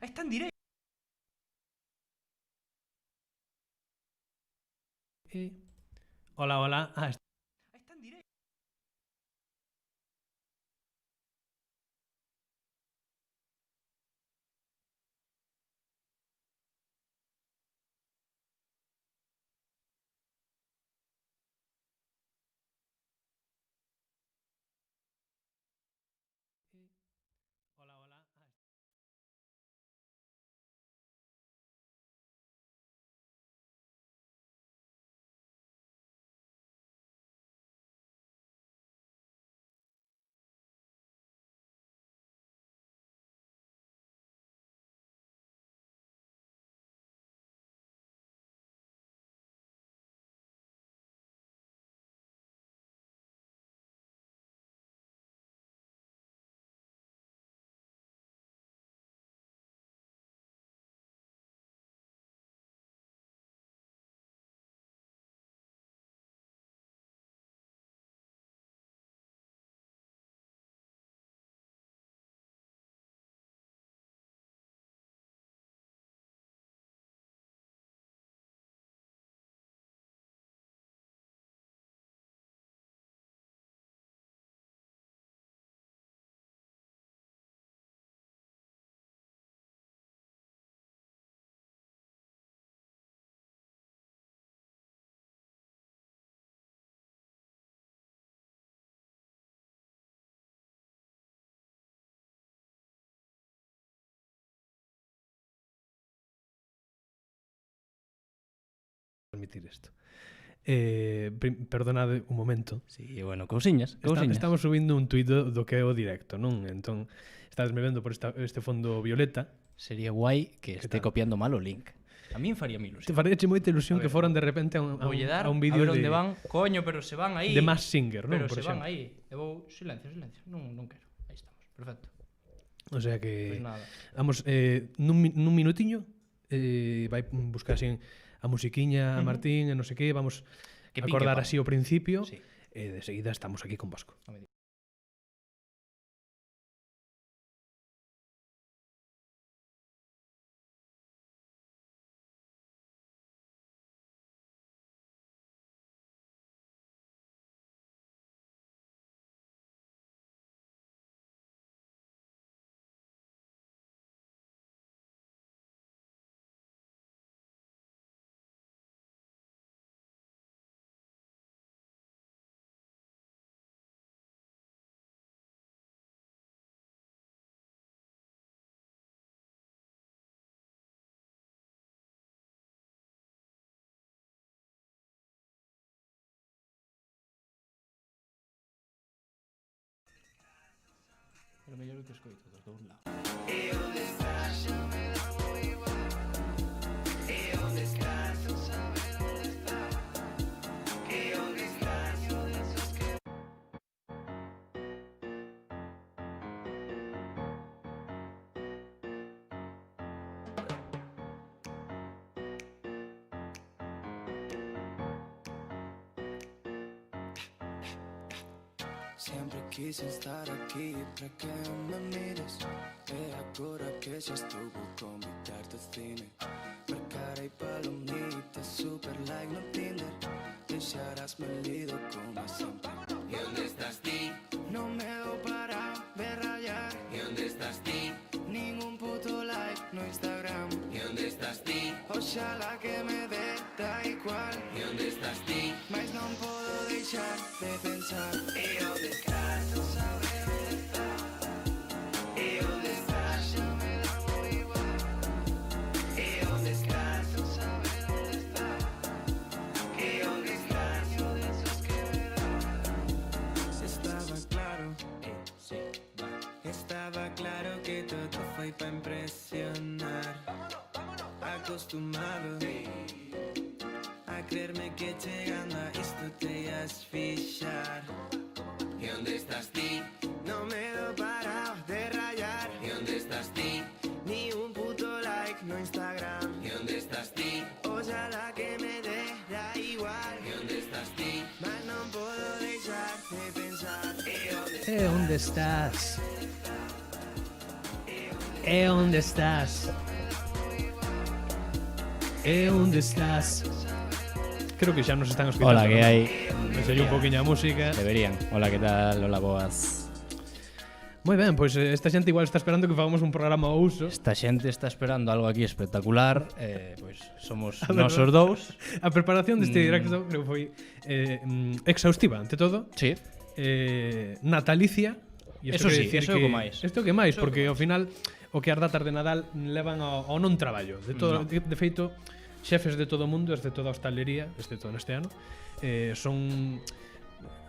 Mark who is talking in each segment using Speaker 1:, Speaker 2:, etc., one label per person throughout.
Speaker 1: Está en directo. Hola, hola. Está en directo. Hola, hola. Permitir isto. Perdonade un momento.
Speaker 2: Sí, bueno, cousiñas, cousiñas.
Speaker 1: Estamos subindo un tuit do que é o directo, non? Entón, estás me vendo por este fondo violeta.
Speaker 2: Sería guai que
Speaker 1: Que
Speaker 2: este
Speaker 1: tal?
Speaker 2: copiando mal o link. A min faría
Speaker 1: Te
Speaker 2: ilusión.
Speaker 1: faríache moita ilusión
Speaker 2: A ver,
Speaker 1: que foran de repente
Speaker 2: Voulle dar
Speaker 1: a un
Speaker 2: a
Speaker 1: vídeo
Speaker 2: ver onde
Speaker 1: de,
Speaker 2: van. Coño, pero se van aí.
Speaker 1: de Mass Singer, non?
Speaker 2: Pero
Speaker 1: Por
Speaker 2: se van
Speaker 1: exemplo.
Speaker 2: aí. E vou... Silencio, silencio. Non quero. Aí estamos. Perfecto.
Speaker 1: O sea
Speaker 2: Pois
Speaker 1: que
Speaker 2: nada.
Speaker 1: vamos nun minutiño vai buscar así a musiquiña a Martín e non sei que, vamos
Speaker 2: Que
Speaker 1: a
Speaker 2: pique
Speaker 1: acordar
Speaker 2: pan.
Speaker 1: así o principio
Speaker 2: Sí.
Speaker 1: e de seguida estamos aquí con Bosco.
Speaker 2: A medir. Pero mellor o que escoito dos dous lados.
Speaker 3: Sempre quise estar aquí para que me mires. E agora que xa estou vou convidarte ao cine. Marcarei palomitas, super like no Tinder. Deixarásme lido como sempre. E onde estás ti? Non me dou para ver rayar. E onde estás ti? Ningún puto like no Instagram. E onde estás ti? Oxalá que me dé da igual. E onde estás ti? Mais non podo deixar de pensar. E onde estás? Non saber onde estás. E onde estás? Xa me dá moi igual. E onde estás? Non saber onde estás. E onde estás? Eu desos que me dan. Estaba claro,
Speaker 2: Sí, va.
Speaker 3: estaba claro que todo foi pa impresionar. Acostumado a creerme que chegando a isto te ias fixar. E onde estás ti? Non me dou para de rayar. E onde estás ti? Ni un puto like no Instagram. E onde estás ti? Oxalá que me dé da igual. E onde estás ti? Mas non podo deixar de pensar. E onde
Speaker 1: E onde estás?
Speaker 3: E onde
Speaker 1: E onde estás? E onde estás? Creo que xa nos están escuchando.
Speaker 4: Hola, que hai?
Speaker 1: Enseño un poquinho a música.
Speaker 4: Deberían. Hola, que tal? Hola, boas.
Speaker 1: Moi ben, pois esta xente igual está esperando que fagamos un programa ao uso.
Speaker 4: Esta xente está esperando algo aquí espectacular. Pois somos
Speaker 1: A ver,
Speaker 4: nosos dous.
Speaker 1: A preparación deste directo creo que foi exhaustiva, ante todo.
Speaker 4: Sí.
Speaker 1: Natalicia. E
Speaker 4: Eso sí, eso é o que máis.
Speaker 1: Isto é o que máis, porque ao final o que as datas de Nadal levan ao non traballo. De todo, de feito, xefes de todo o mundo, de toda a hostalería, excepto neste ano,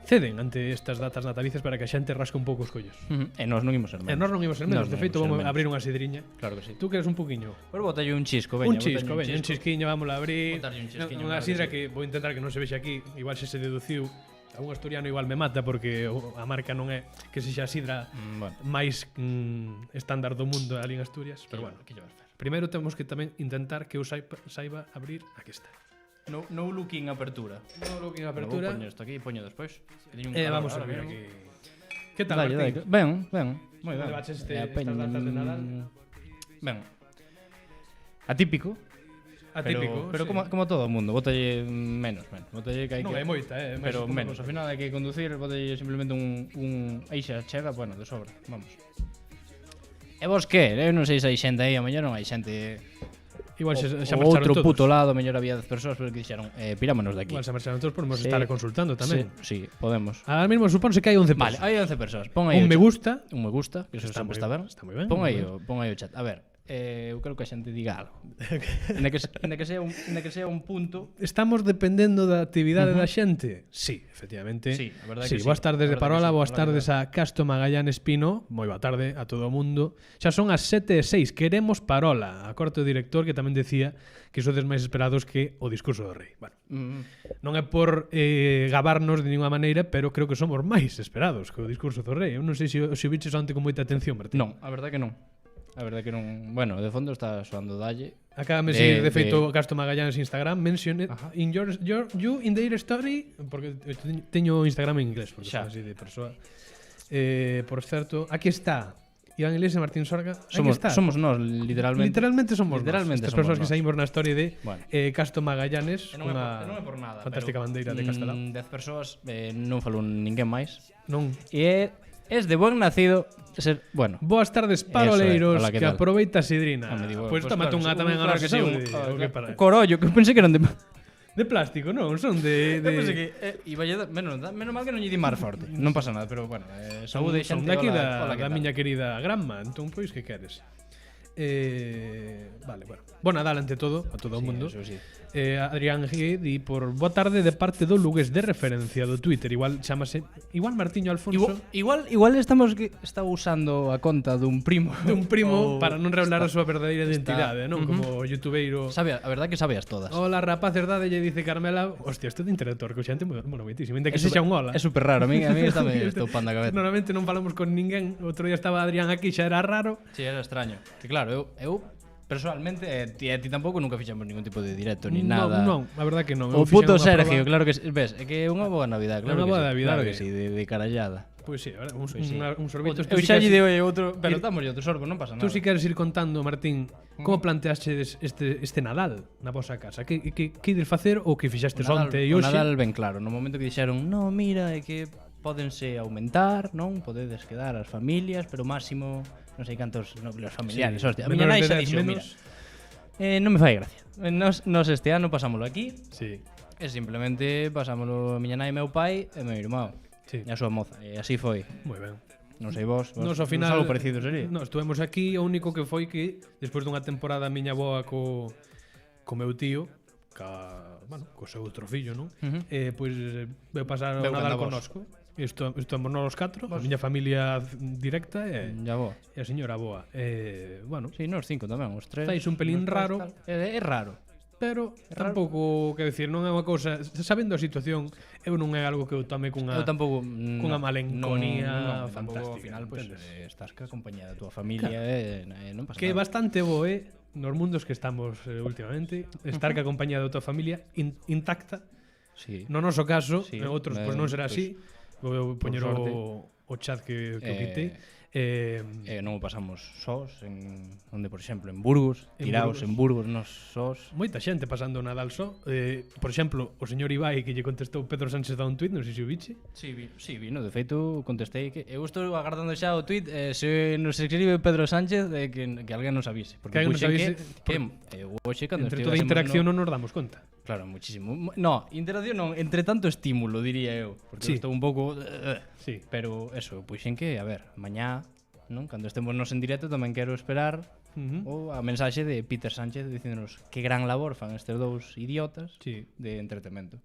Speaker 1: ceden ante estas datas natalicias para que a xente rasque un pouco os collos.
Speaker 4: E nós non imos ser menos.
Speaker 1: E nós non imos ser menos. De feito, vamos a abrir unha sidriña.
Speaker 4: Claro que sí.
Speaker 1: Tú queres un poquinho?
Speaker 4: Pois botalle un chisco, veña.
Speaker 1: Un chisco, veña, un chisquiño, vamos a abrir.
Speaker 4: Botarlle un chisquiño,
Speaker 1: Unha
Speaker 4: claro que
Speaker 1: sidra
Speaker 4: sí.
Speaker 1: que vou intentar que non se vexe aquí. Igual se deduciu. A un asturiano igual me mata porque a marca non é que sexa a sidra
Speaker 4: Bueno.
Speaker 1: máis estándar do mundo ali en Asturias, pero bueno.
Speaker 4: Que llevas fer?
Speaker 1: Primeiro temos que tamén intentar que eu saiba abrir. Aquí está.
Speaker 4: No looking apertura.
Speaker 1: No looking
Speaker 4: Vou
Speaker 1: apertura.
Speaker 4: poñer isto aquí, poño despois. Que teño un calor
Speaker 1: Vamos a
Speaker 4: ahora
Speaker 1: ver
Speaker 4: mesmo.
Speaker 1: aquí. Que tal,
Speaker 4: Dalle,
Speaker 1: Martín?
Speaker 4: dalle. Ben. Moi ben.
Speaker 1: Levaches
Speaker 4: E
Speaker 1: estas datas de Nadal?
Speaker 4: Ben. Atípico.
Speaker 1: Atípico.
Speaker 4: Pero
Speaker 1: sí.
Speaker 4: como todo o mundo, botalle menos. Botalle que hai
Speaker 1: Non
Speaker 4: que...
Speaker 1: é moita, máis
Speaker 4: Pero
Speaker 1: como
Speaker 4: menos, ao final hai que conducir, botalle simplemente un eixa chega, bueno, de sobra, vamos. E vos que? Eu non sei se hai xente aí, a mellor non hai xente.
Speaker 1: Igual xa
Speaker 4: O
Speaker 1: marcharon
Speaker 4: outro
Speaker 1: todos.
Speaker 4: puto lado, a mellor había 10 persoas, pero que dixeron, pirámonos de aquí.
Speaker 1: Igual xa marcharon todos, podemos
Speaker 4: Sí.
Speaker 1: estar consultando tamén.
Speaker 4: Sí, podemos.
Speaker 1: Ahora mismo supónse que hai 11
Speaker 4: Vale,
Speaker 1: persoas.
Speaker 4: hai 11 persoas. Pon aí
Speaker 1: Un
Speaker 4: o
Speaker 1: me
Speaker 4: chat.
Speaker 1: gusta.
Speaker 4: Un me gusta, que eso
Speaker 1: Está
Speaker 4: sempre
Speaker 1: moi-
Speaker 4: está ben.
Speaker 1: está moi ben,
Speaker 4: Pon
Speaker 1: moi
Speaker 4: aí,
Speaker 1: ben.
Speaker 4: pon aí o chat. A ver, eu creo que a xente diga algo. Ainda que sea un punto.
Speaker 1: Estamos dependendo da actividade da xente? Sí, efectivamente.
Speaker 4: Sí, a verdade
Speaker 1: sí,
Speaker 4: que sí.
Speaker 1: boas tardes de
Speaker 4: A verdade
Speaker 1: Parola,
Speaker 4: que sí,
Speaker 1: boas
Speaker 4: a
Speaker 1: tardes
Speaker 4: verdade.
Speaker 1: a Casto Magallanes Pino. Moi boa tarde a todo o mundo. Xa son as 7:06. Queremos Parola. A corte do director que tamén decía que sodes máis esperados que o discurso do rei. Bueno, non é por gabarnos de ninguna maneira, pero creo que somos máis esperados que o discurso do rei. Eu non sei se o viches onte con moita atención, Martín.
Speaker 4: Non, a verdade que non. A verdade que non. Bueno, de fondo está soando dalle.
Speaker 1: Acábame de seguir, de feito, Casto Magallanes Instagram. Mentioned in you in their story. Porque teño Instagram en inglés, porque
Speaker 4: Xa.
Speaker 1: son así de persoa. Por certo, aquí está Iván Iglesias e Martín Sorga. Aquí está.
Speaker 4: Somos nós, literalmente.
Speaker 1: Literalmente somos
Speaker 4: Literalmente
Speaker 1: estas
Speaker 4: somos
Speaker 1: persoas que
Speaker 4: nós.
Speaker 1: saímos na storia de
Speaker 4: Bueno.
Speaker 1: Casto Magallanes,
Speaker 4: E non
Speaker 1: unha
Speaker 4: é por nada.
Speaker 1: fantástica bandeira de Castelao.
Speaker 4: 10 persoas, non falou ninguén máis.
Speaker 1: Non.
Speaker 4: E es de buen nacido ser, bueno.
Speaker 1: Boas tardes, paroleiros,
Speaker 4: Hola, que
Speaker 1: que
Speaker 4: tal?
Speaker 1: aproveita a sidrina.
Speaker 4: Ah, me digo,
Speaker 1: Pois tómate unha tamén a
Speaker 4: claro
Speaker 1: nosa
Speaker 4: que sí,
Speaker 1: saúde, o que para.
Speaker 4: corollo, que pensei que eran de
Speaker 1: De plástico, non, son de
Speaker 4: Eu pensei que menos mal que non lle di mar forte. Non pasa nada, pero bueno, saúde
Speaker 1: son
Speaker 4: xente.
Speaker 1: daqui
Speaker 4: hola,
Speaker 1: da miña querida Granma, entón pois que queres? Vale, bueno. Bo Nadal ante todo, a todo o mundo.
Speaker 4: Eso sí.
Speaker 1: Adrián G di por boa tarde de parte do Lugués de referencia do Twitter. Igual chamase Martiño Alfonso.
Speaker 4: Igual está usando a conta dun primo.
Speaker 1: Dun primo
Speaker 4: Ou
Speaker 1: para non revelar a súa verdadeira
Speaker 4: está-
Speaker 1: identidade, non? Como youtubeiro.
Speaker 4: Sabe, a verdade que sabías todas.
Speaker 1: Hola, rapaces, dade, lle dice Carmela. Hostia, isto de interactor co xente mola moitísimo. Ainda que sexa un hola.
Speaker 4: É super raro, a mí está me estopando a cabeza.
Speaker 1: Normalmente non falamos con ninguén. Outro día estaba Adrián aquí, xa era raro.
Speaker 4: Sí, era extraño. Que claro, eu personalmente, ti tampouco nunca fixamos ningún tipo de directo ni nada.
Speaker 1: Non, a verdad que non.
Speaker 4: O
Speaker 1: Eu fixen
Speaker 4: puto
Speaker 1: unha
Speaker 4: Sergio,
Speaker 1: proba.
Speaker 4: claro que ves, é que é unha boa Navidad, claro
Speaker 1: Unha boa
Speaker 4: que sí.
Speaker 1: Navidade.
Speaker 4: Claro que sí, de carallada.
Speaker 1: Pois sí, a verdad, un
Speaker 4: sí.
Speaker 1: sorbito.
Speaker 4: Eu xa lle dei outro, pero damos outro sorbo, non pasa nada.
Speaker 1: Tú si queres ir contando, Martín, como planteaxedes este Nadal na vosa casa? Que ides facer ou que fixestes onte e
Speaker 4: o
Speaker 1: hoxe?
Speaker 4: Nadal ben claro, no momento que dixeron, "No, mira, é que pódense aumentar, non? Podedes quedar as familias, pero máximo non sei cantos núcleos familiares,
Speaker 1: Sí,
Speaker 4: hostia. A miña
Speaker 1: menores
Speaker 4: nai
Speaker 1: de
Speaker 4: xa
Speaker 1: 10
Speaker 4: dixo, mira,
Speaker 1: menos.
Speaker 4: non me fai gracia. Nos este ano pasámolo aquí,
Speaker 1: Sí,
Speaker 4: e simplemente pasámolo a miña nai e meu pai e meu irmão.
Speaker 1: sí.
Speaker 4: E a súa moza, e así foi.
Speaker 1: Moi ben.
Speaker 4: Non sei vos,
Speaker 1: Nos ao final
Speaker 4: algo parecido sería.
Speaker 1: Nos estuvemos aquí, o único que foi que despois dunha temporada a miña boa co meu tío, co seu outro fillo, non? Pois veu pasar o
Speaker 4: Veu
Speaker 1: Nadal
Speaker 4: cando vos.
Speaker 1: connosco. Estamos nós os catro, a miña familia directa e
Speaker 4: Ya vou.
Speaker 1: a señora boa. Bueno,
Speaker 4: Sí, nos 5 tamén, os 3.
Speaker 1: Fais un pelín raro.
Speaker 4: É raro.
Speaker 1: pero tampouco, quero dicir, non é unha cousa, sabendo a situación, eu non é algo que eu tome cunha
Speaker 4: Eu tampouco
Speaker 1: cunha malenconía
Speaker 4: tampouco,
Speaker 1: fantástica.
Speaker 4: ao final pues,
Speaker 1: entendes?
Speaker 4: estás ca compañía da túa familia e non pasa
Speaker 1: Que é
Speaker 4: nada.
Speaker 1: bastante bo, nos mundos que estamos últimamente, estar ca compañía da tua familia intacta.
Speaker 4: Sí.
Speaker 1: No noso caso,
Speaker 4: Sí,
Speaker 1: en outros pois non será
Speaker 4: pois,
Speaker 1: así. Vou poñer
Speaker 4: sorte.
Speaker 1: o chat que o quitei.
Speaker 4: Non o pasamos sós onde, por exemplo, en Burgos,
Speaker 1: En
Speaker 4: tiraos
Speaker 1: Burgos.
Speaker 4: en Burgos, nos sós.
Speaker 1: Moita xente pasando o Nadal só. Por exemplo, o señor Ibai que lle contestou Pedro Sánchez a un tuit, non sei se o biche.
Speaker 4: Sí, vi, no, de feito contestei que eu estou agardando xa o tuit, se nos escribe Pedro Sánchez que alguén nos avise, porque
Speaker 1: Que alguén nos
Speaker 4: puxen
Speaker 1: avise,
Speaker 4: que hoxe cando
Speaker 1: Entre toda a
Speaker 4: estivésemos
Speaker 1: interacción
Speaker 4: no...
Speaker 1: non nos damos conta.
Speaker 4: Claro, muchísimo. No, interacción non, entre tanto estímulo, diría eu, porque
Speaker 1: Sí.
Speaker 4: eu estou un pouco
Speaker 1: Sí.
Speaker 4: pero eso, puxen que, a ver, mañá, non, cando estemos nos en directo tamén quero esperar o a mensaxe de Peter Sánchez dicíndonos que gran labor fan estes dous idiotas
Speaker 1: Sí.
Speaker 4: de entretemento.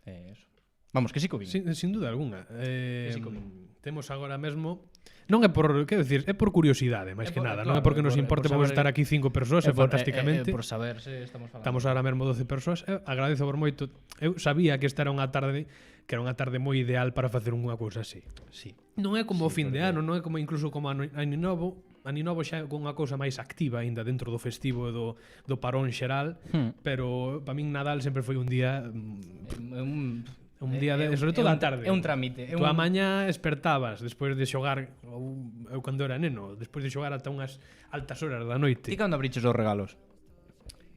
Speaker 4: Eso. Vamos, que sí que o vin.
Speaker 1: Sin duda alguna.
Speaker 4: sí que
Speaker 1: Temos agora mesmo non é por, quero dicir, é por curiosidade, máis
Speaker 4: É
Speaker 1: que
Speaker 4: por-
Speaker 1: nada,
Speaker 4: claro,
Speaker 1: non é porque
Speaker 4: é
Speaker 1: nos
Speaker 4: por-
Speaker 1: importe,
Speaker 4: é por
Speaker 1: vamos
Speaker 4: saber-
Speaker 1: estar aquí 5 persoas,
Speaker 4: É por-
Speaker 1: fantásticamente.
Speaker 4: por saber se estamos falando.
Speaker 1: Estamos ahora mesmo 12 persoas. Agradezo por moito. Eu sabía que esta era unha tarde moi ideal para facer unha cousa así.
Speaker 4: Sí.
Speaker 1: Non é como o fin de
Speaker 4: porque-
Speaker 1: ano, non é como incluso como Ano Novo. Ano Novo xa é unha cousa máis activa aínda dentro do festivo e do parón xeral, pero para min Nadal sempre foi un día un día de, sobre todo a tarde.
Speaker 4: É un trámite.
Speaker 1: Tú a mañá espertabas despois de xogar, ou eu cando era neno, despois de xogar ata unhas altas horas da noite.
Speaker 4: Ti cando abriches os regalos?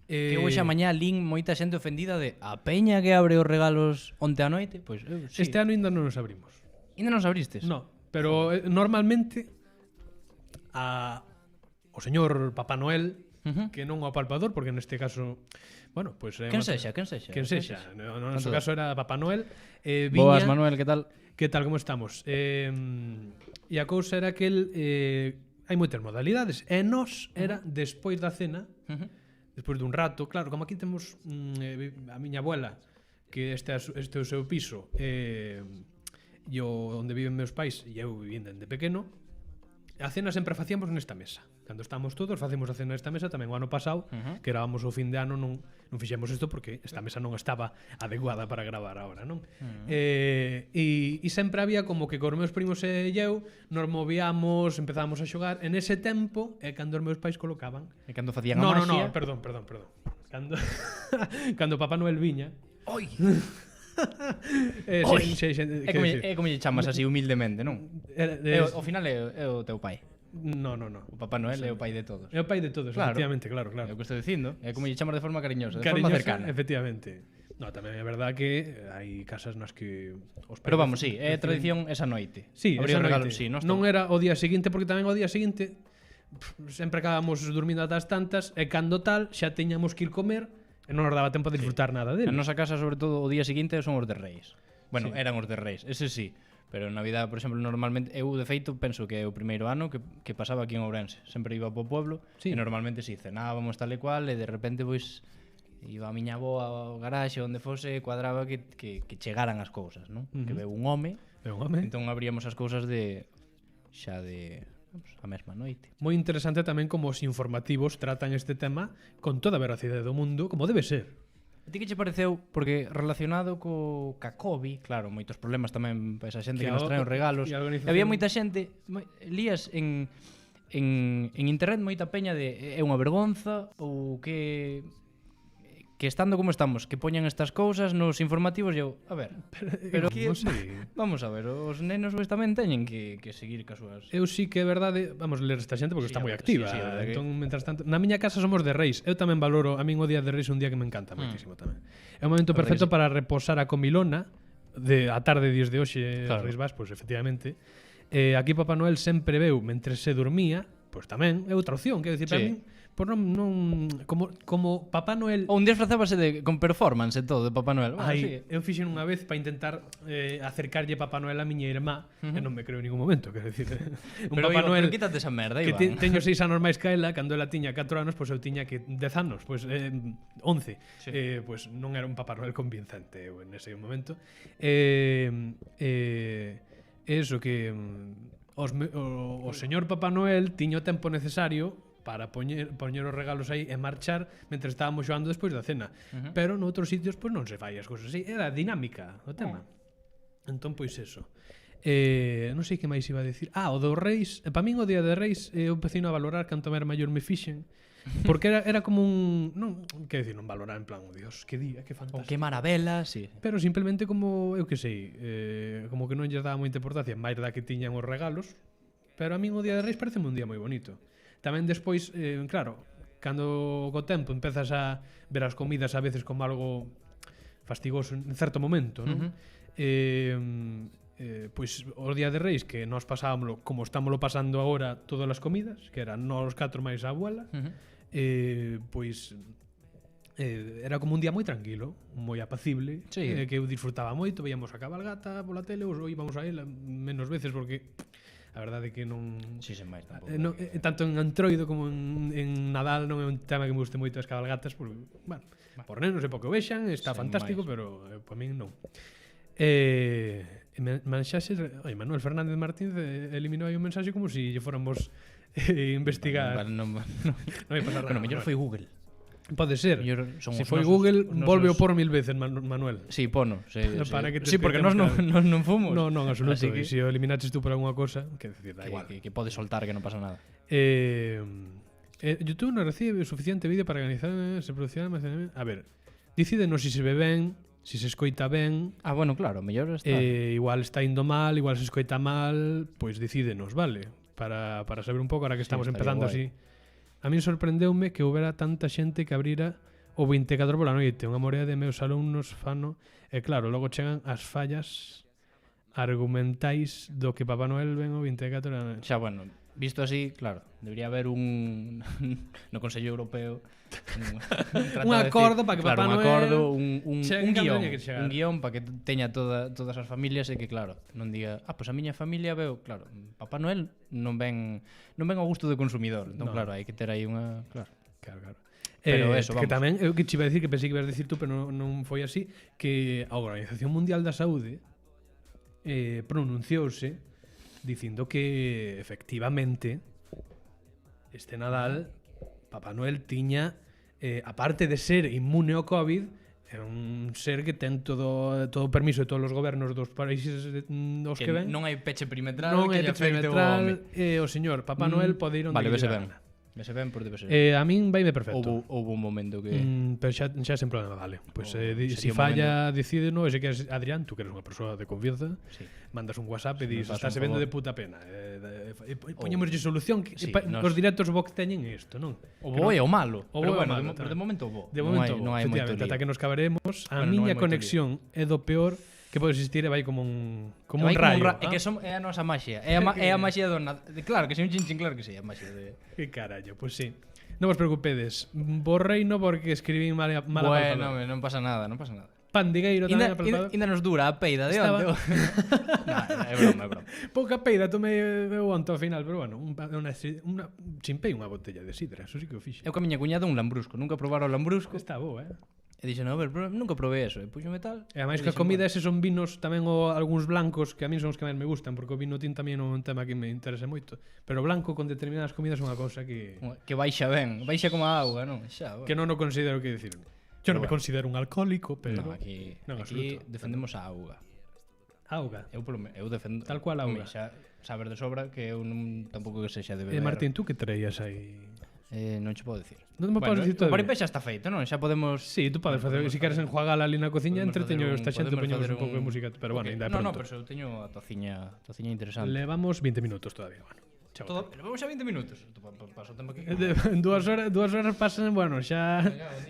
Speaker 4: Que hoxe a
Speaker 1: Eh,
Speaker 4: mañá lin moita xente ofendida de a peña que abre os regalos onte a noite, pois sí.
Speaker 1: Este ano ainda non nos abrimos.
Speaker 4: Ainda non os abristes?
Speaker 1: No, pero normalmente o señor Papá Noel, que non o palpador, porque neste caso, bueno, pues
Speaker 4: Quen sexa, quen sexa?
Speaker 1: Quen sexa. No noso
Speaker 4: Canto
Speaker 1: caso era Papá Noel.
Speaker 4: Boas, Manuel, que tal?
Speaker 1: Que tal, como estamos? E a cousa era que el hai moitas modalidades e nós era despois da cena, despois dun rato, claro, como aquí temos a miña abuela, que este é o seu piso, e onde viven meus pais, e eu vivín dende pequeno, a cena sempre a facíamos nesta mesa. Cando estamos todos, facemos a cena nesta mesa. Tamén o ano pasado, que gravamos o fin de ano, non fixemos isto porque esta mesa non estaba adecuada para gravar agora, non? E sempre había como que cos meus primos e eu nos movíamos, empezábamos a xogar en ese tempo, e cando os meus pais colocaban
Speaker 4: E cando facían a
Speaker 1: No,
Speaker 4: maxia...
Speaker 1: perdón. Cando Papá Noel viña.
Speaker 4: Oi!
Speaker 1: É
Speaker 4: como lle chamas así humildemente, non? Ao final é o teu pai.
Speaker 1: No.
Speaker 4: O Papá Noel é o pai de todos.
Speaker 1: É o pai de todos,
Speaker 4: Claro.
Speaker 1: efectivamente, claro.
Speaker 4: É o que estou dicindo. É como lle chamas de forma cariñosa, de
Speaker 1: Cariñosa,
Speaker 4: forma cercana.
Speaker 1: efectivamente. No, tamén é verdad que hai casas nas que os
Speaker 4: Pero
Speaker 1: pais
Speaker 4: vamos, sí, é tradición esa noite.
Speaker 1: Sí,
Speaker 4: Abrir
Speaker 1: esa
Speaker 4: os regalos,
Speaker 1: noite.
Speaker 4: sí, nós
Speaker 1: Non era o día seguinte, porque tamén o día seguinte sempre acabamos dormindo ata as tantas, e cando tal xa teñamos que ir comer e non nos daba tempo de disfrutar nada dele.
Speaker 4: Na nosa casa, sobre todo, o día seguinte son os de Reis. Bueno,
Speaker 1: Sí.
Speaker 4: eran os de Reis, ese sí. Pero en Navidad, por exemplo, normalmente eu de feito penso que é o primeiro ano que pasaba aquí en Ourense. Sempre iba po pueblo
Speaker 1: Sí.
Speaker 4: e normalmente si cenábamos tal e cual e de repente pois iba a miña avó ao garaxe onde fose e cuadraba que chegaran as cousas, non? Que veu un home,
Speaker 1: É un home.
Speaker 4: entón abríamos as cousas xa de vamos, a mesma noite.
Speaker 1: Moi interesante tamén como os informativos tratan este tema con toda a veracidade do mundo, como debe ser.
Speaker 4: A ti que che pareceu? Porque relacionado ca COVID, claro, moitos problemas tamén para esa xente
Speaker 1: Que
Speaker 4: que nos traen os regalos.
Speaker 1: e a organización-
Speaker 4: Había moita xente, lías en internet moita peña de é unha vergonza ou que estando como estamos, que poñan estas cousas nos informativos, eu, a ver, pero
Speaker 1: non sei.
Speaker 4: vamos a ver, os nenos pois tamén teñen que seguir cas súas...
Speaker 1: Eu sí que é verdade, vamos ler esta xente porque
Speaker 4: Sí,
Speaker 1: está moi
Speaker 4: sí,
Speaker 1: activa.
Speaker 4: sí, a verdade que-
Speaker 1: Entón, mentras tanto, na miña casa somos de Reis. Eu tamén valoro, a min o día de Reis é un día que me encanta moitísimo tamén. É un momento
Speaker 4: A verdade
Speaker 1: perfecto
Speaker 4: que sí.
Speaker 1: para reposar a comilona de a tarde dias de hoxe,
Speaker 4: Claro.
Speaker 1: Reis Vas, pois efectivamente. Aquí Papá Noel sempre veu mentre se dormía, pois tamén é outra opción, quero dicir, para
Speaker 4: Sí.
Speaker 1: min, pois non como Papá Noel
Speaker 4: Ou un disfrazábase con performance e todo de Papá Noel. Bueno,
Speaker 1: Ai,
Speaker 4: sí.
Speaker 1: eu fixen unha vez para intentar acercarlle Papá Noel a miña irmá, e non me creo en ningún momento, quero dicir. Un
Speaker 4: Pero,
Speaker 1: Papá
Speaker 4: Ivo,
Speaker 1: Noel
Speaker 4: pero quítate esa merda,
Speaker 1: que
Speaker 4: Iván.
Speaker 1: teño 6 anos máis que ela, cando ela tiña 4 anos, pois eu tiña que 10 anos, pois 11.
Speaker 4: Sí.
Speaker 1: Pois non era un Papá Noel convincente eu en ese momento. Eso que o señor Papá Noel tiña o tempo necesario para poñer os regalos aí e marchar mentre estábamos xogando despois da cena. Pero noutros sitios pois non se fai as cousas así, era dinámica o tema. Entón pois eso. Non sei que máis iba a decir. O dos Reis, para min o día de Reis eu empecino a valorar canto máis maior me fixen, porque era como un, non, que decir, non valorar en plan, oh, Dios, que día, que
Speaker 4: O
Speaker 1: fantástico.
Speaker 4: que maravela, sí.
Speaker 1: Pero simplemente como, eu que sei, como que non lles daba moita importancia, máis da que tiñan os regalos, Pero a min o Día de Reis parece un día moi bonito. Tamén despois, claro, cando co tempo empezas a ver as comidas a veces como algo fastigoso en certo momento, non? Pois o Día de Reis que nós pasábamoslo como estámoslo pasando agora todas as comidas, que eran nós 4 máis a abuela, pois era como un día moi tranquilo, moi apacible, que eu disfrutaba moito, veíamos a cabalgata pola tele, ou íbamos a ela menos veces porque a verdade é que non...
Speaker 4: Si, sen máis tampouco.
Speaker 1: Tanto en Antroido como en Nadal non é un tema que me guste moito as cabalgatas, porque, bueno, por nenos e porque o vexan, está fantástico, pero para min non. Mensaxes, Manuel Fernández Martínez eliminou aí un mensaxe como se lle fóramos investigar.
Speaker 4: Non
Speaker 1: vai pasar nada.
Speaker 4: Bueno, mellor foi Google.
Speaker 1: Pode ser.
Speaker 4: Se
Speaker 1: foi Google, volve o por 1000 veces, Manuel.
Speaker 4: Sí, pono.
Speaker 1: Sí,
Speaker 4: porque nós non fomos.
Speaker 1: Non, absoluto. E se o eliminaches tú por alguna cosa, que decir, da igual.
Speaker 4: Que pode soltar, que non pasa nada.
Speaker 1: YouTube non recibe suficiente vídeo para organizar se producción. A ver, decídenos se ve ben, se se escoita ben.
Speaker 4: Bueno, claro, mellor está.
Speaker 1: Igual está indo mal, igual se escoita mal, pois decídenos, vale? Para saber un pouco, ahora que estamos empezando así. A min sorprendeume que houbera tanta xente que abrira o 24 pola noite. Unha morea de meus alumnos fano. E claro, logo chegan as fallas argumentais do que Papá Noel ven o 24 pola noite.
Speaker 4: Xa, bueno, visto así, claro, debería haber un no Consello Europeo
Speaker 1: un acordo para que Papá Noel...
Speaker 4: Un acordo, un guión para que teña todas as familias e que, claro, non diga pois a miña familia veo, claro, Papá Noel non ven ao gusto do consumidor. Entón, claro, hai que ter aí unha... Claro.
Speaker 1: Pero eso, vamos. Que tamén, eu que te iba a decir, que pensei que ibas a decir tú, pero non foi así, que a Organización Mundial da Saúde pronunciouse dicindo que, efectivamente, este Nadal Papá Noel tiña, aparte de ser inmune ao COVID, é un ser que ten todo o permiso de todos os gobernos dos países dos que ven.
Speaker 4: Non hai peche perimetral,
Speaker 1: non hai peche perimetral, o señor Papá Noel pode ir onde
Speaker 4: vale,
Speaker 1: lle dé gana.
Speaker 4: Vese ben por debe ser.
Speaker 1: A min vaime perfecto.
Speaker 4: Houve un momento que...
Speaker 1: pero xa sen problema, vale. Pois se falla, decídeno, e se queres, Adrián, tú que eres unha persoa de confianza, mandas un WhatsApp e dis, estáse vendo de puta pena. Poñémoslle solución, que os directos Vox teñen isto, non?
Speaker 4: O bo e o malo. Pero bueno, de momento o bo.
Speaker 1: De momento o bo, efectivamente, ata que nos caberemos. A miña conexión é do peor que pode existir e vai como un rayo.
Speaker 4: É que é a nosa maxia. É a maxia do Nadal. Claro que si un chinchín, claro que si, a maxia de...
Speaker 1: Que carallo, pois sí. Non vos preocupedes. Borreino porque escribín mala palabra.
Speaker 4: Bueno, non pasa nada, non pasa nada.
Speaker 1: Pandigueiro tamén apalpado.
Speaker 4: Ainda nos dura a peida de onde? É broma.
Speaker 1: Pouca peida tomei eu onte ao final, pero bueno, chimpei unha botella de sidra, eso sí que o fixe.
Speaker 4: Eu que a miña cuñada un lambrusco, nunca probaron o lambrusco.
Speaker 1: Está bo,
Speaker 4: E dixen, a ver, nunca probei eso, e puxome tal.
Speaker 1: E ademais que a comida eses son vinos tamén algúns blancos que a min son os que máis me gustan, porque o vino tinto tamén non é un tema que me interesa moito, pero blanco con determinadas comidas é unha cousa que
Speaker 4: baixa ben, baixa como a auga, non? Xa,
Speaker 1: bueno. Que non o considero, que decir. Yo non me considero un alcohólico, pero
Speaker 4: aquí defendemos a auga.
Speaker 1: Auga.
Speaker 4: Eu defendo
Speaker 1: tal cual auga.
Speaker 4: Xa saber de sobra que eu non tampouco que sexa de beber.
Speaker 1: Martín, tú que traías aí?
Speaker 4: Non che podo dicir.
Speaker 1: Non me podes dicir todo.
Speaker 4: O paripé xa está feito, non? Xa podemos...
Speaker 1: Sí, tú podes facer, se queres enjuagala ali na cociña, entreteño esta xente, poñemos un pouco de música, pero bueno, ainda é pronto.
Speaker 4: Non, pero eu teño a tociña interesante.
Speaker 1: Levamos 20 minutos todavía, bueno.
Speaker 4: Levamos xa 20 minutos. Paso tempo aquí.
Speaker 1: En 2 horas pasan, bueno, xa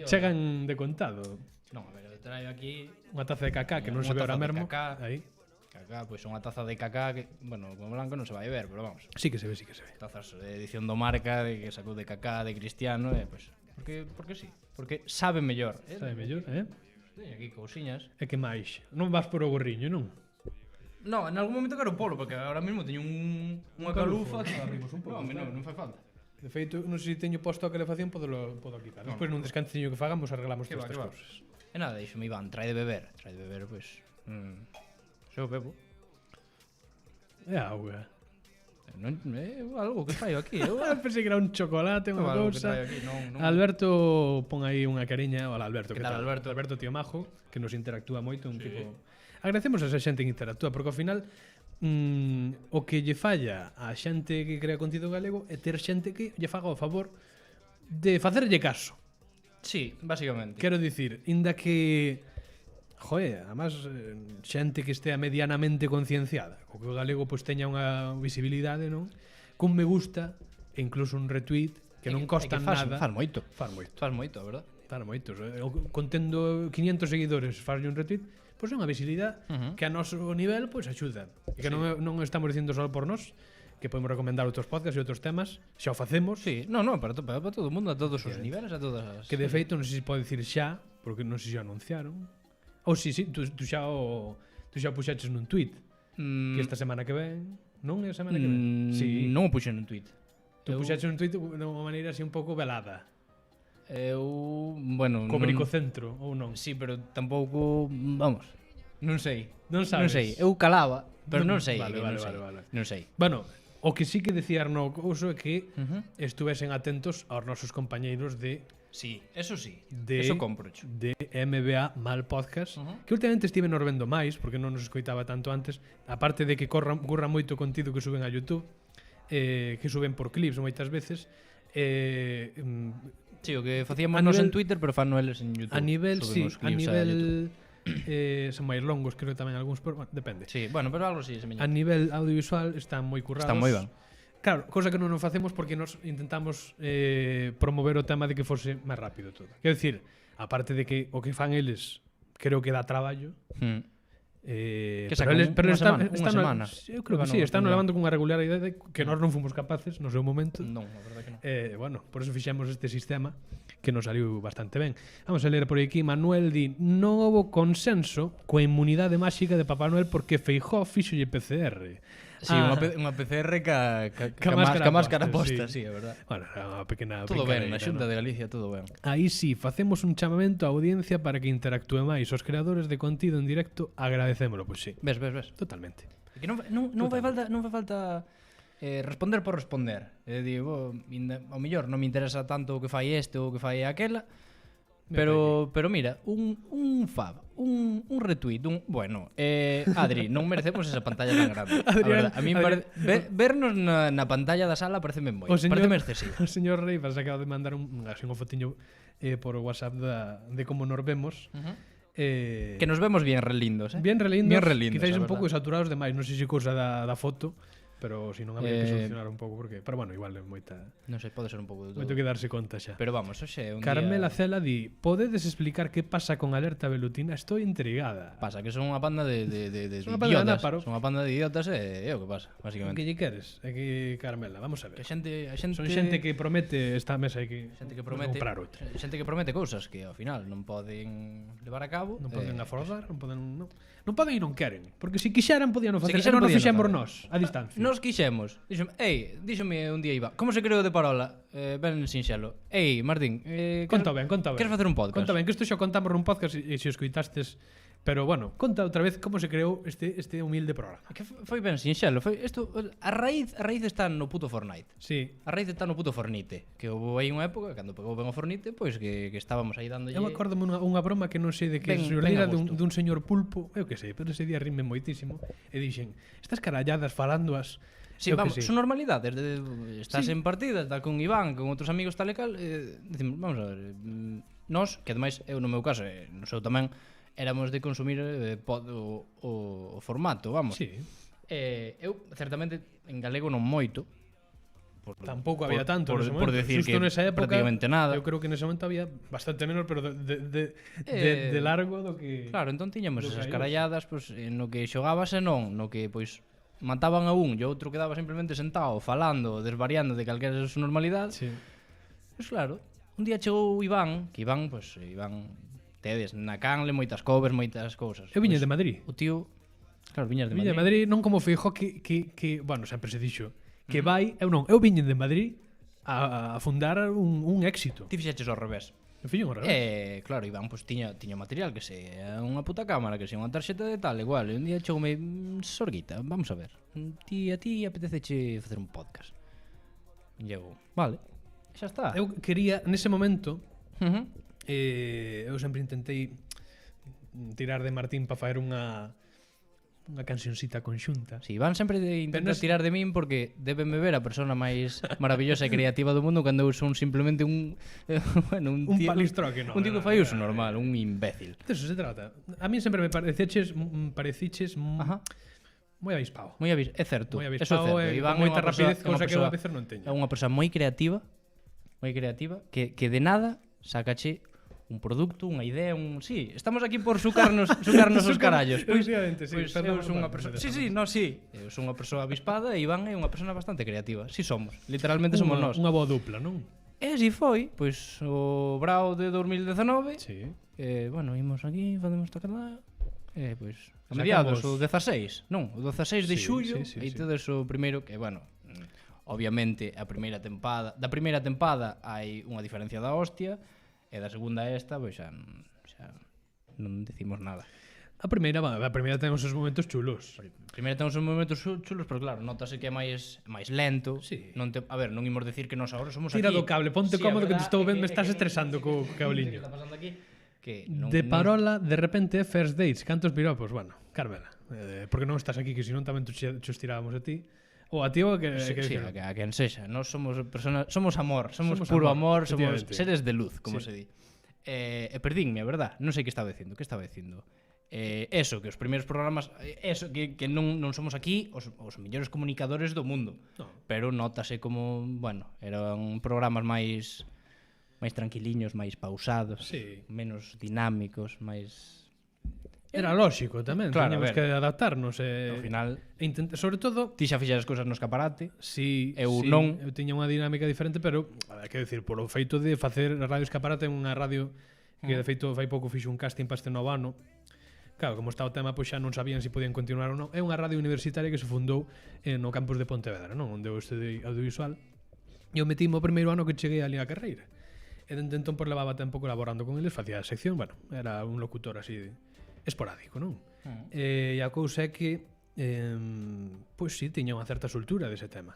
Speaker 1: chegan de contado.
Speaker 4: Non, a ver, eu traio aquí
Speaker 1: unha taza de cacá que non se ve ahora mesmo. Aí.
Speaker 4: Cacá, pois unha taza de cacá que, bueno, como blanco non se vai ver, pero vamos.
Speaker 1: Sí que se ve.
Speaker 4: Tazas de edición do Marca, de que sacou de cacá, de Cristiano, pois, porque sí, porque sabe mellor.
Speaker 1: Sabe mellor,
Speaker 4: Teño aquí cousiñas.
Speaker 1: E que máis? Non vas por o gorriño, non?
Speaker 4: No, en algún momento quero polo, porque ahora mesmo teño unha calufa que abrimos un pouco. Non fai falta.
Speaker 1: De feito, non sei se teño posto a calefacción, podo quitar. Despois nun descansiño que fagamos arreglamos todas estas cousas.
Speaker 4: E nada, díxome Iván, trae de beber, pois... Eu bebo.
Speaker 1: É auga.
Speaker 4: É algo que traio aquí. Eu
Speaker 1: pensei que era un chocolate, unha cousa. Alberto pon aí unha cariña. Hola, Alberto.
Speaker 4: Que tal, Alberto?
Speaker 1: Alberto, tío majo, que nos interactúa moito. Un tipo... Agradecemos a esa xente que interactúa, porque ao final o que lle falla a xente que crea contido galego é ter xente que lle faga o favor de facerlle caso.
Speaker 4: Sí, básicamente.
Speaker 1: Quero dicir, inda que... Joder, además, xente que estea medianamente concienciada, o que o galego pois teña unha visibilidade, non? cun me gusta e incluso un retweet que non costa nada.
Speaker 4: Faz moito.
Speaker 1: Faz moito.
Speaker 4: Faz moito, a verdad.
Speaker 1: Faz moito. Contendo 500 seguidores, farlle un retweet, pois é unha visibilidade que a noso nivel pois axuda. E que non estamos dicindo só por nós, que podemos recomendar outros podcasts e outros temas, xa o facemos.
Speaker 4: Sí, no, para todo o mundo, a todos os niveles, a todas as...
Speaker 1: Que de feito non sei se pode dicir xa, porque non sei se xa anunciaron. Ou si, tú xa puxaches nun tweet que esta semana que ven, non é a semana que ven? Sí.
Speaker 4: Non o puxen nun tweet.
Speaker 1: Tú puxaches nun tweet de unha maneira así un pouco velada.
Speaker 4: Bueno,
Speaker 1: Co bricocentro, ou non?
Speaker 4: Sí, pero tampouco, vamos, non sei.
Speaker 1: Non sabes?
Speaker 4: Non sei, eu calaba, pero non sei.
Speaker 1: Vale.
Speaker 4: Non sei.
Speaker 1: Bueno, o que sí que decía no couso é que estuvesen atentos aos nosos compañeiros de
Speaker 4: Sí, eso sí.
Speaker 1: de
Speaker 4: Eso comprocho.
Speaker 1: de MBA Mal Podcast, que últimamente estive nos vendo máis, porque non nos escoitaba tanto antes, aparte de que curra moito contido que suben a YouTube, que suben por clips moitas veces,
Speaker 4: Sí, o que facíamos
Speaker 1: a
Speaker 4: nos en
Speaker 1: nivel-
Speaker 4: Twitter, pero fan eles en YouTube.
Speaker 1: a nivel,
Speaker 4: Suben
Speaker 1: sí,
Speaker 4: os
Speaker 1: a
Speaker 4: clips YouTube.
Speaker 1: nivel son máis longos, creo que tamén algúns, pero bueno, depende.
Speaker 4: Sí, bueno, pero algo sí,
Speaker 1: A nivel audiovisual están moi currados.
Speaker 4: Están moi ben.
Speaker 1: Claro, cosa que non nos facemos porque nos intentamos promover o tema de que fose máis rápido todo. Quero dicir, aparte de que o que fan eles creo que dá traballo,
Speaker 4: Que
Speaker 1: pero
Speaker 4: sacan
Speaker 1: eles
Speaker 4: unha semana, unha
Speaker 1: están
Speaker 4: semana.
Speaker 1: Eu creo que sí, están levando cunha regularidade que nós non fomos capaces no seu momento.
Speaker 4: Non, a verdade que non.
Speaker 1: Bueno, por eso fixemos este sistema que nos saliu bastante ben. Vamos a ler por aquí. Manuel di: non houbo consenso coa inmunidade máxica de Papá Noel porque Feijóo fixolle PCR.
Speaker 4: Sí, unha PCR ca máscara posta, sí, é verdad.
Speaker 1: Bueno, era unha pequena
Speaker 4: Todo ben,
Speaker 1: brincadeira,
Speaker 4: na Xunta
Speaker 1: ¿no?
Speaker 4: de Galicia todo ben.
Speaker 1: Aí sí, facemos un chamamento á audiencia para que interactúe máis. Os creadores de contido en directo agradecémolo, pois sí.
Speaker 4: Ves.
Speaker 1: Totalmente.
Speaker 4: Que non fai falta responder por responder. Digo, ao mellor non me interesa tanto o que fai este ou o que fai aquela, pero mira, un fab, un retweet, bueno, Adri, non merecemos esa pantalla tan grande.
Speaker 1: Adrián,
Speaker 4: A mí vernos na pantalla da sala pareceme moi,
Speaker 1: O señor,
Speaker 4: pareceme excesivo.
Speaker 1: o señor Reivas acaba de mandar un fotiño por WhatsApp de como nos vemos.
Speaker 4: Que nos vemos bien relindos,
Speaker 1: Bien relindos,
Speaker 4: Bien relindos,
Speaker 1: quizáis
Speaker 4: a
Speaker 1: un pouco
Speaker 4: verdad.
Speaker 1: saturados demais, non sei se cousa da foto, pero si non habría que
Speaker 4: Eh,
Speaker 1: solucionar un pouco porque, pero bueno, igual é moita
Speaker 4: Non sei, pode ser un pouco de todo.
Speaker 1: moito que darse conta xa.
Speaker 4: Pero vamos, hoxe é un
Speaker 1: Carmela
Speaker 4: día...
Speaker 1: Cela di: "Podedes explicar que pasa con Alerta Velutina? Estou intrigada."
Speaker 4: Pasa que son unha panda de
Speaker 1: Son unha panda de
Speaker 4: idiotas.
Speaker 1: náparos.
Speaker 4: Son unha panda de idiotas e é o que pasa,
Speaker 1: Que
Speaker 4: basicamente.
Speaker 1: lle queres? É que Carmela, vamos a ver.
Speaker 4: Que a xente
Speaker 1: Son xente que promete esta mesa e que
Speaker 4: xente que
Speaker 1: vou
Speaker 4: promete
Speaker 1: comprar outra.
Speaker 4: xente que promete cousas que ao final non poden levar a cabo.
Speaker 1: Non poden afordar, non poden e non queren, porque se quixeran podían facer,
Speaker 4: quixeran,
Speaker 1: non o
Speaker 4: podían
Speaker 1: fixemos
Speaker 4: facer.
Speaker 1: nós, a distancia.
Speaker 4: Nos quixemos. Díxome un día Iba, como se creou de Parola? Ben sinxelo. Martín,
Speaker 1: Conta ben.
Speaker 4: Queres facer un podcast?
Speaker 1: Conta ben, que isto xa contamos nun podcast e se o escoitastes, pero bueno, conta outra vez como se creou este humilde programa.
Speaker 4: Que foi ben sinxelo, foi isto a raíz está no puto Fortnite.
Speaker 1: Sí.
Speaker 4: A raíz está no puto Fornite, que houve aí unha época cando pegou ben o Fornite, pois que estábamos aí dándolle.
Speaker 1: Eu me acordo unha broma que non sei de que
Speaker 4: Ben-
Speaker 1: se
Speaker 4: ben a
Speaker 1: xurdira
Speaker 4: gusto.
Speaker 1: dun señor pulpo, eu que sei, pero ese día rime moitísimo, e dixen, estas caralladas falándoas.
Speaker 4: Sí,
Speaker 1: eu que
Speaker 4: vamos,
Speaker 1: sei.
Speaker 4: son normalidades estás
Speaker 1: Sí.
Speaker 4: en partida, está con Iván, con outros amigos tal e cal, decimos, vamos a ver, nós, que ademais eu no meu caso, no seu tamén, éramos de consumir o formato, vamos.
Speaker 1: Sí.
Speaker 4: Eu certamente en galego non moito.
Speaker 1: Tampouco había tanto
Speaker 4: por,
Speaker 1: nese
Speaker 4: por
Speaker 1: momento.
Speaker 4: decir
Speaker 1: Xusto
Speaker 4: que
Speaker 1: nesa época,
Speaker 4: prácticamente nada.
Speaker 1: Eu creo que nese momento había bastante menos, pero de largo do que...
Speaker 4: Claro, entón tiñamos
Speaker 1: do que
Speaker 4: esas
Speaker 1: hai
Speaker 4: caralladas pois, no que xogabas e non, no que pois mataban a un e o outro quedaba simplemente sentado, falando, desvariando de calquera de súa normalidade.
Speaker 1: Sí.
Speaker 4: Pois claro, un día chegou Iván, que Iván, tedes, na canle moitas covers, moitas cousas.
Speaker 1: Eu viña
Speaker 4: Pois,
Speaker 1: de Madrid.
Speaker 4: O tío, claro, viñas de
Speaker 1: Viña
Speaker 4: Madrid.
Speaker 1: de Madrid non como Feijóo que bueno, sempre se dixo que vai, eu viña de Madrid a fundar un éxito.
Speaker 4: Ti fixeches ao revés.
Speaker 1: Eu fixen ao revés.
Speaker 4: Claro, Iván pois tiña material que se unha puta cámara, que se unha tarxeta de tal, igual. E un día chegoume, Sorguita, vamos a ver. A ti apeteceche facer un podcast. E eu, vale. Xa está.
Speaker 1: Eu quería, nese momento,
Speaker 4: Uh-huh.
Speaker 1: eu sempre intentei tirar de Martín para facer unha cancióncita conxunta.
Speaker 4: Si, Iván sempre intenta
Speaker 1: Pero
Speaker 4: tirar de min porque débeme ver a persona máis maravillosa e creativa do mundo cando eu son simplemente un bueno,
Speaker 1: Un
Speaker 4: tío,
Speaker 1: palistroque, non.
Speaker 4: un tipo fai uso normal, un imbécil.
Speaker 1: De eso se trata. A mí sempre me pareciches
Speaker 4: Ajá.
Speaker 1: moi avispado.
Speaker 4: É certo.
Speaker 1: Moi
Speaker 4: Eso é
Speaker 1: avispado
Speaker 4: certo.
Speaker 1: e
Speaker 4: Iván
Speaker 1: con
Speaker 4: é
Speaker 1: moita
Speaker 4: unha persoa-
Speaker 1: rapidez,
Speaker 4: é unha
Speaker 1: cousa que eu a
Speaker 4: persoa-
Speaker 1: veces non teño.
Speaker 4: É unha persoa moi creativa, que de nada sacache un produto, unha idea, sí, estamos aquí por sucarnos os carallos.
Speaker 1: Efectivamente, sí,
Speaker 4: Pois
Speaker 1: perdón,
Speaker 4: eu son unha
Speaker 1: perdón,
Speaker 4: persoa.
Speaker 1: perdón.
Speaker 4: Sí. Eu son unha persoa avispada e Iván é unha persona bastante creativa. Si somos, literalmente somos nós.
Speaker 1: Unha boa dupla, non?
Speaker 4: E así foi, pois o Brao de 2019.
Speaker 1: Sí.
Speaker 4: Bueno, imos aquí, facemos tacadá. Pois a
Speaker 1: Sacamos-
Speaker 4: mediados o 16, non, o 16 de
Speaker 1: Sí,
Speaker 4: xullo,
Speaker 1: sí, sí,
Speaker 4: e
Speaker 1: sí.
Speaker 4: tedes o primeiro que, bueno, obviamente da primeira tempada hai unha diferencia da hostia, e da segunda a esta, pois xa non decimos nada.
Speaker 1: A primeira temos os momentos chulos.
Speaker 4: Primeiro temos uns momentos chulos, pero claro, notase que é máis lento.
Speaker 1: Sí.
Speaker 4: A ver, non imos decir que nós agora somos
Speaker 1: Tira
Speaker 4: aquí.
Speaker 1: do cable, ponte
Speaker 4: Sí,
Speaker 1: cómodo
Speaker 4: a
Speaker 1: que te
Speaker 4: verdad
Speaker 1: estou
Speaker 4: é
Speaker 1: vendo, me
Speaker 4: é
Speaker 1: estás
Speaker 4: non-
Speaker 1: estresando co
Speaker 4: que
Speaker 1: cabliño.
Speaker 4: está pasando aquí? Que
Speaker 1: De parola, de repente, first dates, cantos piropos? Bueno, Carmela, porque non estás aquí, que senón tamén te estirábamos a ti. Ou a ti ou a que...
Speaker 4: Sí, a quen sexa. Nós somos personas, somos amor, somos
Speaker 1: Somos
Speaker 4: puro
Speaker 1: amor,
Speaker 4: amor, somos
Speaker 1: efectivamente.
Speaker 4: seres de luz, como
Speaker 1: Sí.
Speaker 4: se di. Perdínme, a verdad, non sei que estaba dicindo, eso, que os primeiros programas, eso, que non somos aquí os mellores comunicadores do mundo.
Speaker 1: No.
Speaker 4: Pero notase como, bueno, eran programas máis tranquiliños, máis pausados,
Speaker 1: Sí.
Speaker 4: menos dinámicos, máis...
Speaker 1: Era lógico tamén,
Speaker 4: Claro,
Speaker 1: tiñamos
Speaker 4: a ver.
Speaker 1: que adaptarnos.
Speaker 4: Ao final,
Speaker 1: Sobre todo,
Speaker 4: ti xa fixas as cousas no escaparate.
Speaker 1: sí,
Speaker 4: Eu
Speaker 1: sí,
Speaker 4: non.
Speaker 1: eu tiña unha dinámica diferente, pero, quero dicir, por o feito de facer a Radio Escaparate en unha radio que, de feito, fai pouco fixo un casting para este novo ano. Claro, como está o tema, pois xa non sabían se podían continuar ou non. É unha radio universitaria que se fundou no campus de Pontevedra, non? Onde eu estudei audiovisual. E eu metíme o primeiro ano que cheguei ali á carreira. E dende entón, por levaba tempo colaborando con eles, facía a sección, bueno, era un locutor así esporádico, non? E a cousa é que, pois sí, tiña unha certa soltura dese tema.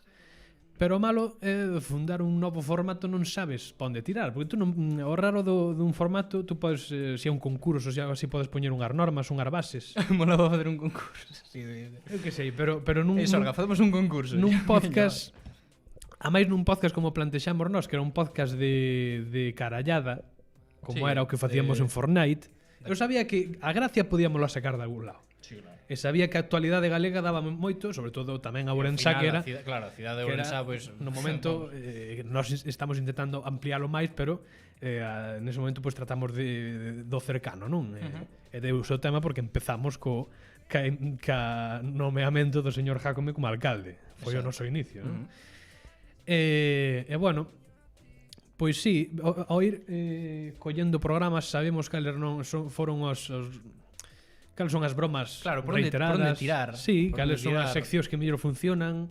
Speaker 1: Pero o malo é fundar un novo formato, non sabes pa onde tirar, porque tú non, o raro dun formato, tú podes, se é un concurso, se algo así, podes poñer unhas normas, unhas bases.
Speaker 4: Molaba facer un concurso. Sí,
Speaker 1: Eu que sei, pero nun,
Speaker 4: Sorga, facemos un concurso.
Speaker 1: nun podcast, a máis nun podcast como plantexamos nós, que era un podcast de carallada, como
Speaker 4: Sí,
Speaker 1: era o que facíamos en Fortnite, eu sabía que a gracia podíamos sacar de algún lado.
Speaker 4: Sí, claro.
Speaker 1: E sabía que a actualidade galega daba moito, sobre todo tamén a Ourensa, que era
Speaker 4: Claro, a cidade de
Speaker 1: que era,
Speaker 4: Ourensa, pois...
Speaker 1: no momento nós estamos intentando ampliálo máis, pero nese momento pois tratamos do cercano, non? E de uso o tema porque empezamos ca nomeamento do señor Jácome como alcalde. Foi o noso inicio, non? E bueno, pois sí, ao ir collendo programas sabemos cales non foron cales son as bromas
Speaker 4: Claro, por onde
Speaker 1: reiteradas.
Speaker 4: tirar,
Speaker 1: Sí,
Speaker 4: por
Speaker 1: cales
Speaker 4: onde
Speaker 1: son as
Speaker 4: tirar.
Speaker 1: seccións que mellor funcionan.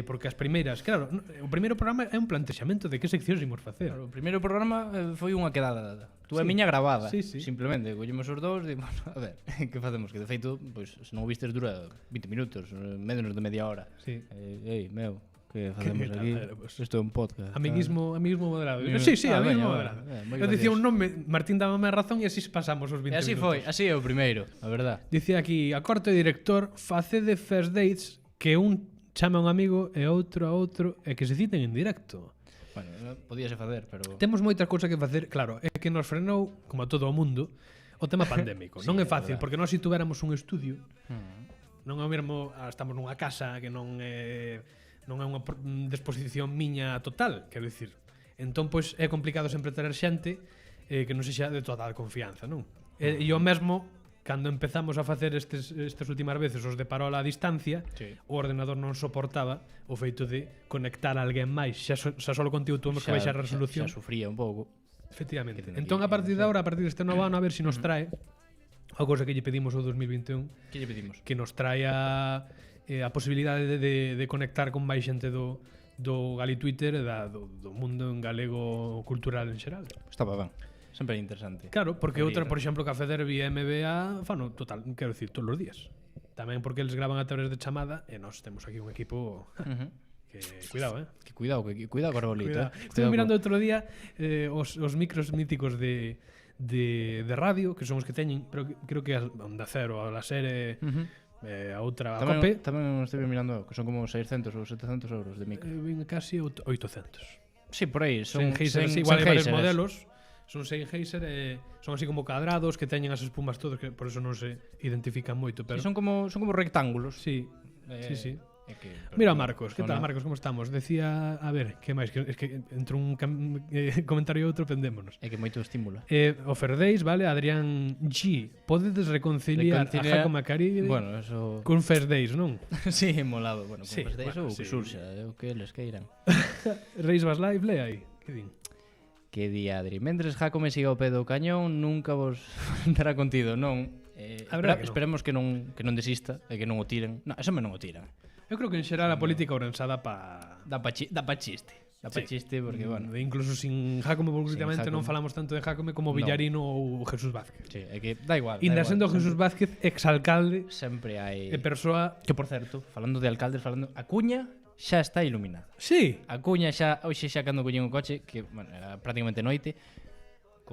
Speaker 1: Porque as primeiras, claro, o primeiro programa é un plantexamento de que seccións imos facer.
Speaker 4: Claro, o primeiro programa foi unha quedada. Tú
Speaker 1: Sí.
Speaker 4: e miña gravada.
Speaker 1: Sí, sí.
Speaker 4: Simplemente, collemos os dous e, bueno, a ver, que facemos? Que de feito, pois, se non o vistes dura 20 minutos, menos de media hora.
Speaker 1: Sí.
Speaker 4: Meu, que facemos
Speaker 1: tal?
Speaker 4: aquí?
Speaker 1: Pues,
Speaker 4: Isto é un podcast.
Speaker 1: Amiguismo moderado.
Speaker 4: Mira.
Speaker 1: Sí, sí, amiguismo
Speaker 4: veña,
Speaker 1: moderado.
Speaker 4: moi
Speaker 1: Eu dicía
Speaker 4: gracioso.
Speaker 1: un nome, Martín dábame a razón e así pasamos os 20
Speaker 4: E así
Speaker 1: minutos.
Speaker 4: foi, así é o primeiro, a verdad.
Speaker 1: Dicía aquí, a corte director, facede first dates que un chama a un amigo e outro a outro e que se citen en directo.
Speaker 4: Bueno, podíase facer, pero...
Speaker 1: Temos moitas cousas que facer, claro, é que nos frenou, como a todo o mundo, o tema pandémico.
Speaker 4: Sí,
Speaker 1: non é
Speaker 4: é
Speaker 1: fácil,
Speaker 4: verdad.
Speaker 1: porque nós se tuveramos un estudio, non é o mesmo, estamos nunha casa que non é unha disposición miña total, quero dicir. Entón, pois, é complicado sempre ter xente que non sexa de total confianza, non? E o mesmo, cando empezamos a facer estas últimas veces os de parola a distancia,
Speaker 4: Sí.
Speaker 1: o ordenador non soportaba o feito de conectar a alguén máis. Xa só contigo tuvemos que baixar a resolución.
Speaker 4: Xa sufría un pouco.
Speaker 1: Efectivamente.
Speaker 4: Que ten
Speaker 1: Entón,
Speaker 4: aquí,
Speaker 1: a partir de agora, a partir deste novo ano, a ver se nos trae a cousa que lle pedimos o 2021,
Speaker 4: Que lle pedimos?
Speaker 1: que nos trae a posibilidade de conectar con máis xente do Gali Twitter e do mundo en galego cultural en xeral.
Speaker 4: Estaba ben. Sempre é interesante.
Speaker 1: Claro, porque
Speaker 4: Abrir.
Speaker 1: outra, por exemplo, Café Derby e MBA fano total, quero dicir, todos os días. Tamén porque eles graban a través de chamada e nós temos aquí un equipo que cuidado,
Speaker 4: Que cuidado con a bolita.
Speaker 1: Cuidado. Estuve mirando outro día os micros míticos de radio, que son os que teñen, pero creo que a Onda Cero, a la Serie, a outra, a Cope,
Speaker 4: Tamén estive mirando, que son como 600 ou 700 euros de micro.
Speaker 1: vin casi 800.
Speaker 4: Sí, por aí. Son
Speaker 1: Sennheiser, igual hai varios modelos, Son Sennheiser e son así como cadrados que teñen as espumas todas, que por eso non se identifican moito, pero
Speaker 4: Son como rectángulos.
Speaker 1: sí. Sí, sí.
Speaker 4: É que,
Speaker 1: Mira, Marcos, que tal,
Speaker 4: sona-
Speaker 1: Marcos, como estamos? Decía, a ver, que máis? Que, es que entre un comentario e outro pendémonos.
Speaker 4: É que moito estímulo.
Speaker 1: O Ferdeis, vale, Adrián G. Podedes reconciliar a Jaco Macari
Speaker 4: Bueno, eso...
Speaker 1: con First Days, non?
Speaker 4: sí, molado. Bueno,
Speaker 1: Sí,
Speaker 4: pues de
Speaker 1: bueno,
Speaker 4: iso
Speaker 1: sí.
Speaker 4: que surxa, é o que eles queiran.
Speaker 1: Reis Vas Live, le aí. Que din?
Speaker 4: Que di Adri, mentres Jaco me siga ao pé do cañón, nunca vos dará contido, non?
Speaker 1: A verdade que non.
Speaker 4: Esperemos que non desista e que non o tiren. Non, eso me non o tiran.
Speaker 1: Eu creo que en xeral a política ourensada
Speaker 4: Da pa chiste. Da pa chiste porque, bueno...
Speaker 1: Incluso sin Jacome, porque
Speaker 4: Sin
Speaker 1: últimamente non
Speaker 4: Jacome.
Speaker 1: falamos tanto de Jacome como
Speaker 4: No.
Speaker 1: Villarino ou Jesús Vázquez.
Speaker 4: Sí, é que da igual.
Speaker 1: Inda sendo Jesús Vázquez exalcalde
Speaker 4: Sempre hai...
Speaker 1: e persoa...
Speaker 4: Que, por certo, falando de alcaldes, a Cuña xa está iluminada.
Speaker 1: Sí,
Speaker 4: A Cuña xa, hoxe xa cando collín o coche, que, bueno, era prácticamente noite,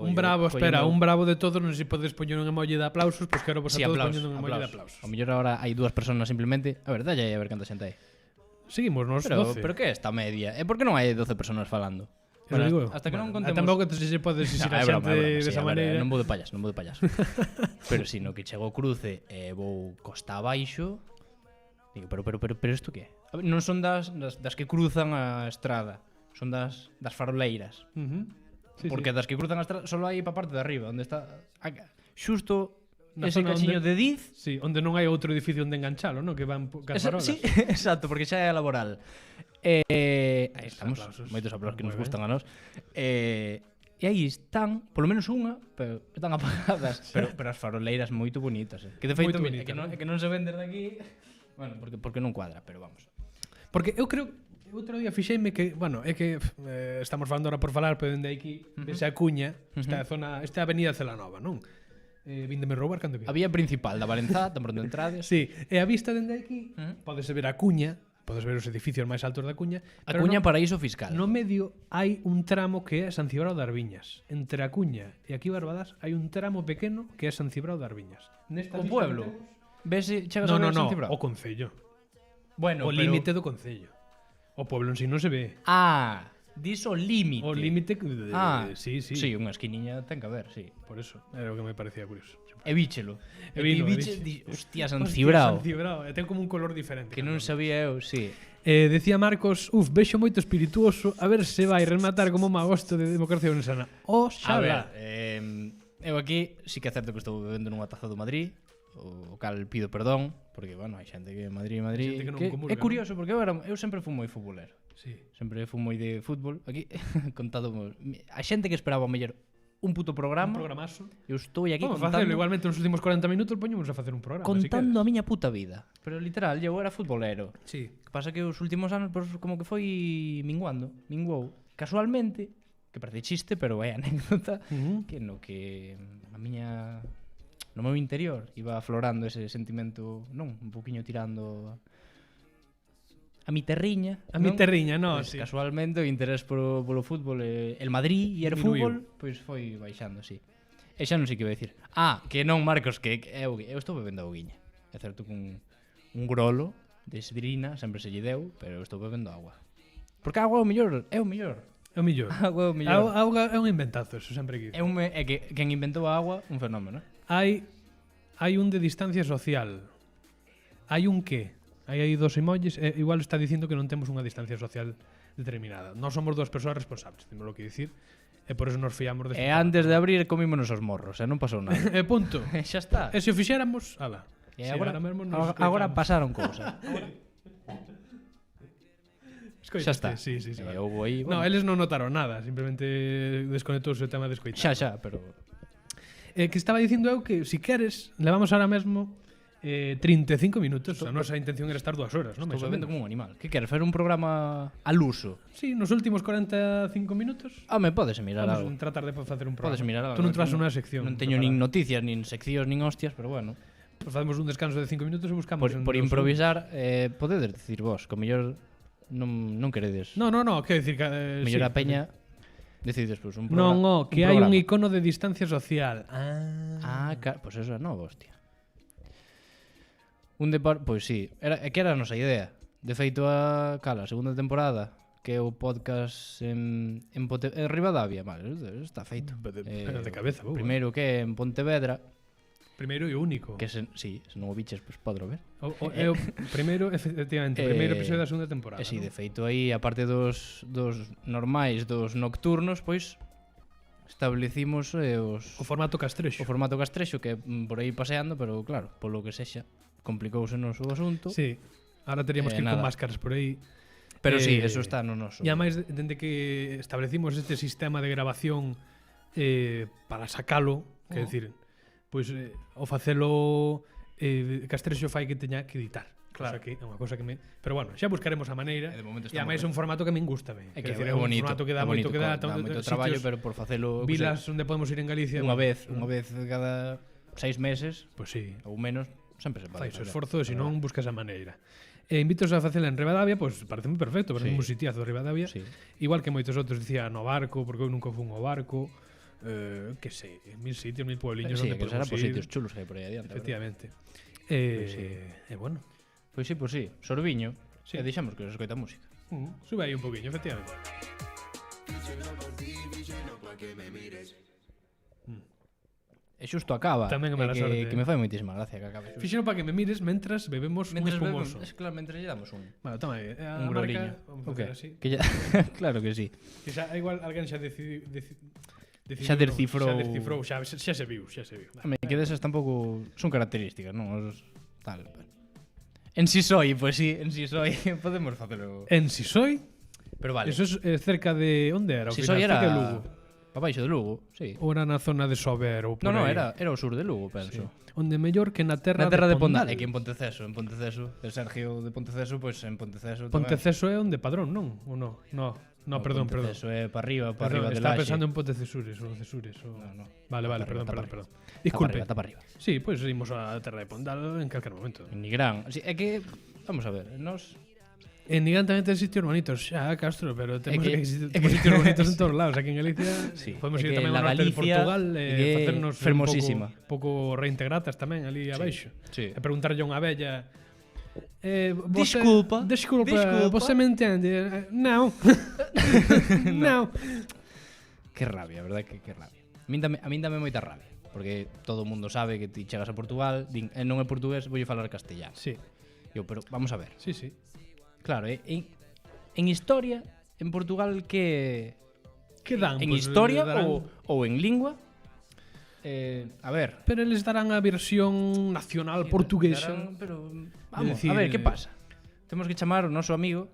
Speaker 1: un bravo, espera, un bravo de todos, non sei se podes poñer un emoji de aplausos, pois quero vos a
Speaker 4: Sí,
Speaker 1: todos
Speaker 4: aplausos,
Speaker 1: poñendo un emoji de aplausos.
Speaker 4: A mellor agora hai dúas personas simplemente. A verdade é a ver canta xente hai.
Speaker 1: Seguimos nos
Speaker 4: Pero,
Speaker 1: 12.
Speaker 4: pero que é esta media? E por que non hai 12 personas falando?
Speaker 1: Bueno, digo,
Speaker 4: hasta que non
Speaker 1: bueno,
Speaker 4: contemos...
Speaker 1: tampouco se podes exixir a
Speaker 4: é
Speaker 1: xente
Speaker 4: broma, é broma, sí,
Speaker 1: desa
Speaker 4: a ver,
Speaker 1: maneira.
Speaker 4: non vou de payas, non vou de payas. Pero si no que chego ao cruce e vou costa abaixo, digo, pero isto que é? A ver, non son das que cruzan a estrada, son das faroleiras.
Speaker 1: Sí,
Speaker 4: Porque das que cruzan a estrada solo hai pa parte de arriba, onde está xusto
Speaker 1: Na
Speaker 4: ese
Speaker 1: zona
Speaker 4: cachiño
Speaker 1: onde-
Speaker 4: de Diz.
Speaker 1: Sí, onde non hai outro edificio onde enganchalo, non? Que van cas farolas.
Speaker 4: Sí, exacto, porque xa é a laboral. Aí estamos,
Speaker 1: aplausos.
Speaker 4: moitos aplausos que
Speaker 1: Moi
Speaker 4: nos
Speaker 1: ben.
Speaker 4: gustan a nós. E aí están, polo menos unha, pero están apagadas, pero as faroleiras moito bonitas, Que de feito
Speaker 1: Moito
Speaker 4: mira,
Speaker 1: bonitas,
Speaker 4: que non se ven desde aquí. Bueno, porque non cuadra, pero vamos.
Speaker 1: Porque eu creo outro día fixeime que, bueno, é que estamos falando ahora por falar, pero dende aquí, vese a Cuña, esta zona, esta avenida Celanova, non? Víndeme roubar cando que.
Speaker 4: A vía principal da Valenzá, tan pronto entrades.
Speaker 1: Sí, e a vista dende aquí, podese ver a Cuña, podes ver os edificios máis altos da Cuña,
Speaker 4: A
Speaker 1: pero
Speaker 4: Cuña
Speaker 1: no,
Speaker 4: paraíso fiscal.
Speaker 1: no medio hai un tramo que é San Cibrao das Viñas. Entre a Cuña e aquí Barbadas hai un tramo pequeno que é San Cibrao das Viñas. Nesta
Speaker 4: O
Speaker 1: vista
Speaker 4: pueblo.
Speaker 1: que temos-
Speaker 4: Vese, chegas
Speaker 1: No,
Speaker 4: a ver
Speaker 1: no, no,
Speaker 4: San Cibrao?
Speaker 1: o concello.
Speaker 4: Bueno,
Speaker 1: O límite do concello. O pueblo en sí non se ve.
Speaker 4: Ah, dis o límite.
Speaker 1: O límite
Speaker 4: Sí, unha esquiniña ten que haber, sí.
Speaker 1: Por eso, era o que me parecía curioso.
Speaker 4: E víchelo.
Speaker 1: E vino, e
Speaker 4: Viche,
Speaker 1: viche.
Speaker 4: hostia, San
Speaker 1: Hostia,
Speaker 4: Cibrao.
Speaker 1: San Cibrao, ten como un color diferente.
Speaker 4: Que non sabía eu, sí.
Speaker 1: Decía Marcos, vexo moito espirituoso, a ver se vai rematar como un agosto de democracia unesana.
Speaker 4: A
Speaker 1: Oxalá.
Speaker 4: ver, eu aquí sí que é certo que estou bebendo nunha taza do Madrid, o cal pido perdón, porque, bueno, hai xente que Madrid,
Speaker 1: xente que non comulga,
Speaker 4: é curioso, porque eu sempre fui moi futbolero.
Speaker 1: Sí.
Speaker 4: Sempre fui moi de fútbol. Aquí, contado, a xente que esperaba mellor un puto
Speaker 1: Un
Speaker 4: programa,
Speaker 1: programazo.
Speaker 4: eu estou aquí
Speaker 1: Vamos a
Speaker 4: contando,
Speaker 1: facelo, igualmente nos últimos 40 minutos poñemos a facer un programa.
Speaker 4: contando a miña puta vida. Pero literal, eu era futbolero.
Speaker 1: Sí.
Speaker 4: Que pasa que os últimos anos pues, como que foi minguou. Casualmente, que parece chiste, pero é anécdota, que no que a miña no meu interior iba aflorando ese sentimento, non, un poquinho tirando a mi terriña,
Speaker 1: A mi terriña, no,
Speaker 4: Pois,
Speaker 1: sí.
Speaker 4: casualmente o interés polo fútbol e el Madrid e o
Speaker 1: Diminuiu.
Speaker 4: fútbol, pois foi baixando, sí. E xa non sei que iba a decir. Que non, Marcos, que eu estou bebendo auguiña. É certo que un grolo de sidrina sempre se lle deu, pero eu estou bebendo agua. Porque a agua é o mellor, é o mellor.
Speaker 1: É o millor.
Speaker 4: A agua é o
Speaker 1: A
Speaker 4: mellor.
Speaker 1: auga é un inventazo, eso sempre que.
Speaker 4: É que quen inventou a agua, un fenómeno.
Speaker 1: Hai un de distancia social. Hai un que? Hai dos emojis, igual está dicindo que non temos unha distancia social determinada. Non somos dúas persoas responsables, temos lo que dicir, e por eso nos fiamos deste
Speaker 4: E
Speaker 1: tema.
Speaker 4: antes de abrir comímonos os morros, e non pasou nada.
Speaker 1: E punto.
Speaker 4: E xa está.
Speaker 1: E se o fixéramos, ala.
Speaker 4: E
Speaker 1: Si
Speaker 4: agora,
Speaker 1: mesmo nos
Speaker 4: agora
Speaker 1: escoitamos.
Speaker 4: pasaron cousas.
Speaker 1: Escoitaste,
Speaker 4: Xa está.
Speaker 1: Sí, sí, sí.
Speaker 4: E
Speaker 1: Vale.
Speaker 4: houbo aí,
Speaker 1: No,
Speaker 4: bueno,
Speaker 1: eles non notaron nada, simplemente desconectouse o tema de escoitar.
Speaker 4: xa, pero
Speaker 1: Que estaba dicindo eu que, si queres, levamos ahora mesmo 35 minutos. A nosa intención era estar 2 horas, non?
Speaker 4: estou
Speaker 1: Mais ou
Speaker 4: bebendo
Speaker 1: menos.
Speaker 4: como un animal. Que queres, fer un programa al uso?
Speaker 1: Sí, nos últimos 45 minutos
Speaker 4: Home, podes mirar
Speaker 1: vamos
Speaker 4: algo.
Speaker 1: a tratar de facer un programa.
Speaker 4: Podes mirar algo.
Speaker 1: Tú non tras unha sección.
Speaker 4: Non teño nin
Speaker 1: preparada.
Speaker 4: noticias, nin seccións, nin hostias, pero bueno.
Speaker 1: Pues facemos un descanso de 5 minutos e buscamos.
Speaker 4: Por improvisar, podedes decir vos, que o mellor non queredes.
Speaker 1: No, quero dicir que
Speaker 4: Mellor
Speaker 1: sí,
Speaker 4: a peña decides pues, un
Speaker 1: Non,
Speaker 4: programa.
Speaker 1: que hai un
Speaker 4: programa.
Speaker 1: icono de distancia social.
Speaker 4: Pues eso é novo, hostia. Pois sí, é que era a nosa idea. De feito a segunda temporada, que é o podcast en Ribadavia, vale, está feito.
Speaker 1: De cabeza, vou.
Speaker 4: Primeiro que é en Pontevedra,
Speaker 1: Primeiro e único.
Speaker 4: que se non o biches, pois podro ver.
Speaker 1: É o primeiro, efectivamente, primeiro episodio da segunda temporada.
Speaker 4: E si,
Speaker 1: non?
Speaker 4: de feito aí, aparte dos normais, dos nocturnos, pois establecimos
Speaker 1: O formato castrexo.
Speaker 4: o formato castrexo, que é por aí paseando, pero claro, polo que sexa, complicouse o noso asunto.
Speaker 1: Sí. Ahora teríamos que ir con
Speaker 4: nada.
Speaker 1: máscaras por aí.
Speaker 4: Pero sí, eso está no noso.
Speaker 1: E ademais, dende que establecimos este sistema de grabación para sacalo, quer decir, pois o facelo castrexo fai que teña que editar.
Speaker 4: Claro.
Speaker 1: Cosa que é unha cosa que me... Pero bueno, xa buscaremos a maneira.
Speaker 4: E de momento
Speaker 1: E ademais é un formato que me gusta.
Speaker 4: É que
Speaker 1: Quer decir,
Speaker 4: é bonito,
Speaker 1: un formato que dá moito que dá,
Speaker 4: dá moito traballo, pero por facelo
Speaker 1: vilas onde podemos ir en Galicia.
Speaker 4: unha vez cada 6 meses
Speaker 1: Pois sí.
Speaker 4: ou menos, sempre se pode.
Speaker 1: Fais o
Speaker 4: facer.
Speaker 1: esforzo, se non buscas a maneira. E invitos a facela en Ribadavia, pois pareceme perfecto, parece
Speaker 4: Sí.
Speaker 1: un sitiazo Ribadavia.
Speaker 4: Sí.
Speaker 1: Igual que moitos outros dicía no barco, porque eu nunca fun ao barco. Que sei, mil sitios, mil puebliños
Speaker 4: Sí,
Speaker 1: onde
Speaker 4: que será
Speaker 1: podemos
Speaker 4: por
Speaker 1: ir.
Speaker 4: sitios chulos que hai por aí adiante.
Speaker 1: Efectivamente.
Speaker 4: sí.
Speaker 1: E bueno,
Speaker 4: Pois sí, sorbiño.
Speaker 1: Sí.
Speaker 4: E deixamos que se escoita música.
Speaker 1: sube aí un poquinho, efectivamente.
Speaker 4: E xusto acaba.
Speaker 1: Tamén é mala
Speaker 4: que,
Speaker 1: sorte,
Speaker 4: que me fai moitísima gracia que acabe xusto.
Speaker 1: Fixeno para que me mires mentras bebemos un espumoso.
Speaker 4: Claro, mentre lle damos un
Speaker 1: Toma aí, a
Speaker 4: un groliño.
Speaker 1: marca, vamos a
Speaker 4: Ok.
Speaker 1: facer así.
Speaker 4: Que ya, claro que sí.
Speaker 1: Que xa, igual alguén xa decidiu,
Speaker 4: Xa descifrou.
Speaker 1: xa se viu.
Speaker 4: Me que desas tampouco son características, non? Os tal. En si soy, pues sí, en si soy podemos facelo.
Speaker 1: En Sisoy,
Speaker 4: Pero vale.
Speaker 1: eso es cerca de onde era? Ao
Speaker 4: Si
Speaker 1: final,
Speaker 4: soy
Speaker 1: cerca de
Speaker 4: era
Speaker 1: Lugo.
Speaker 4: pa baixo de Lugo, sí.
Speaker 1: Ou era na zona de Sober ou por
Speaker 4: No,
Speaker 1: aí.
Speaker 4: era o sur de Lugo,
Speaker 1: Sí.
Speaker 4: penso.
Speaker 1: Onde mellor que na terra,
Speaker 4: Na terra de
Speaker 1: Pondal.
Speaker 4: Pondal, e que en Ponteceso, el Sergio de Ponteceso, pois en Ponteceso
Speaker 1: Ponteceso é onde Padrón, non? Ou non? No, perdón.
Speaker 4: Ponteceso é para arriba
Speaker 1: Perdón,
Speaker 4: de
Speaker 1: estaba
Speaker 4: Laxe.
Speaker 1: pensando en Pontecesures ou Cesures. Ou...
Speaker 4: No.
Speaker 1: Vale,
Speaker 4: Está
Speaker 1: perdón.
Speaker 4: para arriba.
Speaker 1: Disculpe.
Speaker 4: Está para arriba.
Speaker 1: Sí, pois pues, imos a terra de Pondal en calquer momento.
Speaker 4: En Nigrán. Sí, é que, vamos a ver, nos...
Speaker 1: En Nigrán tamén ten sitios bonitos, xa, Castro, pero temos
Speaker 4: que-
Speaker 1: temos sitios bonitos en todos lados. Aquí en Galicia
Speaker 4: Sí,
Speaker 1: podemos
Speaker 4: é
Speaker 1: ir
Speaker 4: que
Speaker 1: tamén
Speaker 4: la
Speaker 1: ao norte de
Speaker 4: Galicia
Speaker 1: Portugal
Speaker 4: é
Speaker 1: e facernos
Speaker 4: fermosísima.
Speaker 1: un pouco reintegratas tamén ali abaixo.
Speaker 4: Sí.
Speaker 1: E preguntarlle a unha vella
Speaker 4: Disculpa.
Speaker 1: Disculpa, você me entende? Non. Non.
Speaker 4: Que rabia, verdad que rabia. A min dame moita rabia, porque todo o mundo sabe que ti chegas a Portugal, din, non é portugués, voulle falar castellano.
Speaker 1: Sí,
Speaker 4: Yo, pero vamos a ver.
Speaker 1: sí, sí.
Speaker 4: Claro, en historia, en Portugal, que
Speaker 1: Que dan?
Speaker 4: en
Speaker 1: Pois,
Speaker 4: historia
Speaker 1: darán-
Speaker 4: ou en lingua? A ver,
Speaker 1: Pero eles darán a versión nacional portuguesa.
Speaker 4: pero vamos,
Speaker 1: decir,
Speaker 4: a ver, que pasa? Temos que chamar o noso amigo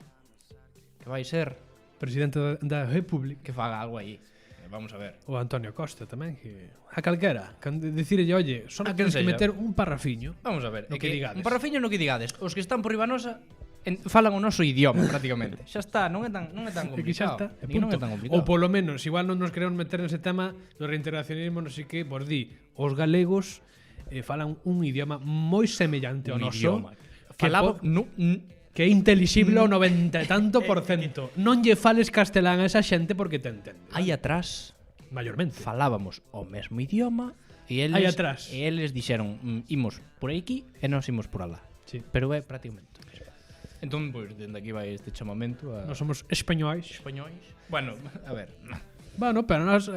Speaker 4: que vai ser
Speaker 1: Presidente da República.
Speaker 4: que faga algo aí. Vamos a ver.
Speaker 1: O Antonio Costa tamén, que a calquera, decirlle, oye, só
Speaker 4: A quen
Speaker 1: tens que
Speaker 4: sexa.
Speaker 1: meter un parrafiño.
Speaker 4: Vamos a ver,
Speaker 1: No
Speaker 4: é
Speaker 1: que digades.
Speaker 4: un parrafiño no que digades. Os que están por Ribanosa falan o noso idioma prácticamente. Xa está, non é tan
Speaker 1: E que xa
Speaker 4: complicado.
Speaker 1: está, e
Speaker 4: Non
Speaker 1: punto.
Speaker 4: é tan
Speaker 1: Ou
Speaker 4: complicado.
Speaker 1: polo menos, igual non nos queremos meter nese tema do reintegracionismo, non sei que, por di, os galegos falan un idioma moi semellante ao
Speaker 4: Un
Speaker 1: noso,
Speaker 4: idioma.
Speaker 1: que,
Speaker 4: Falaba
Speaker 1: que é intelixible ao 90 e tanto por cento. Non lle fales castelán a esa xente porque te entende.
Speaker 4: aí atrás
Speaker 1: Mayormente.
Speaker 4: falábamos o mesmo idioma e eles
Speaker 1: Aí atrás.
Speaker 4: dixeron, imos por aquí e nós imos por alá.
Speaker 1: Sí.
Speaker 4: Pero é prácticamente o mesmo. Entón, pois, dende aquí vai este chamamento a
Speaker 1: Nós somos españois.
Speaker 4: españois. Bueno, a ver.
Speaker 1: Bueno, pero nós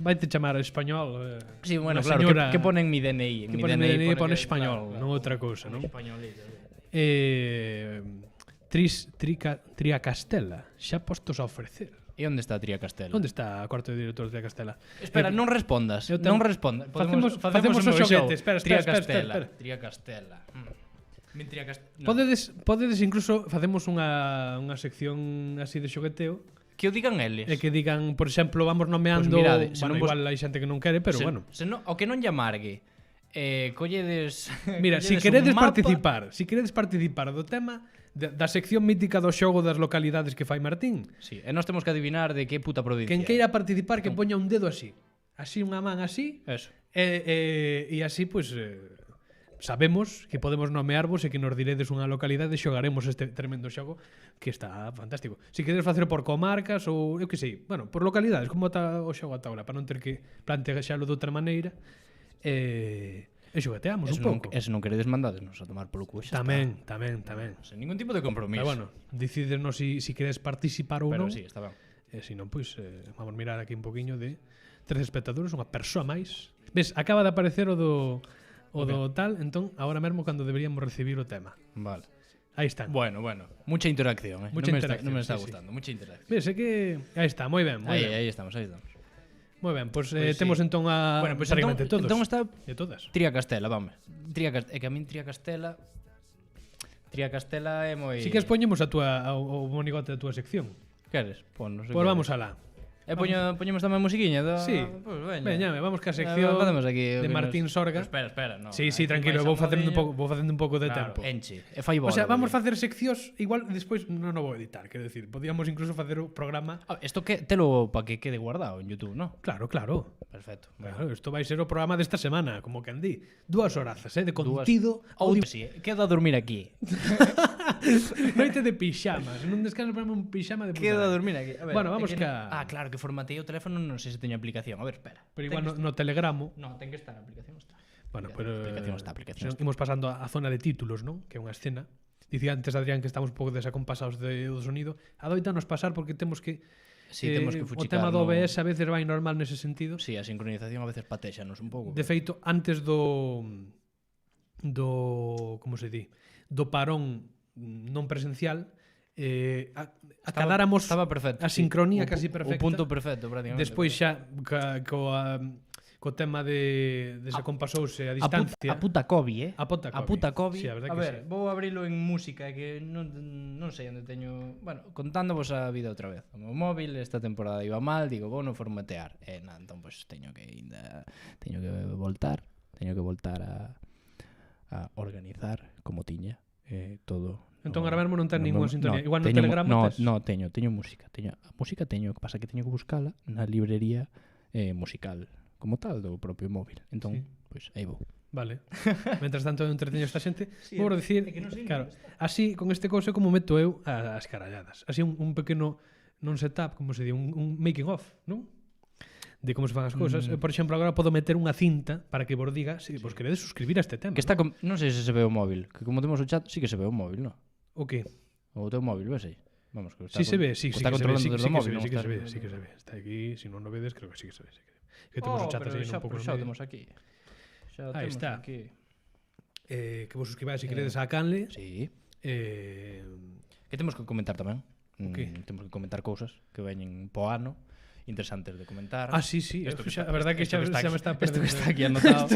Speaker 1: vai te chamar español.
Speaker 4: Sí, bueno,
Speaker 1: Unha
Speaker 4: claro,
Speaker 1: señora
Speaker 4: que ponen mi DNI.
Speaker 1: que pone DNI
Speaker 4: pone
Speaker 1: pone
Speaker 4: que-
Speaker 1: español,
Speaker 4: claro,
Speaker 1: non outra cousa, non?
Speaker 4: Españolito.
Speaker 1: Tria Castela, xa postos a ofrecer.
Speaker 4: E onde está a Tría Castela?
Speaker 1: Onde está a cuarto de director de Tria Castela?
Speaker 4: Espera, non respondas.
Speaker 1: eu ten-
Speaker 4: Non respondas.
Speaker 1: Facemos
Speaker 4: Facemos
Speaker 1: o
Speaker 4: un
Speaker 1: xoguete.
Speaker 4: show.
Speaker 1: Espera,
Speaker 4: Tría
Speaker 1: espera.
Speaker 4: Castela. Tría Castela. Min Tría Castela. No.
Speaker 1: Podedes incluso facemos unha sección así de xogueteo
Speaker 4: Que o digan eles.
Speaker 1: e que digan, por exemplo, vamos nomeando,
Speaker 4: Pois mirade, se
Speaker 1: bueno,
Speaker 4: non vos-
Speaker 1: igual hai xente que non quere, pero bueno.
Speaker 4: O que non lle amargue. Colledes...
Speaker 1: Mira, si
Speaker 4: colledes
Speaker 1: queredes
Speaker 4: un mapa-
Speaker 1: participar do tema da sección mítica do xogo das localidades que fai Martín,
Speaker 4: Sí, e nós temos que adivinar de que puta provincia.
Speaker 1: quen queira participar que poña un dedo así, unha man así,
Speaker 4: Eso.
Speaker 1: e así pues sabemos que podemos nomearvos e que nos diredes unha localidade e xogaremos este tremendo xogo que está fantástico. Si queredes facer por comarcas ou eu que sei, bueno, por localidades, como está o xogo ata ahora, para non ter que plantearlo de outra maneira. E xogateamos un
Speaker 4: Eso non,
Speaker 1: pouco.
Speaker 4: eso non queredes mandadesnos a tomar polo cu, xa
Speaker 1: Tamén.
Speaker 4: está. Sen ningún tipo de compromiso.
Speaker 1: Pero bueno, decidenos si queres participar ou
Speaker 4: Pero
Speaker 1: non.
Speaker 4: sí, está ben.
Speaker 1: E se non, pois, vamos mirar aquí un poquinho de 13 espectadores, unha persoa máis. Ves, acaba de aparecer o do tal, entón, agora mesmo cando deberíamos recibir o tema.
Speaker 4: Vale.
Speaker 1: Aí están.
Speaker 4: Bueno, mucha interacción,
Speaker 1: Mucha
Speaker 4: non
Speaker 1: interacción,
Speaker 4: me está
Speaker 1: sí, sí.
Speaker 4: gustando, mucha interacción.
Speaker 1: Ves, é que... Aí está, moi ben, moi ben.
Speaker 4: Aí estamos.
Speaker 1: Moi ben, pois
Speaker 4: Pois
Speaker 1: temos
Speaker 4: sí.
Speaker 1: entón a...
Speaker 4: Bueno, pues
Speaker 1: prácticamente todos.
Speaker 4: entón está
Speaker 1: De todas.
Speaker 4: Tría Castela, vamos. É que a min Tría Castela é moi...
Speaker 1: Si que expoñemos o monigote da túa sección.
Speaker 4: Queres? Pois non sei.
Speaker 1: Pois vamos alá.
Speaker 4: E poñemos tamén musiquiña da...
Speaker 1: Sí.
Speaker 4: Pois veña.
Speaker 1: Veñame, vamos ca sección
Speaker 4: Facemos aquí
Speaker 1: de Martín Sorga.
Speaker 4: Espera, no.
Speaker 1: Sí, tranquilo, vou facendo un pouco de tempo.
Speaker 4: Enche. E fai
Speaker 1: O
Speaker 4: bola.
Speaker 1: sea, vamos facer seccións, igual despois non o vou editar, quero decir, podíamos incluso facer o programa.
Speaker 4: Isto que telo para que quede guardado en YouTube, ¿no?
Speaker 1: Claro.
Speaker 4: Perfecto.
Speaker 1: Claro, isto vai ser o programa desta semana, como que andí. 2 horazas, de contido
Speaker 4: Audio.
Speaker 1: audio.
Speaker 4: Sí, queda a dormir aquí.
Speaker 1: Noite de pixamas, nun descanso ponemos un pixama de puta.
Speaker 4: Queda a
Speaker 1: madre.
Speaker 4: dormir aquí. A ver,
Speaker 1: Bueno, vamos
Speaker 4: é
Speaker 1: ca...
Speaker 4: claro, que formatei o teléfono, non sei se teño aplicación. A ver, espera.
Speaker 1: Pero igual no telegramo.
Speaker 4: No, ten que estar, a aplicación está.
Speaker 1: Bueno, pero
Speaker 4: aplicación está.
Speaker 1: imos pasando a zona de títulos, non? Que é unha escena. Dicía antes Adrián que estamos un pouco desacompasados do sonido. Adoitanos pasar porque temos que
Speaker 4: Sí, temos que
Speaker 1: o
Speaker 4: fuchicar.
Speaker 1: tema do OBS a veces vai normal nese sentido.
Speaker 4: Sí, a sincronización a veces patéxanos un pouco.
Speaker 1: De feito, antes do como se di, do parón non presencial, acadáramos
Speaker 4: estaba perfecto.
Speaker 1: a sincronía
Speaker 4: sí.
Speaker 1: casi perfecta.
Speaker 4: O punto perfecto, prácticamente.
Speaker 1: Despois xa co tema de se compasouse a distancia.
Speaker 4: A puta COVID,
Speaker 1: A puta COVID. Sí, a verdad
Speaker 4: a
Speaker 1: que
Speaker 4: ver,
Speaker 1: sí.
Speaker 4: vou abrilo en música que non sei onde teño... Bueno, contándovos a vida outra vez. O meu móvil esta temporada iba mal, digo, vou non formatear. E nada, entón, pues, teño que voltar a organizar como tiña todo.
Speaker 1: Entón ahora mesmo non ten ninguna sintonía.
Speaker 4: No,
Speaker 1: Igual no Telegramo tes.
Speaker 4: teño música. A música teño, que pasa que teño que buscala na librería musical como tal do propio móvil. Entón,
Speaker 1: Sí.
Speaker 4: pois aí vou.
Speaker 1: Vale. Mentras tanto eu entreteño esta xente,
Speaker 4: Sí,
Speaker 1: vou dicir,
Speaker 4: é que non sei
Speaker 1: claro,
Speaker 4: onde
Speaker 1: así con este cousa como meto eu as caralladas. Así un pequeno non setup, como se di, un making of, non? De como se fan as cousas. Por exemplo, agora podo meter unha cinta para que vos diga se vos queredes suscribir a este tema.
Speaker 4: Que está non sei se se ve o móvil, que como temos o chat, sí que se ve o móvil, non?
Speaker 1: O que?
Speaker 4: O teu móvil, ves aí? Vamos, que está
Speaker 1: Sí se ve, sí
Speaker 4: que
Speaker 1: que
Speaker 4: está
Speaker 1: se ve,
Speaker 4: controlando
Speaker 1: sí
Speaker 4: desde o móvil,
Speaker 1: que
Speaker 4: non
Speaker 1: se
Speaker 4: está-
Speaker 1: ve, sí que se ve. Está aquí, se non o vedes, creo que sí que se ve. Que temos o chat
Speaker 4: pero
Speaker 1: así un pouco no
Speaker 4: xa o
Speaker 1: medio.
Speaker 4: temos aquí. Xa o
Speaker 1: Aí
Speaker 4: temos
Speaker 1: está.
Speaker 4: aquí.
Speaker 1: Que vos suscribáis se queredes a Canle.
Speaker 4: Sí.
Speaker 1: Eh,
Speaker 4: Que temos que comentar tamén.
Speaker 1: qué?
Speaker 4: Temos que comentar cousas que veñen po ano interesantes de comentar.
Speaker 1: sí,
Speaker 4: Esto que
Speaker 1: a
Speaker 4: está-
Speaker 1: verdad que
Speaker 4: esto
Speaker 1: xa
Speaker 4: que
Speaker 1: me está
Speaker 4: Isto
Speaker 1: perdendo.
Speaker 4: que está aquí anotado.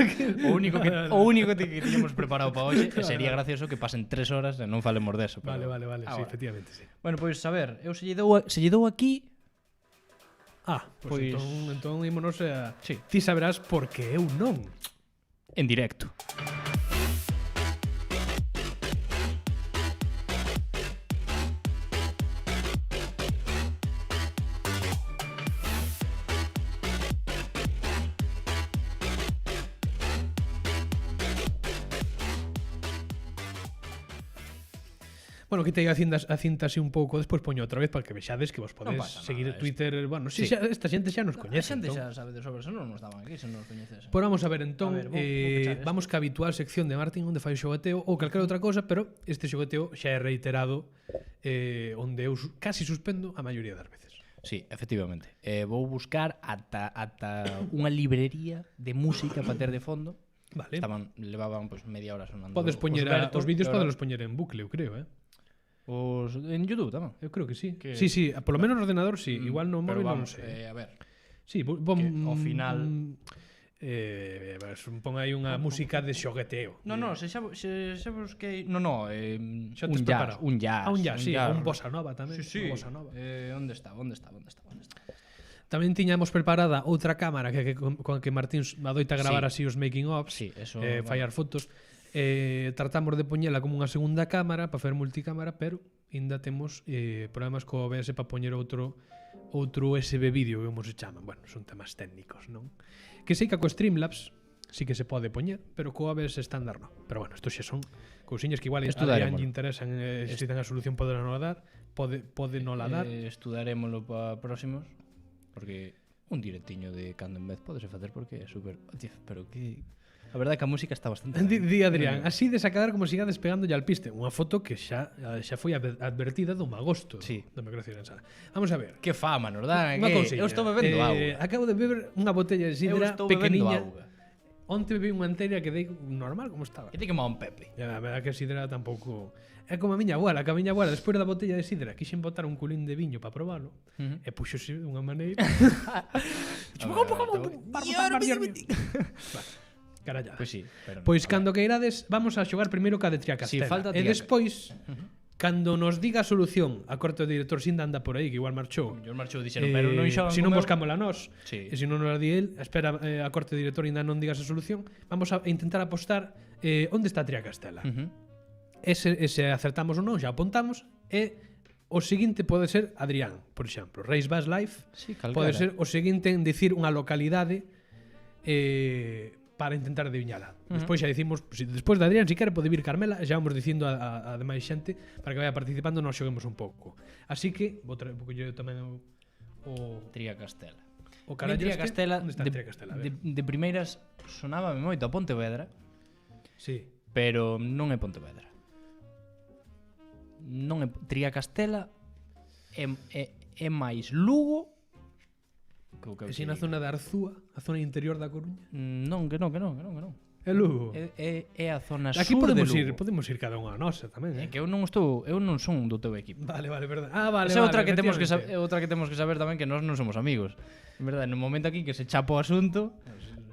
Speaker 4: O único que tiñamos preparado para hoxe
Speaker 1: Claro.
Speaker 4: sería gracioso que pasen 3 horas e non falemos deso.
Speaker 1: Vale,
Speaker 4: pero-
Speaker 1: sí,
Speaker 4: bueno.
Speaker 1: efectivamente, sí.
Speaker 4: Bueno, pois a ver, eu se lle dou aquí.
Speaker 1: Pois
Speaker 4: Pois-
Speaker 1: entón ímonos a...
Speaker 4: Sí.
Speaker 1: Ti saberás porque eu non.
Speaker 4: En directo.
Speaker 1: Bueno, quitei a cinta así un pouco, despois poño outra vez para que vexades que vos podedes
Speaker 4: pasa nada,
Speaker 1: seguir
Speaker 4: isto.
Speaker 1: Twitter, bueno,
Speaker 4: Sí.
Speaker 1: si xa, esta xente xa nos
Speaker 4: A
Speaker 1: coñece.
Speaker 4: xente
Speaker 1: Entón.
Speaker 4: xa sabe de sobre eso, non nos daban aquí, se non nos coñecese.
Speaker 1: Pois vamos a ver, entón,
Speaker 4: A ver, vou pechar esto.
Speaker 1: vamos ca habitual sección de Martín onde fai o xogateo ou calquera outra cosa, pero este xogateo xa é reiterado onde eu casi suspendo a maioría das veces.
Speaker 4: Sí, efectivamente. Vou buscar ata unha librería de música para ter de fondo.
Speaker 1: Vale.
Speaker 4: Levaban pues, media hora sonando.
Speaker 1: Podes poñer os vídeos podelos poñer en bucle, eu creo,
Speaker 4: En YouTube tamén.
Speaker 1: Eu creo que sí.
Speaker 4: Que-
Speaker 1: Sí, polo menos no ordenador sí, igual no
Speaker 4: Pero
Speaker 1: móvil non
Speaker 4: vamos,
Speaker 1: sei.
Speaker 4: a ver.
Speaker 1: Sí,
Speaker 4: que ao final-
Speaker 1: pon aí unha música de xogueteo.
Speaker 4: Se xa busquei...
Speaker 1: Xa tes preparado.
Speaker 4: Un jazz.
Speaker 1: Un jazz, sí, un bossa nova tamén.
Speaker 4: Sí, sí.
Speaker 1: Un bossa nova.
Speaker 4: Onde está?
Speaker 1: Tamén tiñamos preparada outra cámara con que Martín adoita gravar
Speaker 4: Sí.
Speaker 1: así os making of,
Speaker 4: Sí, eso...
Speaker 1: fallar fotos. Tratamos de poñela como unha segunda cámara para facer multicámara, pero ainda temos problemas co OBS para poñer outro USB vídeo, como se chaman. Bueno, son temas técnicos, non? Que sei que co Streamlabs sí que se pode poñer, pero co OBS estándar non. Pero bueno, isto xa son cousiñas que igual a Adrián lle interesan, se ten a solución poderá non dar, pode non la dar.
Speaker 4: Estudarémoslo para próximos, porque un directiño de cando en vez podese facer porque é super... Pero que... A verdade é que a música está bastante
Speaker 1: Di Adrián, así de sacar como siga despegando ya al piste. Unha foto que xa foi advertida do agosto
Speaker 4: Sí.
Speaker 1: da Migración Ensala. Vamos a ver.
Speaker 4: Que fama nos dan,
Speaker 1: Unha
Speaker 4: que
Speaker 1: cousiña.
Speaker 4: eu estou bebendo auga.
Speaker 1: Acabo de beber unha botella de
Speaker 4: Eu
Speaker 1: sidra
Speaker 4: estou bebendo
Speaker 1: pequeniña.
Speaker 4: auga.
Speaker 1: Onte bebi unha entera que dei normal como estaba.
Speaker 4: Que te quema un Pepe.
Speaker 1: A verdade que a sidra tampouco... É como a miña abuela, que a miña abuela, despois da botella de sidra, quixen botar un culín de viño para probalo, e puxose de unha maneira... Carallada.
Speaker 4: Pois sí, pero
Speaker 1: Pois cando queirades, vamos a xogar primeiro ca de Triacastela.
Speaker 4: Sí, falta
Speaker 1: E
Speaker 4: Triaca.
Speaker 1: despois, cando nos diga a solución, a corte do director Sinda anda por aí, que igual marchou.
Speaker 4: Yo marchou dixeron, pero non xogan
Speaker 1: se non
Speaker 4: como eu.
Speaker 1: buscámola nós,
Speaker 4: Sí.
Speaker 1: e se non nos la di el, espera a corte do director ainda non digas a solución, vamos a intentar apostar onde está Triacastela. E se acertamos ou non, xa apuntamos, e o seguinte pode ser Adrián, por exemplo, Reis Bass Life.
Speaker 4: Sí, calquera.
Speaker 1: Pode ser o seguinte en dicir unha localidade para intentar adivinhala. Despois xa dicimos, despois de Adrián, se quere pode vir Carmela, e xa vamos dicindo a demais xente para que vaya participando, nos xoguemos un pouco. Así que, vou traer un pouco yo tamén o
Speaker 4: Triacastela.
Speaker 1: o carallo este.
Speaker 4: Triacastela,
Speaker 1: Onde está Triacastela? A ver.
Speaker 4: de primeiras sonábame moito a Pontevedra,
Speaker 1: Sí.
Speaker 4: pero non é Pontevedra. Non é Triacastela é máis Lugo que o que eu
Speaker 1: E si na
Speaker 4: te
Speaker 1: zona de Arzúa, a zona interior da Coruña.
Speaker 4: Non, que non.
Speaker 1: É Lugo.
Speaker 4: É a zona
Speaker 1: Aquí
Speaker 4: sur de Lugo.
Speaker 1: podemos ir cada unha a nosa tamén,
Speaker 4: É que eu non son do teu equipo.
Speaker 1: Vale, verdade. Vale,
Speaker 4: Esa é outra que temos que
Speaker 1: efectivamente.
Speaker 4: outra que temos que saber tamén que nós non somos amigos. En verdade, no momento aquí que se chapa o asunto,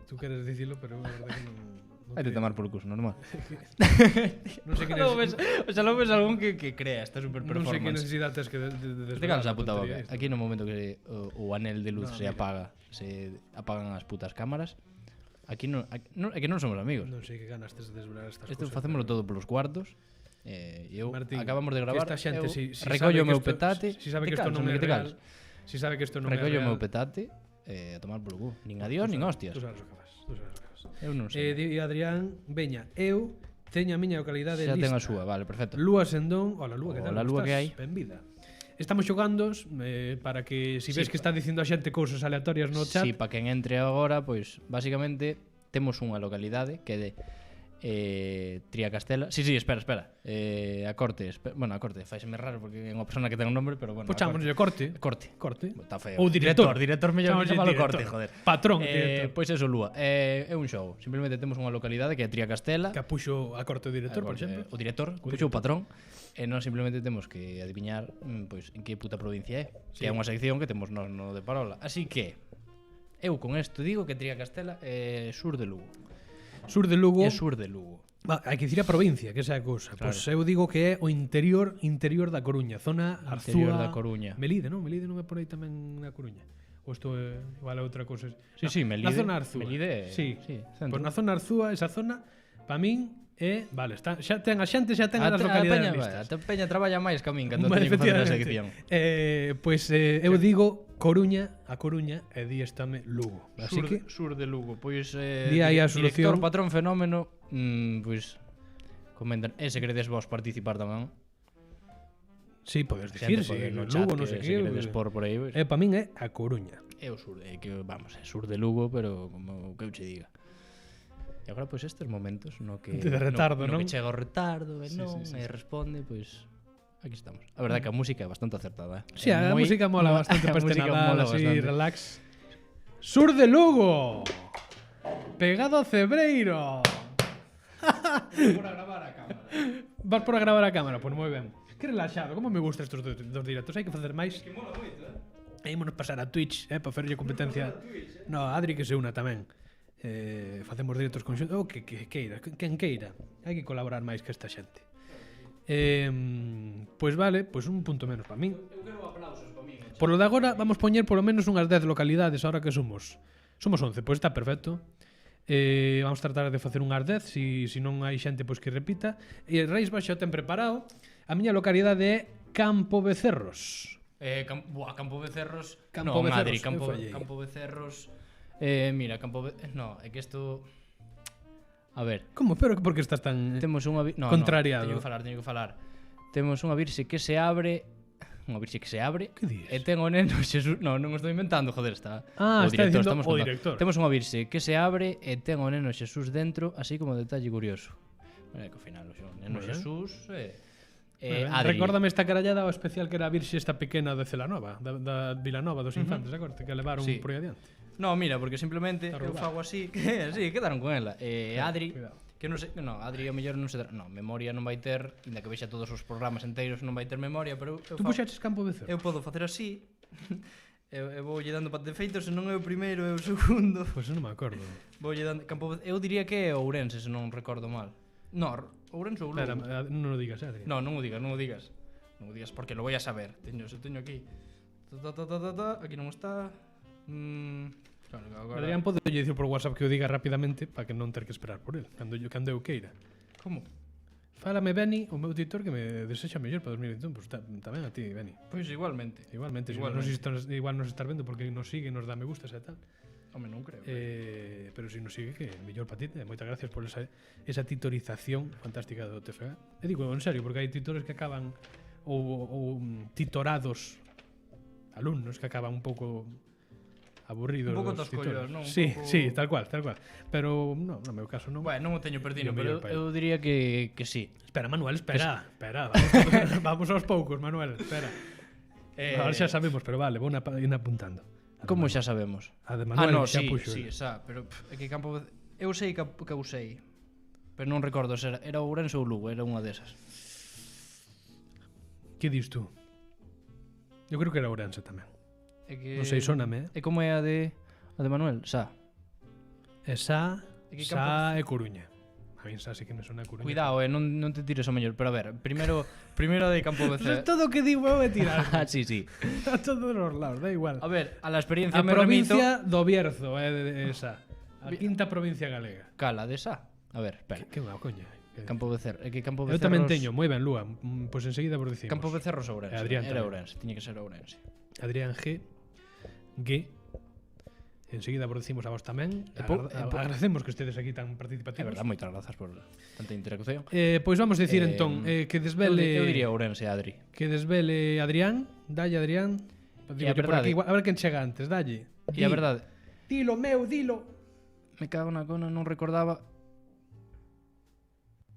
Speaker 1: Tú queres dicilo, pero a verdade que non
Speaker 4: hai de tomar por culo, normal.
Speaker 1: Non sei que
Speaker 4: Logo ves, o sea, logo ves algún que crea esta super
Speaker 1: non sei que
Speaker 4: performance.
Speaker 1: necesidade tes que
Speaker 4: Te cansas a puta boca. Aquí no momento que o anel de luz se apaga, se apagan as putas cámaras, aquí non, é que non somos amigos.
Speaker 1: Non sei que ganas tes de desvelar estas
Speaker 4: Isto
Speaker 1: cousas.
Speaker 4: facémolo todo polos cuartos. Eu
Speaker 1: Martín,
Speaker 4: acabamos de
Speaker 1: que
Speaker 4: gravar.
Speaker 1: esta xente,
Speaker 4: eu
Speaker 1: si
Speaker 4: recollo o
Speaker 1: sabe
Speaker 4: meu
Speaker 1: que isto-
Speaker 4: petate.
Speaker 1: si sabe que
Speaker 4: Te
Speaker 1: isto
Speaker 4: calmas,
Speaker 1: non é
Speaker 4: hombre, que te
Speaker 1: real,
Speaker 4: calmas.
Speaker 1: si sabe que isto non é
Speaker 4: Recollo o
Speaker 1: real,
Speaker 4: meu petate a tomar polo cu. Nin adiós, nin hostias.
Speaker 1: Tú sabes o que fas, tú sabes o que fas.
Speaker 4: Eu non sei.
Speaker 1: Di Adrián, veña, eu teño a miña localidade
Speaker 4: Xa
Speaker 1: lista.
Speaker 4: ten a súa, vale, perfecto.
Speaker 1: Lúa Sendón, hola Lúa, que tal?
Speaker 4: Hola,
Speaker 1: Como
Speaker 4: Lúa, que hai?
Speaker 1: estás? Benvida. Estamos xogando para que si ves que está dicindo a xente cousas aleatorias no chat.
Speaker 4: Si, para quen entre agora, pois, basicamente, temos unha localidade que é de Triacastela. Sí, espera. A corte, bueno, a corte, faiseme raro porque é unha persona que ten un nombre, pero bueno.
Speaker 1: Pochamos corte.
Speaker 4: Corte.
Speaker 1: Está
Speaker 4: feo.
Speaker 1: Ou director.
Speaker 4: Director mellor que chamalo corte, joder.
Speaker 1: Patrón, director.
Speaker 4: Pois eso, Lúa. É un xogo. Simplemente temos unha localidade que é Triacastela.
Speaker 1: Que puxo a corte o director, por exemplo.
Speaker 4: O director, puxo o patrón. E nós simplemente temos que adiviñar pois, en que puta provincia é. Que é unha sección que temos nós no de Parola. Así que, eu con isto digo que Triacastela é sur de Lugo.
Speaker 1: Sur de Lugo.
Speaker 4: É sur de Lugo.
Speaker 1: Hai que dicir a provincia, que esa é a cousa.
Speaker 4: Claro.
Speaker 1: Pois eu digo que é o interior da Coruña, zona
Speaker 4: Interior
Speaker 1: Arzúa.
Speaker 4: da Coruña.
Speaker 1: Melide, non? Melide non é por aí tamén na Coruña. Ou isto é igual a outra cousa.
Speaker 4: Sí,
Speaker 1: Na
Speaker 4: Melide.
Speaker 1: zona Arzúa.
Speaker 4: Melide,
Speaker 1: sí.
Speaker 4: centro.
Speaker 1: Pois na zona Arzúa, esa zona, para min é, vale, está, xa ten a xente, xa ten as
Speaker 4: A
Speaker 1: localidades
Speaker 4: Peña,
Speaker 1: listas.
Speaker 4: a Peña traballa máis que a min, cando
Speaker 1: Vale,
Speaker 4: teño que facer a
Speaker 1: efectivamente.
Speaker 4: sección.
Speaker 1: Pois eu digo Coruña, a Coruña, e di estame Lugo. Así que
Speaker 4: Sur de Lugo, pois
Speaker 1: Di aí a
Speaker 4: director,
Speaker 1: solución.
Speaker 4: patrón, fenómeno, pois comentan, se queredes vos participar tamén.
Speaker 1: sí, podes
Speaker 4: Xente
Speaker 1: dicir, sí,
Speaker 4: pode no
Speaker 1: Lugo,
Speaker 4: chat
Speaker 1: non
Speaker 4: que
Speaker 1: sei
Speaker 4: se
Speaker 1: que.
Speaker 4: queredes por aí, pois.
Speaker 1: Para min é a Coruña.
Speaker 4: É o sur, que vamos, é sur de Lugo, pero como que eu che diga. E agora pois estes momentos no que
Speaker 1: De retardo,
Speaker 4: no
Speaker 1: non?
Speaker 4: que chega o retardo, e
Speaker 1: Sí,
Speaker 4: non,
Speaker 1: sí.
Speaker 4: e responde, pois aquí estamos. A verdade que a música é bastante acertada,
Speaker 1: Sí, a música mola bastante para este
Speaker 4: música
Speaker 1: Nadal,
Speaker 4: mola
Speaker 1: así,
Speaker 4: bastante.
Speaker 1: relax. Sur de Lugo. Pegado a Cebreiro.
Speaker 4: Por a gravar a cámara.
Speaker 1: Vas por a gravar a cámara, pois moi ben. Que relaxado, como me gusta estos dos directos, hai que facer máis.
Speaker 4: Que mola moito,
Speaker 1: Ímonos pasar a Twitch, para facerlle competencia. No, Adri que se una tamén. Facemos directos conxuntos. Que queira, quen queira. Hai que colaborar máis que esta xente. Pois vale, pois un punto menos para min.
Speaker 4: Eu quero aplausos para min.
Speaker 1: Por lo de agora, vamos poñer polo menos unhas 10 localidades, ahora que somos. Somos 11, pois está perfecto. Vamos tratar de facer unhas 10, si non hai xente pois que repita. E Reis xa o ten preparado. A miña localidade é Campo Becerros.
Speaker 4: Campo Becerros.
Speaker 1: Campo
Speaker 4: no,
Speaker 1: Becerros,
Speaker 4: Madrid,
Speaker 1: eu fallei.
Speaker 4: Campo Becerros. Mira, no, é que isto a ver,
Speaker 1: Como? Pero por que estás tan...
Speaker 4: temos unha no,
Speaker 1: contrariado.
Speaker 4: teño que falar. Temos unha virxe que se abre unha virxe que se abre.
Speaker 1: Que dis?
Speaker 4: E ten o neno Xesús... Non o estou inventando, joder, está...
Speaker 1: Está dicindo
Speaker 4: estamos
Speaker 1: o
Speaker 4: contando.
Speaker 1: director.
Speaker 4: Temos unha virxe que se abre e ten o neno Xesús dentro, así como detalle curioso. Que ao final, o neno
Speaker 1: Moi ben.
Speaker 4: Xesús...
Speaker 1: Adri. Recórdame esta carallada o especial que era a virxe esta pequena de Celanova, da Vilanova dos Infantes, a corte, que a levaron
Speaker 4: Sí.
Speaker 1: por aí adiante.
Speaker 4: No, mira, porque simplemente
Speaker 1: Está
Speaker 4: eu
Speaker 1: roubado.
Speaker 4: fago así, que sí, quedaron con ela. Adri,
Speaker 1: cuidado.
Speaker 4: que non sei, no, Adri ao mellor non se dá, no, memoria non vai ter, inda que vexa todos os programas enteiros non vai ter memoria, pero eu
Speaker 1: Tú puxaches Campo de Cerro?
Speaker 4: eu podo facer así. eu voulle dando pat de feito, se non é o primeiro, é o segundo.
Speaker 1: Pois non me acordo.
Speaker 4: Voulle dando eu diría que é Ourense, se non recordo mal. No, Ourense ou
Speaker 1: Espera,
Speaker 4: Lugo.
Speaker 1: non o digas, Adri.
Speaker 4: No, non o digas, non o digas. Non o digas porque lo voy a saber. Teño aquí. Aquí non está. Claro, agora...
Speaker 1: Adrián, pode dicir por WhatsApp que o diga rapidamente para que non ter que esperar por él, cando eu queira.
Speaker 4: Como?
Speaker 1: Fálame, Beni, o meu editor que me desexa mellor para 2021. Pois tamén a ti, Beni.
Speaker 4: Pois igualmente.
Speaker 1: Igualmente,
Speaker 4: Igualmente.
Speaker 1: igual nos estar vendo porque nos sigue, nos dá me gustas e tal.
Speaker 4: Home, non creo.
Speaker 1: Pero si nos sigue, que mellor para ti. Moitas gracias por esa titorización fantástica do TFG. E digo, en serio, porque hai titores que acaban ou titorados alumnos que acaban un pouco aburridos.
Speaker 4: Un pouco
Speaker 1: dos
Speaker 4: toscollos,
Speaker 1: titores.
Speaker 4: non? Un
Speaker 1: Sí,
Speaker 4: pouco-
Speaker 1: sí, tal cual. Pero no meu caso non.
Speaker 4: Bueno, non o teño perdido,
Speaker 1: Yo
Speaker 4: pero
Speaker 1: mellor para
Speaker 4: eu diría que sí.
Speaker 1: Espera, Manuel, espera. Vamos aos poucos, Manuel, espera. Ahora xa sabemos, pero vale, vou ir apuntando.
Speaker 4: Como xa sabemos?
Speaker 1: A de Manuel
Speaker 4: no,
Speaker 1: xa
Speaker 4: sí,
Speaker 1: puxo.
Speaker 4: sí, xa, pero é que Campo... Eu sei que eu sei, pero non recordo se era Ourense ou Lugo, era unha desas.
Speaker 1: Que dis tú? Eu creo que era Ourense tamén.
Speaker 4: É que...
Speaker 1: Non sei, sóname,
Speaker 4: E como é a de Manuel? Xa.
Speaker 1: Esa,
Speaker 4: E que
Speaker 1: Sa e Coruña. A min Sa sí que me sona a Coruña.
Speaker 4: Cuidado, non te tires ao mellor, pero a ver, primeiro de Campo
Speaker 1: Pues
Speaker 4: BC.
Speaker 1: todo o que digo é tirar.
Speaker 4: Sí, sí.
Speaker 1: A todos os lados, da igual.
Speaker 4: A ver, a la experiencia
Speaker 1: A
Speaker 4: me remito...
Speaker 1: provincia do Bierzo é de esa. A quinta provincia galega.
Speaker 4: Cala de Sa. A ver, espera.
Speaker 1: Que má coña.
Speaker 4: Campo Becerro. É que Campo
Speaker 1: Eu
Speaker 4: Becerros...
Speaker 1: tamén teño, moi ben, Lúa. Pois enseguida vos dicimos.
Speaker 4: Campo Becerros Ourense.
Speaker 1: E Adrián
Speaker 4: Era
Speaker 1: tamén.
Speaker 4: Ourense, tiña que ser Ourense.
Speaker 1: Adrián G. Enseguida vos dicimos a vos tamén. Agradecemos que estedes aquí tan
Speaker 4: É
Speaker 1: participativos.
Speaker 4: verdad, moitas grazas por tanta interacción.
Speaker 1: Pois vamos dicir entón que desvele
Speaker 4: Eu diría Ourense, Adri.
Speaker 1: que desvele Adrián, dalle Adrián. Digo
Speaker 4: a
Speaker 1: por
Speaker 4: verdade-
Speaker 1: aquí, a ver quen chega antes, dalle.
Speaker 4: E a verdade,
Speaker 1: Dilo, meu, dilo.
Speaker 4: me cago na cona, non recordaba.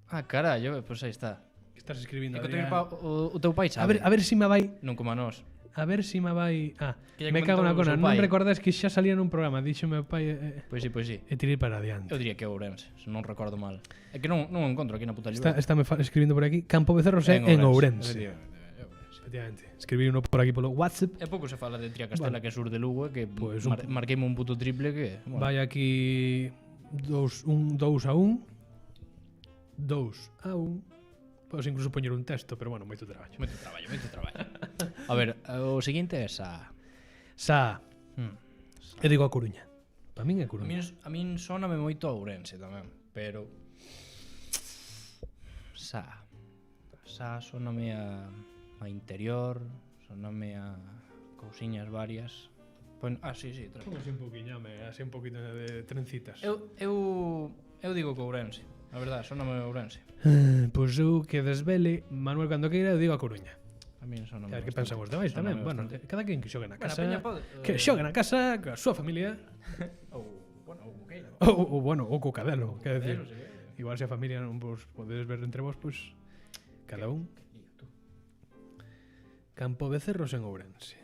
Speaker 4: Ah, carallo, pois aí está.
Speaker 1: Que estás escribindo,
Speaker 4: É que o
Speaker 1: Adrián.
Speaker 4: o teu pai sabe.
Speaker 1: A ver si me vai.
Speaker 4: Non como a nós.
Speaker 1: A ver si me vai.
Speaker 4: Que lle
Speaker 1: Me cago na
Speaker 4: comentou o
Speaker 1: cona.
Speaker 4: seu
Speaker 1: Non
Speaker 4: pai.
Speaker 1: recordas que xa salía nun programa, dixo meu pai
Speaker 4: Pois sí, pois sí.
Speaker 1: e tirei para adiante.
Speaker 4: Eu diría que é Ourense, se non recordo mal. É que non o encontro aquí na puta
Speaker 1: Está
Speaker 4: libreta.
Speaker 1: escribindo por aquí Campo Becerros en Ourense. Efectivamente. Escribí uno por aquí polo WhatsApp.
Speaker 4: É pouco se fala de Triacastela, que é sur de Lugo, e que
Speaker 1: Pois
Speaker 4: marqueime un puto triple que... Bueno,
Speaker 1: Vai aquí 2-1. 2-1. Podes incluso poñer un texto, pero bueno, moito traballo.
Speaker 4: moito traballo. A ver, o seguinte é esa...
Speaker 1: Sa.
Speaker 4: Hmm.
Speaker 1: Eu digo a Coruña. Para min é
Speaker 4: A
Speaker 1: Coruña.
Speaker 4: min soname moito a Ourense tamén, pero... Sa soname a interior, soname a cousiñas varias. Sí,
Speaker 1: Como así un poquinho, así un poquito de trencitas.
Speaker 4: Eu digo que Ourense. A verdade, soname a Ourense.
Speaker 1: Pois eu que desvele Manuel cando queira, eu digo a Coruña.
Speaker 4: A min soname
Speaker 1: A ver que
Speaker 4: bastante.
Speaker 1: pensamos demais tamén.
Speaker 4: Soname
Speaker 1: Bueno,
Speaker 4: bastante.
Speaker 1: cada quen que xogue na
Speaker 4: Bueno, a
Speaker 1: casa.
Speaker 4: peña pode,
Speaker 1: Que xogue na casa coa súa familia.
Speaker 4: Ou queira.
Speaker 1: Ou bueno, ou co cadelo, quer decir.
Speaker 4: Cadelo, sí.
Speaker 1: Igual se a familia non vos podedes ver entre vos, pois cada un. Campo Becerros en Ourense.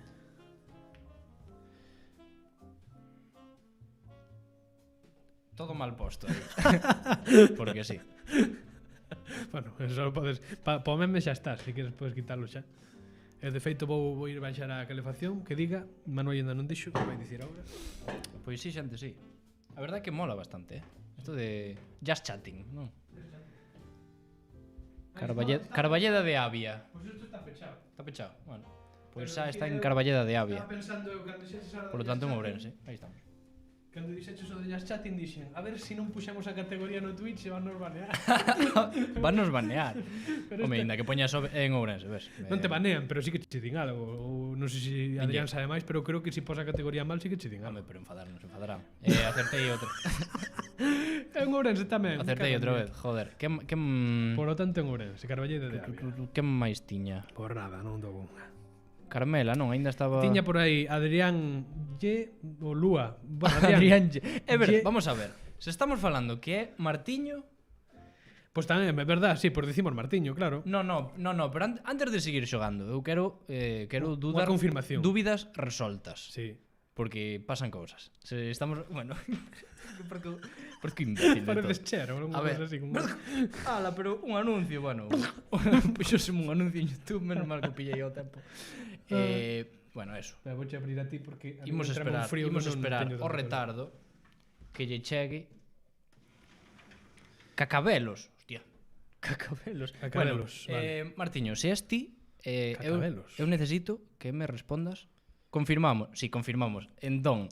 Speaker 4: Todo mal posto aí. Porque sí.
Speaker 1: Bueno, só podes pa o meme xa estás, se queres podes quitalo xa. E de feito vou ir baixar a calefacción, que diga, Manuel ainda non dixo, que vai dicir agora.
Speaker 4: Pois sí, xente, sí. A verdade é que mola bastante, Isto de just chatting, non? Carballeda de Avia.
Speaker 1: Pois isto está pechado.
Speaker 4: Está pechado, bueno. Pois xa está en Carballeda de Avia.
Speaker 1: Estaba pensando eu cando dixeches ahora
Speaker 4: Por lo
Speaker 1: do
Speaker 4: tanto, en
Speaker 1: Just
Speaker 4: Ourense.
Speaker 1: Chatting,
Speaker 4: Aí estamos.
Speaker 1: Cando dixeches o de Just Chatting dixen, a ver se non puxamos a categoría no Twitch e van nos banear.
Speaker 4: Van nos banear.
Speaker 1: Pero
Speaker 4: Home,
Speaker 1: este-
Speaker 4: ainda que poñas en Ourense, ves?
Speaker 1: Non te banean, pero sí que che din algo. Ou non sei se Adrián sabe máis, pero creo que se pos a categoría mal sí que che din algo.
Speaker 4: Home, pero enfadarnos, enfadarán. Acertei outra.
Speaker 1: En Ourense tamén.
Speaker 4: Acertei
Speaker 1: me
Speaker 4: outra
Speaker 1: cago en
Speaker 4: vez, joder. Que
Speaker 1: Por lo tanto en Ourense, Carballeda de Avia.
Speaker 4: que máis tiña?
Speaker 1: Por nada, non dou unha.
Speaker 4: Carmela, non, aínda estaba...
Speaker 1: Tiña por aí Adrián Lle ou Lúa. Bueno,
Speaker 4: Adrián.
Speaker 1: Lle.
Speaker 4: Vamos a ver. Se estamos falando que é Martiño...
Speaker 1: Pois tamén, é verdad, sí, por decimos Martiño, claro.
Speaker 4: No, pero antes de seguir xogando, eu quero
Speaker 1: Unha confirmación.
Speaker 4: dúbidas resoltas.
Speaker 1: Sí.
Speaker 4: Porque pasan cousas. Se estamos, bueno, porque imbécil de
Speaker 1: Pareces
Speaker 4: todo.
Speaker 1: Cher, ou unha
Speaker 4: A ver.
Speaker 1: cosa así como...
Speaker 4: Ala, pero un anuncio, bueno. Puxose un anuncio en YouTube, menos mal que o pillei ao tempo. Bueno, eso.
Speaker 1: Vou che abrir a ti porque a mí
Speaker 4: Imos
Speaker 1: entrame un
Speaker 4: esperar,
Speaker 1: frío que non
Speaker 4: esperar
Speaker 1: teño
Speaker 4: o
Speaker 1: tanto
Speaker 4: retardo que lle chegue Cacabelos, hostia. Cacabelos.
Speaker 1: Cacabelos,
Speaker 4: Bueno, Martiño, se és ti,
Speaker 1: Cacabelos.
Speaker 4: eu necesito que me respondas. Confirmamos, sí, confirmamos. Entón,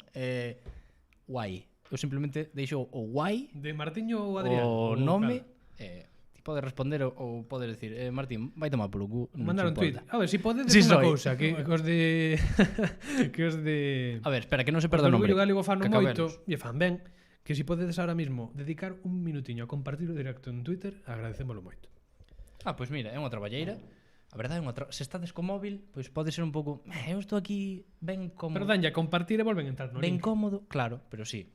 Speaker 4: guai. Eu simplemente deixo o guai,
Speaker 1: De Martiño ou Adrián?
Speaker 4: o
Speaker 1: Ou
Speaker 4: nome,
Speaker 1: cal?
Speaker 4: ti podes responder ou podes decir, Martín, vai tomar polo cu. non
Speaker 1: Mandar un
Speaker 4: che
Speaker 1: tweet.
Speaker 4: importa.
Speaker 1: A ver, si podedes
Speaker 4: Sí
Speaker 1: unha
Speaker 4: soy.
Speaker 1: cousa que os de que os de
Speaker 4: A ver, espera, que non se
Speaker 1: os
Speaker 4: perda
Speaker 1: do
Speaker 4: o nombre.
Speaker 1: Orgullo Galego fan
Speaker 4: Cacabelos.
Speaker 1: moito, e fan ben, que si podedes ahora mismo dedicar un minutiño a compartir o directo en Twitter, agradecémolo moito.
Speaker 4: Pois mira, é unha traballeira. A verdade é se estades co móvil, pois pode ser un pouco, eu estou aquí ben cómodo.
Speaker 1: Pero danlle a compartir e volven a entrar no
Speaker 4: Ben
Speaker 1: link.
Speaker 4: cómodo, claro, pero sí.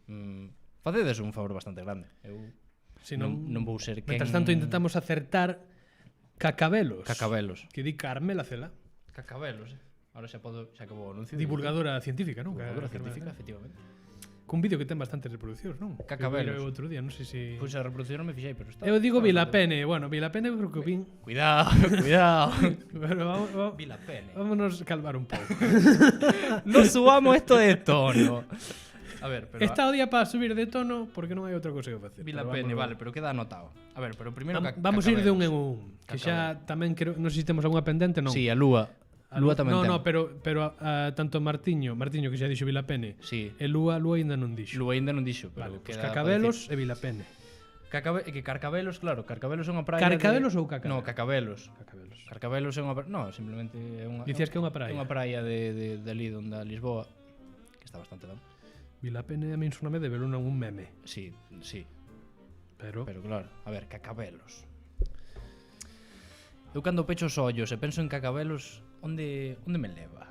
Speaker 4: Facedes un favor bastante grande. Eu
Speaker 1: Si
Speaker 4: non vou ser quen...
Speaker 1: Mientras tanto intentamos acertar Cacabelos.
Speaker 4: Cacabelos.
Speaker 1: Que di Carmela Cela,
Speaker 4: Cacabelos, Ahora xa acabou o anuncio.
Speaker 1: divulgadora científica, non?
Speaker 4: Divulgadora
Speaker 1: Carmela
Speaker 4: científica,
Speaker 1: Cela.
Speaker 4: efectivamente.
Speaker 1: Cun vídeo que ten bastantes reproduccións, non?
Speaker 4: Cacabelos.
Speaker 1: Que eu outro día, non sei se...
Speaker 4: Pois a reproducción non me fixei, pero está...
Speaker 1: Eu digo
Speaker 4: está
Speaker 1: Vilapene, bueno, Vilapene eu creo que o vin.
Speaker 4: Cuidado, cuidado.
Speaker 1: Pero vamos,
Speaker 4: Vilapene.
Speaker 1: vámonos calmar un pouco.
Speaker 4: No subamos esto de tono. A ver, pero...
Speaker 1: Está o día para subir de tono porque non hai outra cosa que facer.
Speaker 4: Vilapene, vale, pero queda anotado. A ver, pero primeiro...
Speaker 1: Vamos a ir de un en un. Que xa tamén quero, non sei se temos algunha pendente, non.
Speaker 4: Sí, a Lúa.
Speaker 1: A
Speaker 4: Lúa tamén ten.
Speaker 1: No, pero tanto Martiño que xa dixo Vilapene,
Speaker 4: Sí.
Speaker 1: e Lúa ainda non dixo.
Speaker 4: Lúa ainda non dixo,
Speaker 1: Vale,
Speaker 4: pero
Speaker 1: pues
Speaker 4: queda
Speaker 1: Cacabelos e Vilapene.
Speaker 4: que Carcabelos, claro, Carcabelos é unha praia
Speaker 1: Carcabelos
Speaker 4: de...
Speaker 1: ou Cacabelos?
Speaker 4: No, Cacabelos.
Speaker 1: Cacabelos.
Speaker 4: Carcabelos é unha praia... No, simplemente é unha...
Speaker 1: Dicías que é unha praia.
Speaker 4: É unha praia de ali onde a Lisboa, que está bastante ben.
Speaker 1: Vilapene a min soname de verlo un meme.
Speaker 4: Sí, sí,
Speaker 1: Pero
Speaker 4: pero claro, a ver, Cacabelos. Eu cando pecho os ollos e penso en Cacabelos, onde me leva?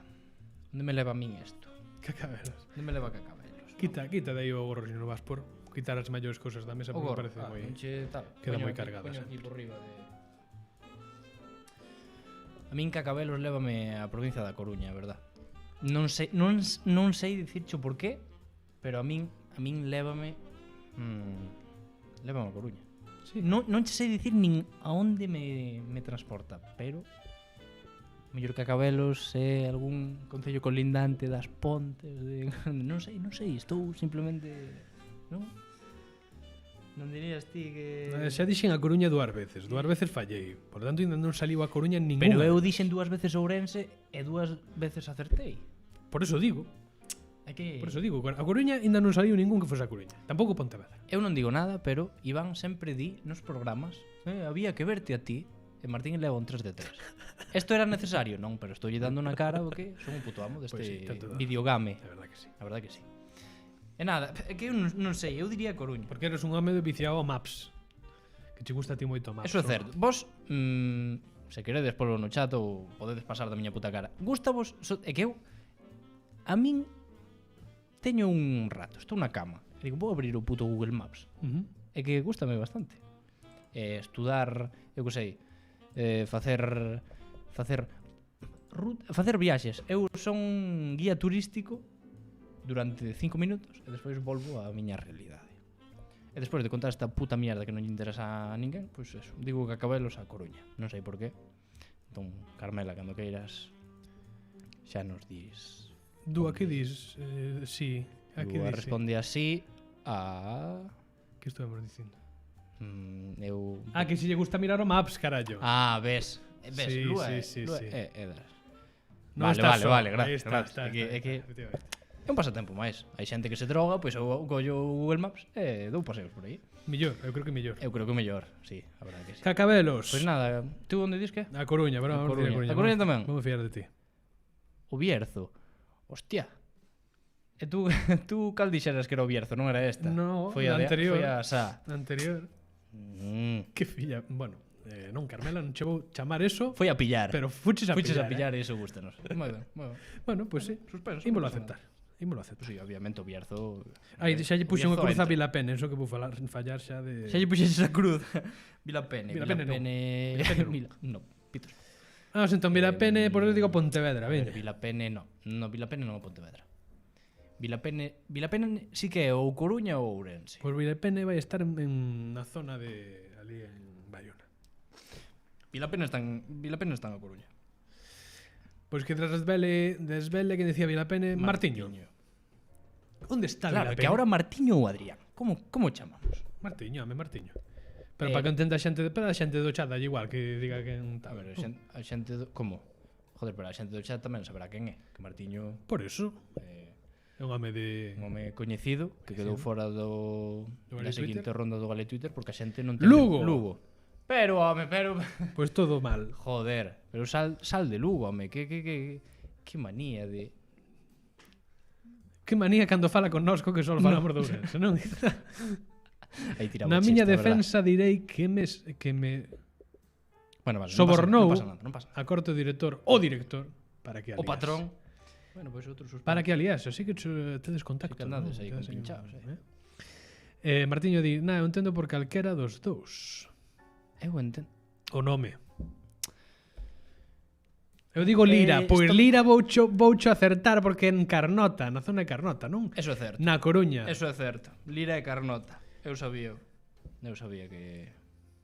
Speaker 4: Onde me leva a min isto?
Speaker 1: Cacabelos.
Speaker 4: Onde me leva Cacabelos?
Speaker 1: Quita de aí o gorro se non vas por quitar as maiores cousas da mesa
Speaker 4: O
Speaker 1: porque me
Speaker 4: gorro,
Speaker 1: parece moi...
Speaker 4: tal.
Speaker 1: queda
Speaker 4: Poño
Speaker 1: moi
Speaker 4: aquí-
Speaker 1: cargada
Speaker 4: poño aquí
Speaker 1: sempre.
Speaker 4: por riba de... A min Cacabelos lévame á provincia da Coruña, a verdad. Non sei dicircho por qué, pero a min lévame lévame a Coruña.
Speaker 1: Sí.
Speaker 4: Non che sei dicir nin a onde me transporta, pero mellor Cacabelos é algún concello colindante das Pontes de... non sei, estou simplemente, non? Non dirías ti que...
Speaker 1: Xa dixen a Coruña dúas veces fallei. Por lo tanto, ainda non saliu a Coruña en
Speaker 4: Pero
Speaker 1: ninguna.
Speaker 4: eu dixen dúas veces Ourense e dúas veces acertei.
Speaker 1: Por eso digo,
Speaker 4: É que
Speaker 1: a Coruña ainda non saliu ningún que fose a Coruña. Tampouco Pontevedra.
Speaker 4: eu non digo nada, pero Iván sempre di nos programas, había que verte a ti, e Martín leva un 3 de 3. Esto era necesario? Non, pero estou lle dando na cara o que son un puto amo deste
Speaker 1: Pois sí, tanto dá.
Speaker 4: videogame.
Speaker 1: A verdad que sí.
Speaker 4: A verdade que sí. E nada, é que eu non sei, eu diría Coruña.
Speaker 1: Porque eres un home viciado a Maps. Que che gusta a ti moito Maps.
Speaker 4: Eso é certo. Vos, se queredes polo no chat ou podedes pasar da miña puta cara. Gustavos, é que eu a min teño un rato, estou na cama. E digo, vou abrir o puto Google Maps. É que gustame bastante. Estudar, eu que sei, facer viaxes. Eu son guía turístico durante 5 minutos e despois volvo á miña realidade. E despois de contar esta puta mierda que non lle interesa a ninguén, pois eso, digo Cacabelos a Coruña. Non sei por qué. Entón, Carmela, cando queiras xa nos dis.
Speaker 1: Dúa, que dis? Sí. A que
Speaker 4: Lúa
Speaker 1: dis?
Speaker 4: responde así a...
Speaker 1: Que estuvemos dicindo?
Speaker 4: Eu...
Speaker 1: Que si lle gusta mirar o Maps, carallo.
Speaker 4: Ves,
Speaker 1: Sí,
Speaker 4: Lúa,
Speaker 1: sí,
Speaker 4: Lúa
Speaker 1: sí.
Speaker 4: das.
Speaker 1: Non
Speaker 4: vale,
Speaker 1: estás só.
Speaker 4: vale,
Speaker 1: Aí
Speaker 4: gracias.
Speaker 1: está,
Speaker 4: É que
Speaker 1: efectivamente.
Speaker 4: é un pasatempo máis. Hai xente que se droga, pois eu collo o Google Maps e dou paseos por aí.
Speaker 1: Millor, eu creo que millor.
Speaker 4: Eu creo que o mellor, sí, a verdade que sí.
Speaker 1: Cacabelos.
Speaker 4: Pois nada, tú onde dis que?
Speaker 1: A Coruña, pero vamos a decir
Speaker 4: A Coruña tamén?
Speaker 1: Vamos a fiar de ti.
Speaker 4: O Bierzo. Hostia. E tú cal dixeras que era o Bierzo, non era esta?
Speaker 1: No,
Speaker 4: foi
Speaker 1: a anterior.
Speaker 4: Foi a Sa.
Speaker 1: Anterior. Que filla. Bueno, Non, Carmela, non che vou chamar eso,
Speaker 4: Foi a pillar.
Speaker 1: pero fuches a
Speaker 4: pillar e iso gústanos. Moi ben, moi ben.
Speaker 1: Bueno, pues sí.
Speaker 4: Suspenso.
Speaker 1: Ímolo aceptar. Ímolo aceptar.
Speaker 4: Pois sí, obviamente o Bierzo...
Speaker 1: Ai, xa lle puxe
Speaker 4: o
Speaker 1: unha
Speaker 4: Bierzo
Speaker 1: cruz a
Speaker 4: entra.
Speaker 1: Vilapene, eso que vou fallar xa de...
Speaker 4: Xa lle puxeches a cruz. Vilapene.
Speaker 1: Vilapene non.
Speaker 4: Vilapene non. No, pitos.
Speaker 1: Ah, entón Vilapene, por eso digo Pontevedra,
Speaker 4: Pero
Speaker 1: veña.
Speaker 4: Vilapene non. No, Vilapene non é Pontevedra. Vilapene sí que é ou Coruña ou Ourense.
Speaker 1: Pois Vilapene vai estar na zona de ali en Bayona.
Speaker 4: Vilapene están a Coruña.
Speaker 1: Pois que tras desvele que decía Vilapene, Martiño. Onde está
Speaker 4: Claro,
Speaker 1: Vilapene?
Speaker 4: que ahora Martiño ou Adrián. Como chamamos?
Speaker 1: Martiño, Martiño. Pero para que entenda a xente de peda, a xente do chat, dalle igual que diga que
Speaker 4: A ver, a xente como? Joder, pero a xente do chat tamén saberá quen é. Que Martiño
Speaker 1: Por eso, é un home de...
Speaker 4: un home coñecido que quedou fora da
Speaker 1: Gale
Speaker 4: seguinte
Speaker 1: Twitter.
Speaker 4: ronda do Gale Twitter porque a xente non ten
Speaker 1: Lugo.
Speaker 4: Pero, home,
Speaker 1: Pois todo mal.
Speaker 4: joder, pero sal de Lugo, home, que manía de
Speaker 1: Que manía cando fala con nosco que só falamos de Ourense, non?
Speaker 4: aí tiraba
Speaker 1: Na
Speaker 4: chiste,
Speaker 1: miña
Speaker 4: a verdad.
Speaker 1: defensa direi que me
Speaker 4: Bueno, vale,
Speaker 1: sobornou
Speaker 4: non pasa nada.
Speaker 1: a corte do director, o director, para que
Speaker 4: O
Speaker 1: aliase.
Speaker 4: patrón. Bueno, pois outro suspenso.
Speaker 1: Para que aliase, así que tedes contacto.
Speaker 4: Sí que andades
Speaker 1: ¿no?
Speaker 4: aí con
Speaker 1: Tedes
Speaker 4: pinchaos,
Speaker 1: Martiño di, eu entendo por calquera dos dous.
Speaker 4: Eu entendo.
Speaker 1: O nome. Eu digo Lira, pois
Speaker 4: isto-
Speaker 1: Lira voucho acertar porque en Carnota, na zona de Carnota, non?
Speaker 4: Eso é certo.
Speaker 1: Na Coruña.
Speaker 4: Eso é certo. Lira e Carnota. Eu sabía que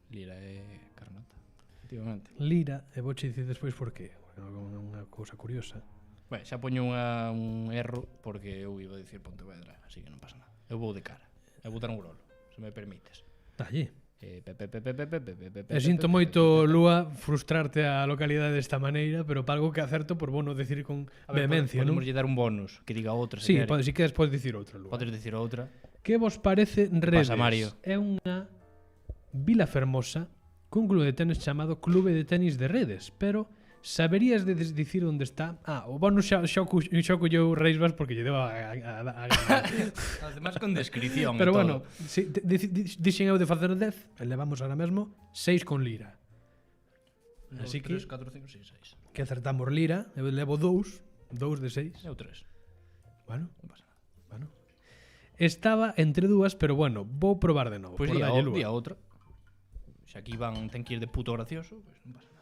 Speaker 4: Lira é Carnota. Efectivamente.
Speaker 1: Lira, e vouche dicir despois por qué. É unha cousa curiosa.
Speaker 4: Ben, xa poño un erro porque eu iba a dicir Pontevedra, así que non pasa nada. Eu vou de cara. Eu vou dar un grolo, se me permites.
Speaker 1: Dalle.
Speaker 4: E
Speaker 1: E sinto moito, Lúa, frustrarte a localidade desta maneira, pero para algo que acerto por bono decir con vehemencia, non?
Speaker 4: Podemos lle dar un bonus, que diga outra,
Speaker 1: Sí,
Speaker 4: quere.
Speaker 1: si queres podes dicir outra, Lúa.
Speaker 4: Podes dicir outra.
Speaker 1: Que vos parece Redes?
Speaker 4: pasa, Mario?
Speaker 1: É unha vila fermosa cun clube de tenis chamado Clube de Tenis de Redes, pero saberías de dicir onde está? Ah, o bonus xa colleu Reisbas porque lle deu a
Speaker 4: Además con descripción
Speaker 1: pero
Speaker 4: e
Speaker 1: bueno,
Speaker 4: todo.
Speaker 1: si, dixen eu de facer 10, e levamos ahora mesmo 6 con Lira. Así que
Speaker 4: 3, 4, 5, 6, 6.
Speaker 1: que acertamos Lira, eu levo 2 de 6.
Speaker 4: Eu 3.
Speaker 1: Bueno,
Speaker 4: Non pasa nada.
Speaker 1: bueno. Estaba entre dúas, pero bueno, vou probar de novo.
Speaker 4: Pois
Speaker 1: por
Speaker 4: día
Speaker 1: dalle lúa.
Speaker 4: outra. Xa aquí ten que ir de puto gracioso, pois non pasa nada.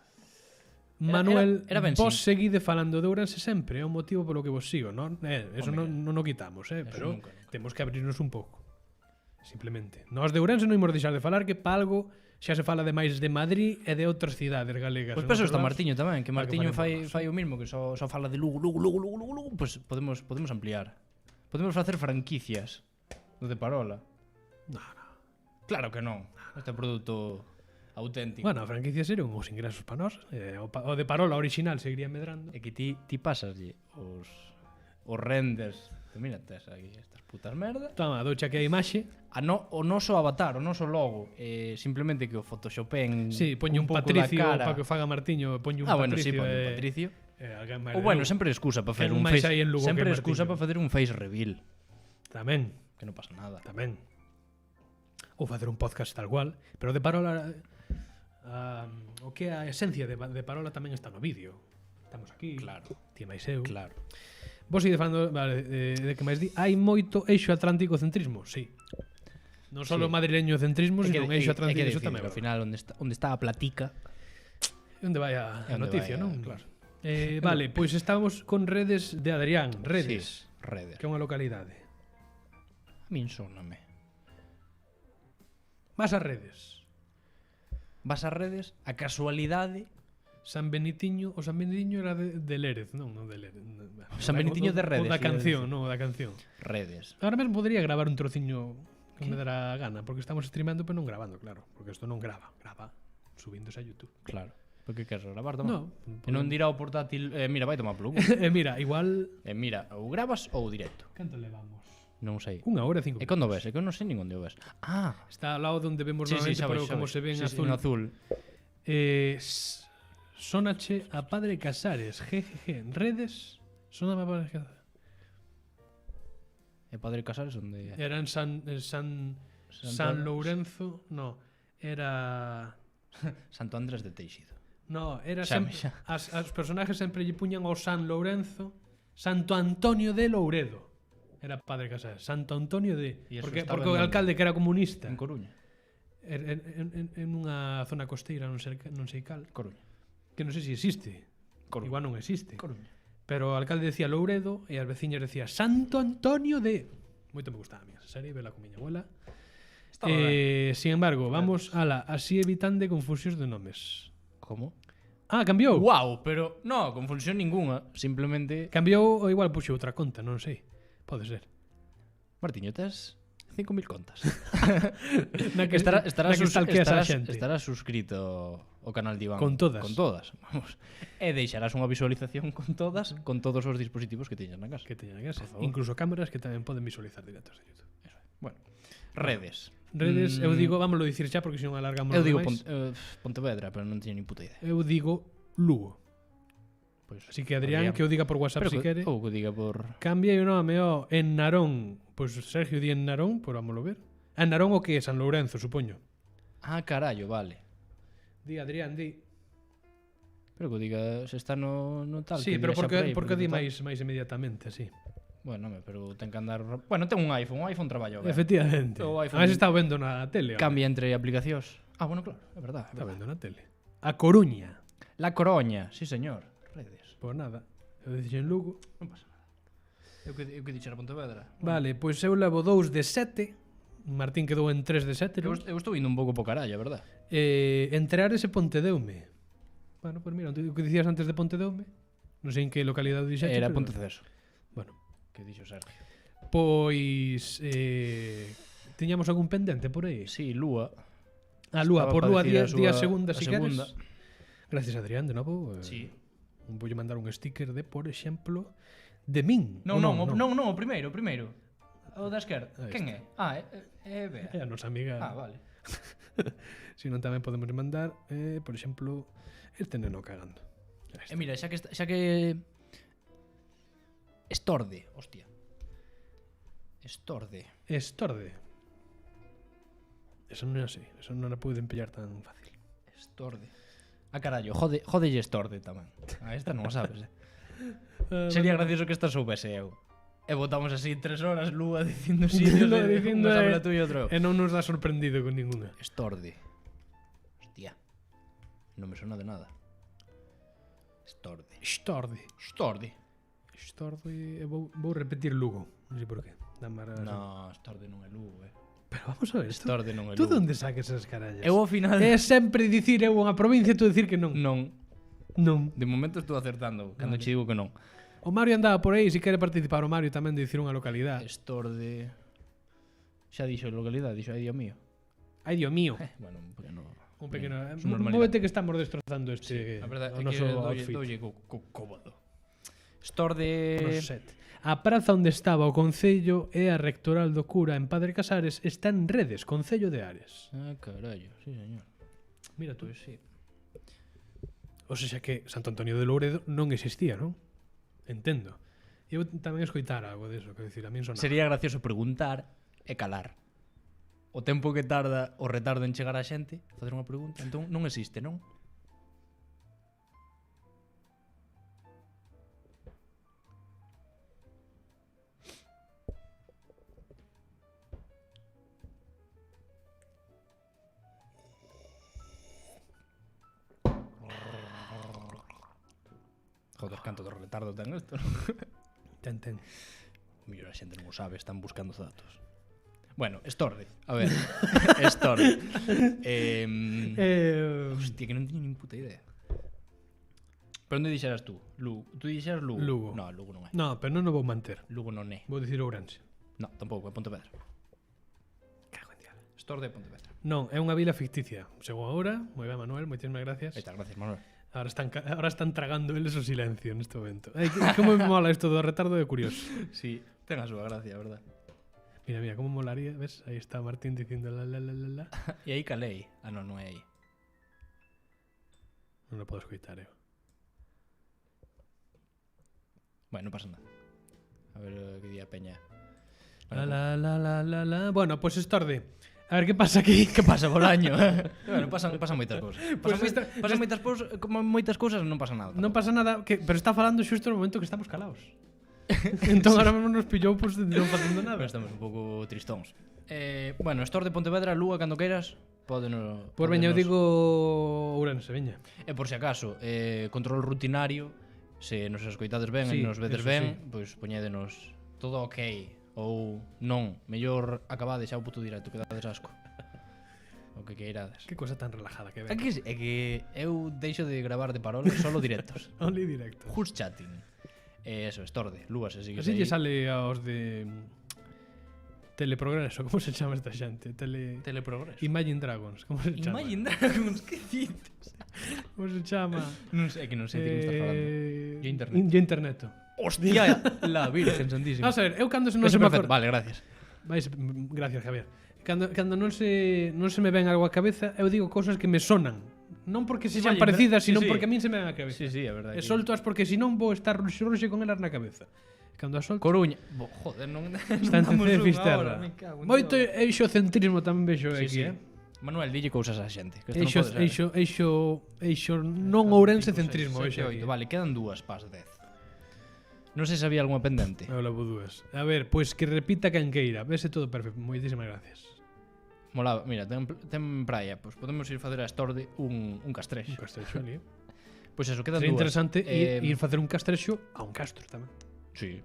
Speaker 1: Manuel,
Speaker 4: era ben
Speaker 1: vos seguide falando de Ourense sempre, é o motivo polo que vos sigo, non? Eso
Speaker 4: Home,
Speaker 1: non o quitamos, pero
Speaker 4: nunca.
Speaker 1: temos que abrirnos un pouco. Simplemente. Nós de Ourense non imos deixar de falar que pa algo xa se fala de máis de Madrid e de outras cidades galegas.
Speaker 4: Pois
Speaker 1: en
Speaker 4: peso
Speaker 1: outros
Speaker 4: está
Speaker 1: lados.
Speaker 4: Martiño tamén, que
Speaker 1: Para que
Speaker 4: Martiño
Speaker 1: falemos
Speaker 4: fai o mismo, que só fala de Lugo, pois podemos ampliar. Podemos facer franquicias do de Parola.
Speaker 1: No.
Speaker 4: Claro que non. Este produto auténtico.
Speaker 1: Bueno, a franquicia sería uns ingresos para nós. O de Parola original seguiría medrando.
Speaker 4: É que ti pasaslle os renders. Mira, tes aquí estas putas merdas.
Speaker 1: Toma, doucha que a imaxe.
Speaker 4: O noso avatar, o noso logo, simplemente que o photoshopen
Speaker 1: Sí, poño un
Speaker 4: pouco
Speaker 1: Patricio
Speaker 4: da cara.
Speaker 1: para que faga Martiño, poño un
Speaker 4: Bueno, sí,
Speaker 1: Patricio.
Speaker 4: poño un Patricio.
Speaker 1: Alguén máis
Speaker 4: Ou
Speaker 1: de
Speaker 4: bueno,
Speaker 1: Lugo.
Speaker 4: sempre é excusa para facer
Speaker 1: Quen
Speaker 4: un
Speaker 1: máis
Speaker 4: face.
Speaker 1: hai en Lugo
Speaker 4: Sempre
Speaker 1: que
Speaker 4: é excusa
Speaker 1: Martiño?
Speaker 4: para facer un face reveal,
Speaker 1: Tamén.
Speaker 4: que non pasa nada.
Speaker 1: Tamén. Ou facer un podcast tal cual, pero de Parola o que é a esencia de Parola tamén está no vídeo. Estamos aquí.
Speaker 4: Claro.
Speaker 1: Ti máis eu.
Speaker 4: Claro.
Speaker 1: Vos ide falando, vale, de que máis di, hai moito eixo atlántico centrismo, sí. Non só
Speaker 4: Sí.
Speaker 1: madrileño centrismo, sino un eixo atlántico, eso
Speaker 4: decir,
Speaker 1: tamén.
Speaker 4: ao final onde está a platica.
Speaker 1: Onde vai a
Speaker 4: É onde
Speaker 1: noticia,
Speaker 4: vai a-
Speaker 1: non?
Speaker 4: claro.
Speaker 1: Vale, pois estamos con Redes de Adrián, Redes,
Speaker 4: Sí, Redes.
Speaker 1: que é unha localidade.
Speaker 4: A min sóname.
Speaker 1: Vas a Redes.
Speaker 4: Vas a Redes, a casualidade,
Speaker 1: San Benitiño, o San Benitiño era de Lérez, non de Lérez.
Speaker 4: San Benitiño de Redes,
Speaker 1: O da
Speaker 4: iba a
Speaker 1: canción, non, o da canción.
Speaker 4: Redes.
Speaker 1: Ahora mesmo podría gravar un trociño que me dará gana, porque estamos streamando, pero non grabando, claro, porque isto non grava subíndose a YouTube.
Speaker 4: Claro. Porque queres gravar tamén?
Speaker 1: No,
Speaker 4: E non dirá o portátil, mira, vai tomar pelo cu.
Speaker 1: mira, igual
Speaker 4: Mira, ou grabas ou directo.
Speaker 1: canto levamos?
Speaker 4: Non sei.
Speaker 1: 1 hora e 5
Speaker 4: E cando ves? É que eu non sei nin onde o ves. Ah,
Speaker 1: Está ao lado onde vemos
Speaker 4: sí,
Speaker 1: normalmente, pero
Speaker 4: sabes,
Speaker 1: como
Speaker 4: sabes.
Speaker 1: se ve en
Speaker 4: Sí,
Speaker 1: azul.
Speaker 4: en azul.
Speaker 1: Sónache a Padre Casares, GGG, en Redes. Sóname a Padre Casares.
Speaker 4: E Padre Casares onde é?
Speaker 1: Era en San
Speaker 4: San
Speaker 1: Lourenzo, no, era
Speaker 4: Santo Andrés de Teixido.
Speaker 1: No, era
Speaker 4: Xa,
Speaker 1: sempre,
Speaker 4: xa.
Speaker 1: as personajes sempre lle puñan ao San Lourenzo, Santo Antonio de Louredo. Era Padre Casares, Santo Antonio de...
Speaker 4: E eso
Speaker 1: Porque
Speaker 4: estaba
Speaker 1: o
Speaker 4: en onde?
Speaker 1: alcalde que era comunista.
Speaker 4: En Coruña.
Speaker 1: En unha zona costeira, non sei cal,
Speaker 4: Coruña.
Speaker 1: que non sei se existe.
Speaker 4: Coruña.
Speaker 1: Igual non existe.
Speaker 4: Coruña.
Speaker 1: Pero o alcalde decía Louredo e as veciñas decía Santo Antonio de... Moito me gustaba a mí esa serie, vela con miña abuela.
Speaker 4: Estaba ben.
Speaker 1: Sin embargo, vamos ala, así evitando confusións de nomes.
Speaker 4: Como?
Speaker 1: Ah, cambiou.
Speaker 4: Guau, pero no, confusión ninguna. Simplemente...
Speaker 1: Cambiou ou igual puxo outra conta, non sei. Pode ser.
Speaker 4: Martiño, tes 5.000 contas.
Speaker 1: Na que,
Speaker 4: Estará,
Speaker 1: na que stalkeas a xente.
Speaker 4: estarás suscrito ao canal de Iván.
Speaker 1: Con todas.
Speaker 4: Con todas, vamos. E deixarás unha visualización con todas, con todos os dispositivos que teñas na casa.
Speaker 1: Que teñan en casa.
Speaker 4: Por favor.
Speaker 1: Incluso cámaras que tamén poden visualizar directos de YouTube.
Speaker 4: Eso é. Bueno, redes.
Speaker 1: Redes, eu digo, vámoslo dicir xa porque senón alargamos
Speaker 4: Eu digo
Speaker 1: máis.
Speaker 4: Pontevedra, pero non teño ni puta idea.
Speaker 1: Eu digo Lugo.
Speaker 4: Pois,
Speaker 1: Así que Adrián, que eu diga por WhatsApp
Speaker 4: pero
Speaker 1: si quere.
Speaker 4: Ou que diga por...
Speaker 1: Cambiei o nome ao En Narón. Pois Sergio di En Narón, por vámoslo ver. En Narón o que é San Lourenzo, supoño.
Speaker 4: Ah, carallo, vale.
Speaker 1: Di Adrián, di.
Speaker 4: Pero que diga se está no tal.
Speaker 1: Sí,
Speaker 4: que
Speaker 1: pero
Speaker 4: diga xa por aí,
Speaker 1: porque di
Speaker 4: total-
Speaker 1: máis inmediatamente, así.
Speaker 4: Bueno, pero ten que andar... Bueno, ten un iPhone traballa ben.
Speaker 1: Efectivamente.
Speaker 4: O
Speaker 1: A
Speaker 4: iPhone-
Speaker 1: ver se está vendo na tele. home.
Speaker 4: Cambia entre aplicacións. Ah, bueno, claro, é verdad.
Speaker 1: Está vendo na tele. A Coruña.
Speaker 4: La Coruña, sí señor. Redes.
Speaker 1: Pois nada. Eu dixen Lugo.
Speaker 4: Non pasa nada. Eu que dixera Pontevedra.
Speaker 1: Vale, pois eu levo 2 de 7. Martín quedou en 3 de 7.
Speaker 4: Eu, eu estou indo un pouco po carallo, é verdad.
Speaker 1: Entre Ares e Pontedeume. Bueno, pois mira, o que dicías antes de Pontedeume. Non sei en que localidade dixeche.
Speaker 4: Era
Speaker 1: pero-
Speaker 4: Ponteceso,
Speaker 1: Bueno,
Speaker 4: que dixo Sergio.
Speaker 1: pois tiñamos algún pendente por aí.
Speaker 4: Sí, Lúa.
Speaker 1: A Lúa,
Speaker 4: Estaba
Speaker 1: por
Speaker 4: para
Speaker 1: Lúa
Speaker 4: decir
Speaker 1: día
Speaker 4: a súa-
Speaker 1: segunda,
Speaker 4: a
Speaker 1: si
Speaker 4: segunda.
Speaker 1: queres. Gracias, Adrián, de novo.
Speaker 4: Sí.
Speaker 1: Voulle mandar un sticker de, por exemplo, de min.
Speaker 4: Non,
Speaker 1: Ou
Speaker 4: non, o primeiro. O da esquerda.
Speaker 1: Aí
Speaker 4: Quen é? Ah, é Bea.
Speaker 1: É a nosa amiga.
Speaker 4: Ah, vale.
Speaker 1: Si non tamén podemos mandar, por exemplo, este neno cagando. Aí está.
Speaker 4: E mira, xa que Estorde, hostia. Estorde.
Speaker 1: Estorde. Eso non é así. Eso non a pude empillar tan fácil.
Speaker 4: Estorde. Ah, carallo, jodelle Estorde tamén. Ah, esta non o sabes, Sería gracioso que esta soubese eu. E botamos así 3 horas Lúa dicindo sitios
Speaker 1: Dicindo-
Speaker 4: de
Speaker 1: dicindo,
Speaker 4: unha sabe la tuya e outro.
Speaker 1: E non nos dá sorprendido con ninguna.
Speaker 4: Estorde. Hostia. Non me sona de nada. Estorde.
Speaker 1: Estorde.
Speaker 4: Estorde.
Speaker 1: Estorde. Vou repetir Lugo. Non sei por qué. Dá mar...
Speaker 4: No, Estorde non é Lugo,
Speaker 1: Pero vamos a ver.
Speaker 4: Estorde non é
Speaker 1: Tú
Speaker 4: Lugo.
Speaker 1: onde saques esas carallas?
Speaker 4: Eu ao final...
Speaker 1: É sempre dicir eu unha provincia e tú dicir que non.
Speaker 4: Non.
Speaker 1: Non.
Speaker 4: De momento estou acertando, cando
Speaker 1: Vale.
Speaker 4: che digo que non.
Speaker 1: O Mario andaba por aí, se quere participar o Mario tamén de dicir unha localidade.
Speaker 4: Estorde... Xa dixo localidade, dixo aí, Dios mío.
Speaker 1: Ai, Dios mío.
Speaker 4: Bueno, un pequeno...
Speaker 1: Un pequeno...
Speaker 4: normalidade.
Speaker 1: Móvete que estamos destrozando este...
Speaker 4: A verdade
Speaker 1: o
Speaker 4: é que
Speaker 1: noso
Speaker 4: doulle
Speaker 1: outfit.
Speaker 4: cómodo.
Speaker 1: O
Speaker 4: Estorde...
Speaker 1: noso set. A praza onde estaba o Concello e a rectoral do cura en Padre Casares está en Redes, Concello de Ares.
Speaker 4: Ah, carallo, sí, señor.
Speaker 1: Mira tú.
Speaker 4: Pois sí.
Speaker 1: O sea que Santo Antonio de Louredo non existía, non? Entendo. Eu tamén escoitar algo deso, que decir, a min sonaba.
Speaker 4: Sería gracioso preguntar e calar. O tempo que tarda o retardo en chegar a xente, facer unha pregunta, entón non existe, non? Joder, canto de retardo ten isto, non?
Speaker 1: Ten.
Speaker 4: Mellor a xente non o sabe, están buscando os datos. Bueno, Estorde. A ver, Estorde. Hostia, que non teño nin puta idea. Pero onde dixeras tú? Lugo. Tú dixeras Lugo?
Speaker 1: Lugo.
Speaker 4: No, Lugo non é.
Speaker 1: No, pero non o vou manter.
Speaker 4: Lugo non é.
Speaker 1: Vou dicir Ourense.
Speaker 4: No, tampouco, é Pontevedra.
Speaker 1: Cago en diablo.
Speaker 4: Estorde é Pontevedra.
Speaker 1: Non, é unha vila ficticia. Según agora, moi ben, Manuel, moitísimas gracias.
Speaker 4: Aí está, gracias, Manuel.
Speaker 1: Ahora están tragando eles o silencio neste momento. Ai, como me mola isto do retardo de curioso.
Speaker 4: Sí, ten a súa gracia, verdad?
Speaker 1: Mira, como molaría, ves? Aí está Martín dicindo la la la la la.
Speaker 4: E aí calei. Ah, non, non é aí.
Speaker 1: Non o podo escoitar, eu.
Speaker 4: Bueno, non pasa nada. A ver que día peña.
Speaker 1: La la la la la la. Bueno, pois Estorde. A ver, que pasa aquí?
Speaker 4: Que pasa Bolaño? Bueno, pasan moitas cousas.
Speaker 1: Pues
Speaker 4: Pasan moitas cousas, non pasa nada.
Speaker 1: Non pasa nada, pero está falando xusto no momento que estamos calaos. Entón ahora mesmo nos pillou pues, non facendo nada.
Speaker 4: Pero estamos un pouco tristóns. Bueno, Store de Pontevedra, Lugo, cando queiras, pódenos...
Speaker 1: Por veña, eu digo Ourense, veña.
Speaker 4: E por si acaso, control rutinario, se nos escoitades ben
Speaker 1: Sí,
Speaker 4: e nos vedes
Speaker 1: eso
Speaker 4: ben, pois poñédenos todo ok. Ou non, mellor acabade xa o puto directo, que dades asco. O que queirades.
Speaker 1: Que cosa tan relajada que
Speaker 4: É
Speaker 1: ven.
Speaker 4: que eu deixo de gravar de paroles solo directos.
Speaker 1: Only directo.
Speaker 4: Just chatting. Eso, Storde, Luas, se sigues
Speaker 1: Así
Speaker 4: aí.
Speaker 1: lle sale aos de Teleprogreso, como se chama esta xente?
Speaker 4: Teleprogreso.
Speaker 1: Imagine Dragons, como se chama?
Speaker 4: Imagine Dragons, que dices?
Speaker 1: Como se chama?
Speaker 4: Non sei, que non sei de que me estás falando. Yo internet.
Speaker 1: Yo internet.
Speaker 4: Hostia, la Virgen Santísima.
Speaker 1: Vamos a ver, eu cando non
Speaker 4: Eso
Speaker 1: se me
Speaker 4: perfecto.
Speaker 1: acorda.
Speaker 4: Vale, gracias.
Speaker 1: Gracias, Javier. Cando non se me ven algo á cabeza, eu digo cousas que me sonan. Non porque sexan
Speaker 4: Imagine
Speaker 1: parecidas,
Speaker 4: sí,
Speaker 1: sino
Speaker 4: sí.
Speaker 1: porque a min se me ven á cabeza.
Speaker 4: Sí, sí, é verdade.
Speaker 1: E soltoas porque senón vou estar ruxe con elas na cabeza. Cando as solto,
Speaker 4: Coruña. Joder, non...
Speaker 1: está en
Speaker 4: damos
Speaker 1: Cece
Speaker 4: unha
Speaker 1: Fisterra.
Speaker 4: hora, me cago en
Speaker 1: Moito
Speaker 4: Dios.
Speaker 1: eixocentrismo tamén vexo
Speaker 4: Sí,
Speaker 1: aquí,
Speaker 4: sí. Manuel, dille cousas á xente. Que isto non pode ser.
Speaker 1: Eixo non ourense centrismo,
Speaker 4: 7,
Speaker 1: vexo aquí.
Speaker 4: 8. Vale, quedan dúas pas 10. Non sei se había algunha pendente.
Speaker 1: Eu levo dúas. A ver, pois que repita quen queira. Vese todo perfecto. Moitísimas gracias.
Speaker 4: Molaba, mira, ten praia. Pois podemos ir facer a Storde un castrexo.
Speaker 1: Un castrexo ali.
Speaker 4: Pois eso, quedan
Speaker 1: Sería
Speaker 4: dúas.
Speaker 1: interesante ir facer un castrexo a un castro tamén.
Speaker 4: Sí.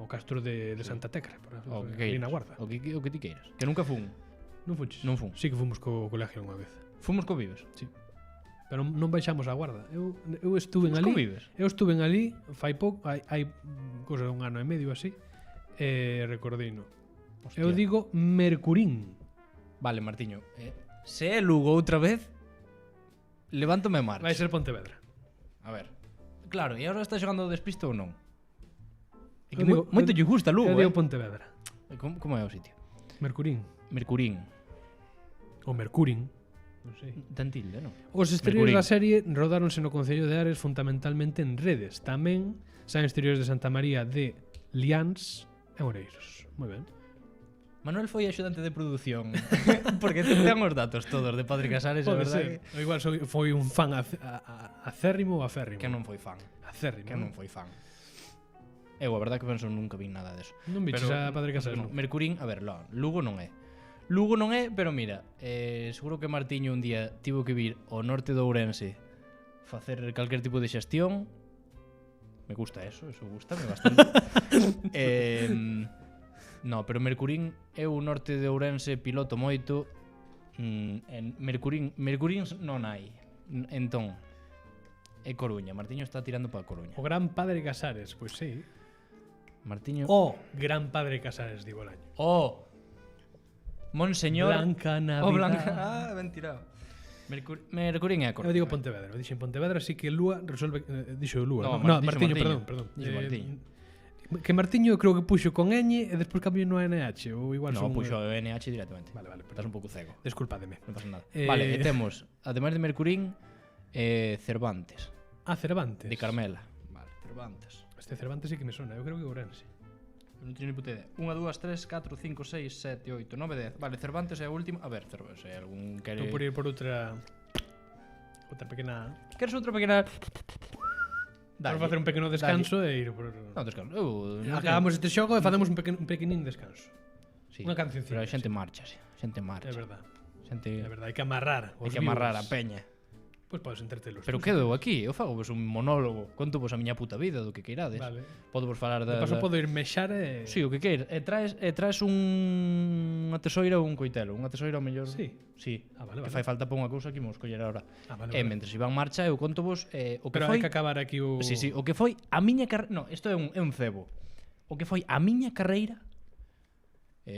Speaker 1: O castro de Santa Tecla, por exemplo.
Speaker 4: O que
Speaker 1: ali
Speaker 4: queiras.
Speaker 1: na Guarda.
Speaker 4: O que ti queiras. Que nunca fun.
Speaker 1: Non fuches?
Speaker 4: Non fun.
Speaker 1: Sí que fomos co colegio unha vez.
Speaker 4: Fomos co Vives.
Speaker 1: Pero non baixamos a Guarda. Eu estuve en
Speaker 4: Co
Speaker 1: ali.
Speaker 4: Vives.
Speaker 1: Eu estuve en ali fai pouco, hai cousa de un ano e medio así. Recordeino.
Speaker 4: Hostia.
Speaker 1: Eu digo Mercurín.
Speaker 4: Vale, Martiño. Se é Lugo outra vez, levántome marcha.
Speaker 1: Vai ser Pontevedra.
Speaker 4: A ver. Claro, e agora está xogando o despiste ou non? É que
Speaker 1: Eu digo-
Speaker 4: moito lle gusta Lugo,
Speaker 1: Eu digo Pontevedra.
Speaker 4: Como é o sitio?
Speaker 1: Mercurín.
Speaker 4: Mercurín.
Speaker 1: Ou Mercurín. Non sei.
Speaker 4: Ten tilde, non?
Speaker 1: Os exteriores
Speaker 4: Mercurín.
Speaker 1: da serie rodáronse no Concello de Ares fundamentalmente en Redes. Tamén saen exteriores de Santa María de Liáns e Oureiros. Moi ben.
Speaker 4: Manuel foi axudante de produción. Porque ten os datos todos de Padre Casares, a
Speaker 1: Pode
Speaker 4: verdade
Speaker 1: ser. O igual foi un fan acérrimo ou aférrimo.
Speaker 4: que non foi fan.
Speaker 1: Acérrimo.
Speaker 4: Que non foi fan. Eu, a verdade que penso nunca vi nada deso.
Speaker 1: Non biches a Padre Casares.
Speaker 4: no,
Speaker 1: Non.
Speaker 4: Mercurín, a ver, Lugo non é. Lugo non é, pero mira, seguro que Martiño un día tivo que vir ao norte de Ourense facer calquer tipo de xestión. Me gusta eso gustame bastante. No, pero Mercurín é o norte de Ourense, piloto moito. En Mercurín non hai. Entón, é Coruña. Martiño está tirando para Coruña.
Speaker 1: O gran Padre Casares, pois sí.
Speaker 4: Martiño.
Speaker 1: O gran Padre Casares, digo Bolaño.
Speaker 4: Oh, Monseñor.
Speaker 1: Blanca Navidad.
Speaker 4: Oh, Blanca. Ben tirado. Mercurín é a
Speaker 1: Eu
Speaker 4: Coruña.
Speaker 1: digo Pontevedra. Eu dixen Pontevedra, así que Lúa resolve... dixo Lúa.
Speaker 4: No,
Speaker 1: No,
Speaker 4: dixo
Speaker 1: Martiño,
Speaker 4: Martiño.
Speaker 1: perdón.
Speaker 4: Dixo Martiño.
Speaker 1: Que Martiño creo que puxo con ñ e despois cambiou no NH. Ou igual
Speaker 4: No,
Speaker 1: son...
Speaker 4: puxo o NH directamente.
Speaker 1: Vale,
Speaker 4: Estás
Speaker 1: perdón.
Speaker 4: un pouco cego.
Speaker 1: Desculpademe.
Speaker 4: Non pasa nada.
Speaker 1: Eh,
Speaker 4: Vale, e temos, ademais de Mercurín, Cervantes,
Speaker 1: Cervantes.
Speaker 4: de Carmela. Vale, Cervantes.
Speaker 1: Este Cervantes sí que me sona. Eu creo que Ourense.
Speaker 4: Non teño ni puta idea. 1, 2, 3, 4, 5, 6, 7, 8, 9, 10. Vale, Cervantes é a última. A ver, Cervantes, se algún quere...
Speaker 1: Estou por ir por outra pequena...
Speaker 4: Queres outra pequena...
Speaker 1: Vamos facer un pequeno descanso e ir por...
Speaker 4: Non, descanso. Non
Speaker 1: Acabamos este xogo e facemos un pequenín descanso.
Speaker 4: Sí,
Speaker 1: unha cancioncilla,
Speaker 4: pero a xente
Speaker 1: sí.
Speaker 4: marcha, sí. Xente marcha.
Speaker 1: É verdad.
Speaker 4: Xente...
Speaker 1: É verdad, hai que amarrar
Speaker 4: Hai
Speaker 1: os
Speaker 4: que amarrar a
Speaker 1: vivos.
Speaker 4: peña.
Speaker 1: Pois podes entretelos.
Speaker 4: Pero quedo aquí, eu fago vos un monólogo, conto vos a miña puta vida do que queirades.
Speaker 1: Vale.
Speaker 4: Podo vos falar
Speaker 1: De
Speaker 4: da...
Speaker 1: paso podo ir mexar e...
Speaker 4: Sí, o que queiras. E traes unha tesoira ou un coitelo. Unha tesoira ao mellor...
Speaker 1: Sí.
Speaker 4: Sí.
Speaker 1: Ah, vale,
Speaker 4: Que
Speaker 1: vale.
Speaker 4: fai falta para unha cousa que imos coller agora.
Speaker 1: Ah, vale,
Speaker 4: E
Speaker 1: vale.
Speaker 4: mentres Iván marcha, eu conto vos o que
Speaker 1: Pero
Speaker 4: foi...
Speaker 1: hai que acabar aquí o...
Speaker 4: Sí, sí, o que foi a miña carreira... No, isto é un cebo. O que foi a miña carreira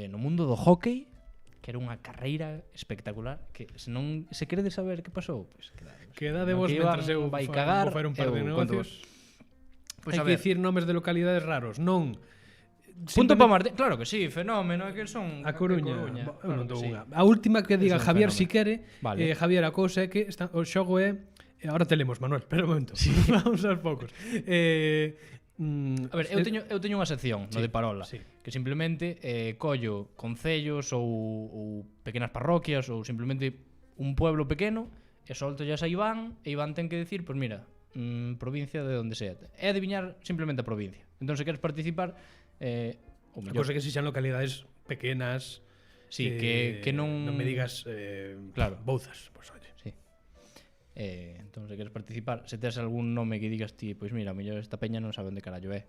Speaker 4: no mundo do hockey, que era unha carreira espectacular, que se non se queredes saber que pasou, pois
Speaker 1: Queda de vos mentras eu
Speaker 4: vai cagar,
Speaker 1: vou facer un par de
Speaker 4: eu conto
Speaker 1: negocios.
Speaker 4: Pois
Speaker 1: Hai
Speaker 4: a
Speaker 1: que
Speaker 4: ver.
Speaker 1: dicir nomes de localidades raros, non...
Speaker 4: Punto para Martín, claro que sí, fenómeno, é que son
Speaker 1: A Coruña. Eu
Speaker 4: claro
Speaker 1: non
Speaker 4: que
Speaker 1: dou
Speaker 4: sí.
Speaker 1: unha. A última que diga
Speaker 4: un
Speaker 1: Javier
Speaker 4: fenómeno.
Speaker 1: si quere,
Speaker 4: Vale.
Speaker 1: Javier a cousa é que o xogo é... Ahora te lemos, Manuel, espera un momento. Vamos aos poucos.
Speaker 4: A ver, eu teño unha sección no
Speaker 1: Sí,
Speaker 4: de Parola
Speaker 1: sí.
Speaker 4: que simplemente collo concellos ou pequenas parroquias ou simplemente un pueblo pequeno e soltollas a Iván e Iván ten que decir, pois mira, provincia de onde sea. É adiviñar simplemente a provincia. Entón, se queres participar, o
Speaker 1: A
Speaker 4: mellor.
Speaker 1: cousa que se xan localidades pequenas.
Speaker 4: Sí, que non...
Speaker 1: Non me digas
Speaker 4: Claro.
Speaker 1: Bouzas, pois oye.
Speaker 4: Sí. Entón, se queres participar, se tes algún nome que digas ti, pois mira, a mellor esta peña non sabe onde carallo é.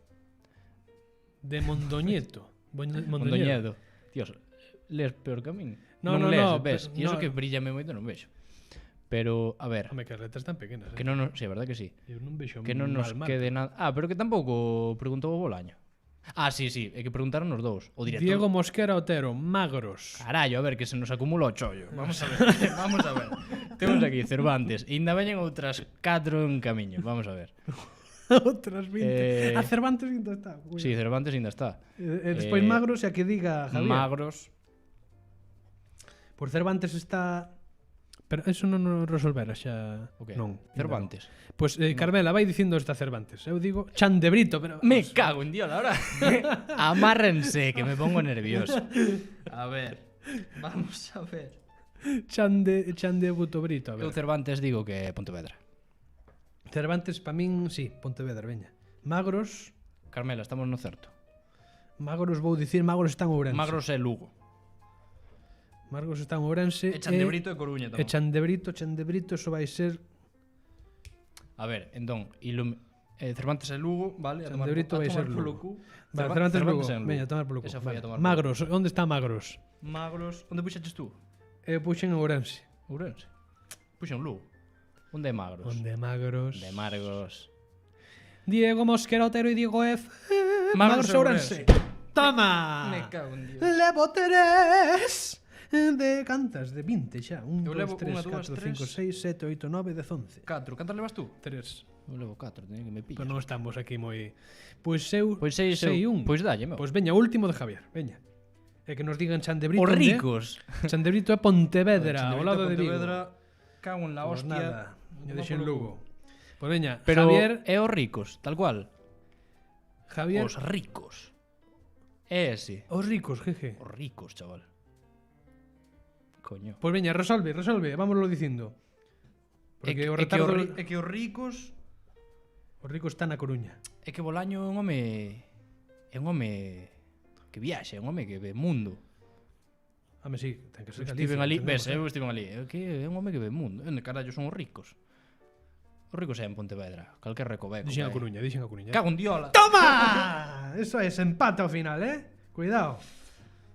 Speaker 1: De Mondoñedo.
Speaker 4: Mondoñedo. Dios, lees peor que a min.
Speaker 1: No,
Speaker 4: non
Speaker 1: no,
Speaker 4: lees,
Speaker 1: no,
Speaker 4: ves. E iso
Speaker 1: no.
Speaker 4: que brillame moito non vexo. Pero, a ver,
Speaker 1: Home, que as letras tan pequenas.
Speaker 4: que non nos... Sí, a verdad que sí.
Speaker 1: Eu non vexo
Speaker 4: Que non nos
Speaker 1: mal.
Speaker 4: quede nada... Ah, pero que tampouco preguntou o Bolaño. Ah, sí, sí, é que preguntaron os dous. O director...
Speaker 1: Diego Mosquera Otero, magros.
Speaker 4: Carallo, a ver, que se nos acumula o chollo. Vamos a ver, vamos a ver. Temos aquí Cervantes, e ainda veñen outras 4 en camiño. Vamos a ver.
Speaker 1: Outras 20.
Speaker 4: Eh,
Speaker 1: Cervantes ainda está.
Speaker 4: Sí, Cervantes ainda está.
Speaker 1: Despois magros e a que diga Javier.
Speaker 4: Magros.
Speaker 1: Por Cervantes está... Pero eso non nos resolvera xa.
Speaker 4: O que?
Speaker 1: Non.
Speaker 4: Cervantes.
Speaker 1: Pois Carmela vai dicindo esta Cervantes. Eu digo Chan de Brito, pero
Speaker 4: Me cago en Dios, ahora. Amárrense, que me pongo nervioso. A ver. Vamos a ver.
Speaker 1: Chan de Buto Brito, a
Speaker 4: Eu
Speaker 1: ver.
Speaker 4: Cervantes digo que é Pontevedra.
Speaker 1: Cervantes pa min, sí, Pontevedra, veña. Magros,
Speaker 4: Carmela, estamos no certo.
Speaker 1: Magros vou dicir, Magros está en Ourense.
Speaker 4: Magros é Lugo.
Speaker 1: Magros está en Ourense.
Speaker 4: E Chan de Brito e Coruña
Speaker 1: E
Speaker 4: tamén.
Speaker 1: Chan de Brito, eso vai ser
Speaker 4: A ver, entón, Cervantes e Lugo, vale? A
Speaker 1: Chan
Speaker 4: tomar
Speaker 1: de Brito vai ser
Speaker 4: polo
Speaker 1: Lugo.
Speaker 4: cu.
Speaker 1: Vale, Cervantes Lugo.
Speaker 4: é en Lugo.
Speaker 1: Veña, a tomar polo cu.
Speaker 4: Esa foi a
Speaker 1: Vale.
Speaker 4: tomar polo
Speaker 1: Magros, onde está Magros?
Speaker 4: cu. Magros, onde puxaches tú?
Speaker 1: Eu puxen en Ourense.
Speaker 4: Ourense. Puxen Lugo. Onde é Magros?
Speaker 1: Onde Magros?
Speaker 4: De Margos.
Speaker 1: Diego Mosquera Otero e Diego F.
Speaker 4: Magros
Speaker 1: Magros
Speaker 4: e
Speaker 1: Ourense. Toma!
Speaker 4: Me cago en Dios.
Speaker 1: Levo 3 de cantas de 20 xa. 1,
Speaker 4: Eu
Speaker 1: 2,
Speaker 4: levo
Speaker 1: 3,
Speaker 4: unha, dúas,
Speaker 1: 4, 5, 6, 7, 8, 9, 10, 11.
Speaker 4: 4. Cantas levas tú?
Speaker 1: 3.
Speaker 4: Eu levo 4, teño que me pillas.
Speaker 1: Pero non estamos aquí moi... Pois eu
Speaker 4: Pois 6
Speaker 1: sei un.
Speaker 4: Pois dalle, meu.
Speaker 1: Pois veña, último de Javier. Veña. E que nos digan Chan de Brito.
Speaker 4: Os
Speaker 1: onde é?
Speaker 4: ricos.
Speaker 1: Chan de Brito é Pontevedra, ao lado de Vigo.
Speaker 4: Cago en la
Speaker 1: Pois
Speaker 4: hostia.
Speaker 1: nada, eu dixen Lugo. Pois veña,
Speaker 4: Pero
Speaker 1: Javier...
Speaker 4: é os ricos, tal cual.
Speaker 1: Javier...
Speaker 4: Os ricos. É ese.
Speaker 1: Os ricos, jeje.
Speaker 4: Os ricos, chaval. Coño.
Speaker 1: Pois veña, resolve, vámonos dicindo. Porque o retardo...
Speaker 4: É que os ricos...
Speaker 1: Os ricos está na Coruña.
Speaker 4: É que Bolaño é un home... É un home... Que viaxe, é un home que ve mundo.
Speaker 1: Home, sí, ten que ser
Speaker 4: Estiven ali, ves,
Speaker 1: entendemos,
Speaker 4: eu estiven ali. É que é un home que ve mundo. Onde carallo son os ricos? Os ricos é en Pontevedra. Calquer recoveco.
Speaker 1: Dixen a
Speaker 4: que hai.
Speaker 1: Coruña, dixen a Coruña.
Speaker 4: Cago en diola.
Speaker 1: ¡Toma! Eso es, empate ao final, Cuidado.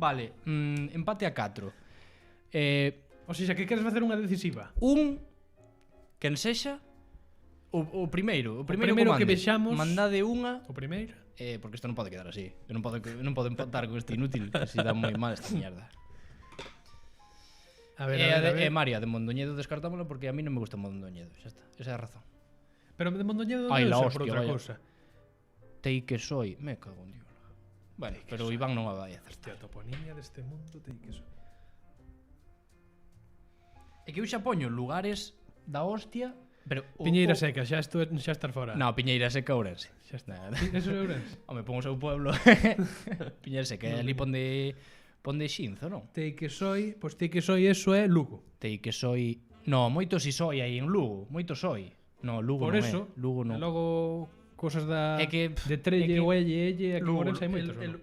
Speaker 4: Vale, empate a 4.
Speaker 1: O sea, que queres facer unha decisiva?
Speaker 4: Quen sexa o primeiro
Speaker 1: primeiro que vexamos-
Speaker 4: mandade unha
Speaker 1: O primeiro?
Speaker 4: porque isto non pode quedar así. Eu non podo empatar con este inútil, que se dá moi mal esta mierda.
Speaker 1: A ver,
Speaker 4: María de Mondoñedo descartámoslo porque a mí non me gusta Mondoñedo, xa está. Esa é a razón.
Speaker 1: Pero de Mondoñedo
Speaker 4: Ai,
Speaker 1: debe
Speaker 4: la
Speaker 1: ser por
Speaker 4: hostia,
Speaker 1: outra
Speaker 4: vaya.
Speaker 1: cousa.
Speaker 4: Tei que soy, me cago en Dios. Bueno, pero Iván non a vai acertar.
Speaker 1: Hostia, a toponimia deste mundo ten que ser.
Speaker 4: É que eu xa poño lugares da hostia, pero
Speaker 1: Piñeira Seca, xa estar fora.
Speaker 4: No, Piñeira Seca Ourense.
Speaker 1: Xa está.
Speaker 4: Nada.
Speaker 1: Eso é Ourense.
Speaker 4: Home, pon o seu pueblo. Piñeira Seca, ali ponde Xinzo, non?
Speaker 1: Tei que soy, pois tei que soy, eso é Lugo.
Speaker 4: Tei que soy... No, moito si soy aí en Lugo, moito soy. No, Lugo
Speaker 1: Por
Speaker 4: non
Speaker 1: eso,
Speaker 4: é. Lugo non.
Speaker 1: e logo cosas da
Speaker 4: É que-
Speaker 1: de Trelle
Speaker 4: é que-
Speaker 1: ou Elle, aquí en
Speaker 4: Lugo,
Speaker 1: Ourense hai moitos. ou non?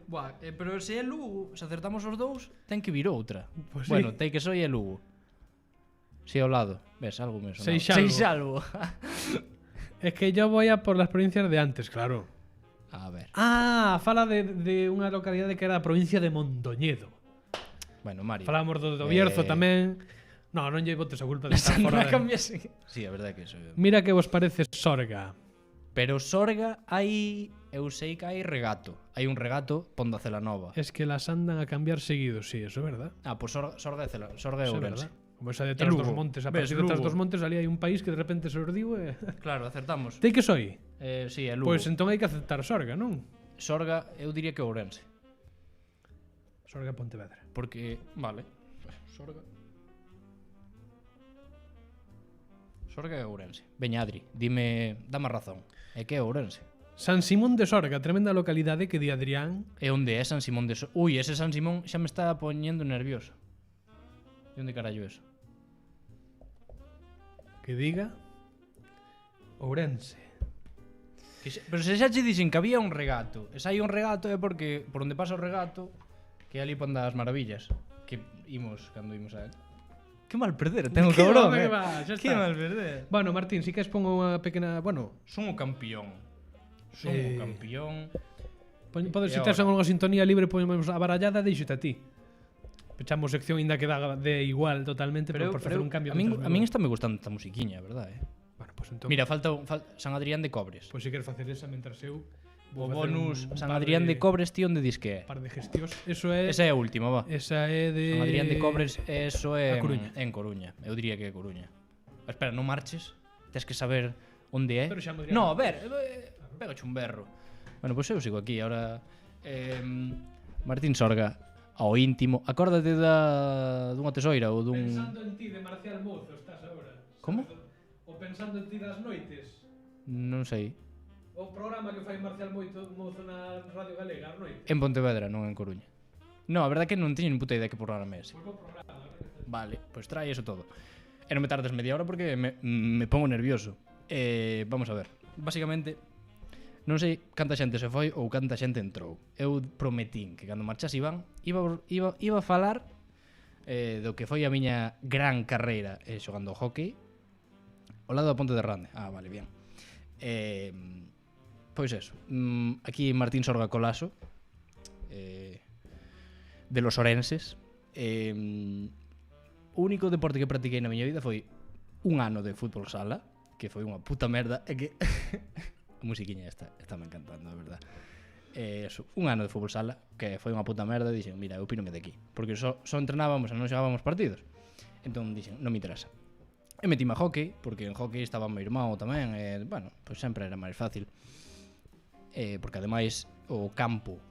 Speaker 4: pero se é Lugo, se acertamos os dous, ten que vir outra.
Speaker 1: Pois sí.
Speaker 4: Bueno, tei que soy é Lugo. Si ao lado. Ves, algo me sonaba.
Speaker 1: Seixalbo.
Speaker 4: Seixalbo.
Speaker 1: Es que yo voy a por las provincias de antes, claro.
Speaker 4: A ver.
Speaker 1: Ah, fala de unha localidade que era a provincia de Mondoñedo.
Speaker 4: Bueno, Mario.
Speaker 1: Falamos do Bierzo tamén. No, non lle botes a culpa de estar fora.
Speaker 4: Sandra cambiase. Sí, a verdade que eso.
Speaker 1: Mira que vos parece Sorga.
Speaker 4: Pero Sorga hai... Eu sei que hai regato. Hai un regato Ponda Celanova.
Speaker 1: Es que las andan a cambiar seguido, sí, eso é verdad.
Speaker 4: Ah, pois Sorga é
Speaker 1: Eso é
Speaker 4: Ourense.
Speaker 1: verdad. Como esa detrás
Speaker 4: Lugo.
Speaker 1: dos montes, a
Speaker 4: Ves,
Speaker 1: partir detrás
Speaker 4: Lugo.
Speaker 1: dos montes ali hai un país que de repente se ordiu e...
Speaker 4: Claro, acertamos.
Speaker 1: Tei que soy?
Speaker 4: Sí, é Lugo.
Speaker 1: Pois entón hai que aceptar Sorga, non?
Speaker 4: Sorga, eu diría que Ourense.
Speaker 1: Sorga Pontevedra.
Speaker 4: Porque, vale. Sorga. Sorga é Ourense. Veña, Adri, dame razón. É que é Ourense.
Speaker 1: San Simón de Sorga, tremenda localidade que di Adrián.
Speaker 4: E onde é San Simón de Sorga? Ui, ese San Simón xa me está poñendo nervioso. E onde carallo é eso?
Speaker 1: Que diga Ourense.
Speaker 4: Pero se xa che dixen que había un regato, e se hai un regato é porque por onde pasa o regato, que é ali pon das maravillas, que imos cando imos a... Que mal perder, tengo
Speaker 1: Que
Speaker 4: cabrón,
Speaker 1: home que va, xa
Speaker 4: Que
Speaker 1: está.
Speaker 4: mal perder.
Speaker 1: Bueno, Martín, si queres pongo unha pequena... Bueno,
Speaker 4: Son o campeón. Son o campeón.
Speaker 1: podes,
Speaker 4: E
Speaker 1: se tes
Speaker 4: agora?
Speaker 1: unha sintonía libre, ponemos a barallada, deixote a ti. Pechamos sección ainda que dá de igual totalmente, pero por facer un cambio.
Speaker 4: a min
Speaker 1: mientras
Speaker 4: está me gustando esta musiquiña, verdad,
Speaker 1: Bueno, pues entón,
Speaker 4: Mira, falta San Adrián de Cobres.
Speaker 1: pues si queres facer esa mentras eu
Speaker 4: O
Speaker 1: vou facer
Speaker 4: bonus
Speaker 1: un
Speaker 4: San
Speaker 1: par
Speaker 4: Adrián de Cobres, tío, onde dis que é?
Speaker 1: par de gestións. Eso é
Speaker 4: Esa é a última, va.
Speaker 1: esa é de
Speaker 4: San Adrián de Cobres, eso é
Speaker 1: A Coruña.
Speaker 4: en Coruña. Eu diría que é Coruña. Espera, non marches. Tes que saber onde é.
Speaker 1: Pero xa me diría-
Speaker 4: No, a ver, pega un berro. Bueno, pois eu sigo aquí ahora. Martín Sorga, ao íntimo. Acórdate dunha tesoira ou dun...
Speaker 1: Pensando en ti de Marcial Mozo estás agora.
Speaker 4: Como?
Speaker 1: O pensando en ti das noites.
Speaker 4: Non sei.
Speaker 1: O programa que fai Marcial Mozo na Radio Galega ás noites.
Speaker 4: En Pontevedra, non en Coruña. No, a verdade é que non teño ni puta idea que programa é ese. Vale, pois trae eso todo. E non me tardes media hora porque me pongo nervioso. Vamos a ver. Básicamente, non sei canta xente se foi ou canta xente entrou. Eu prometín que cando marchase Iván iba a falar do que foi a miña gran carreira xogando ao hockey ao lado da Ponte de Rande. Ah, vale, bien. Pois eso. Aquí Martín Sorga Colaso, de los orenses. O único deporte que practiquei na miña vida foi un ano de fútbol sala, que foi unha puta merda, e que a musiquiña está me encantando, a verdad. Eso, un ano de fútbol sala, que foi unha puta merda, dixen, mira, eu pínome de aquí, porque só entrenábamos e non xogábamos partidos. Entón dixen, non me interesa. E metime a hockey, porque en hockey estaba meu irmão tamén, e, bueno, pois sempre era máis fácil. Porque ademais o campo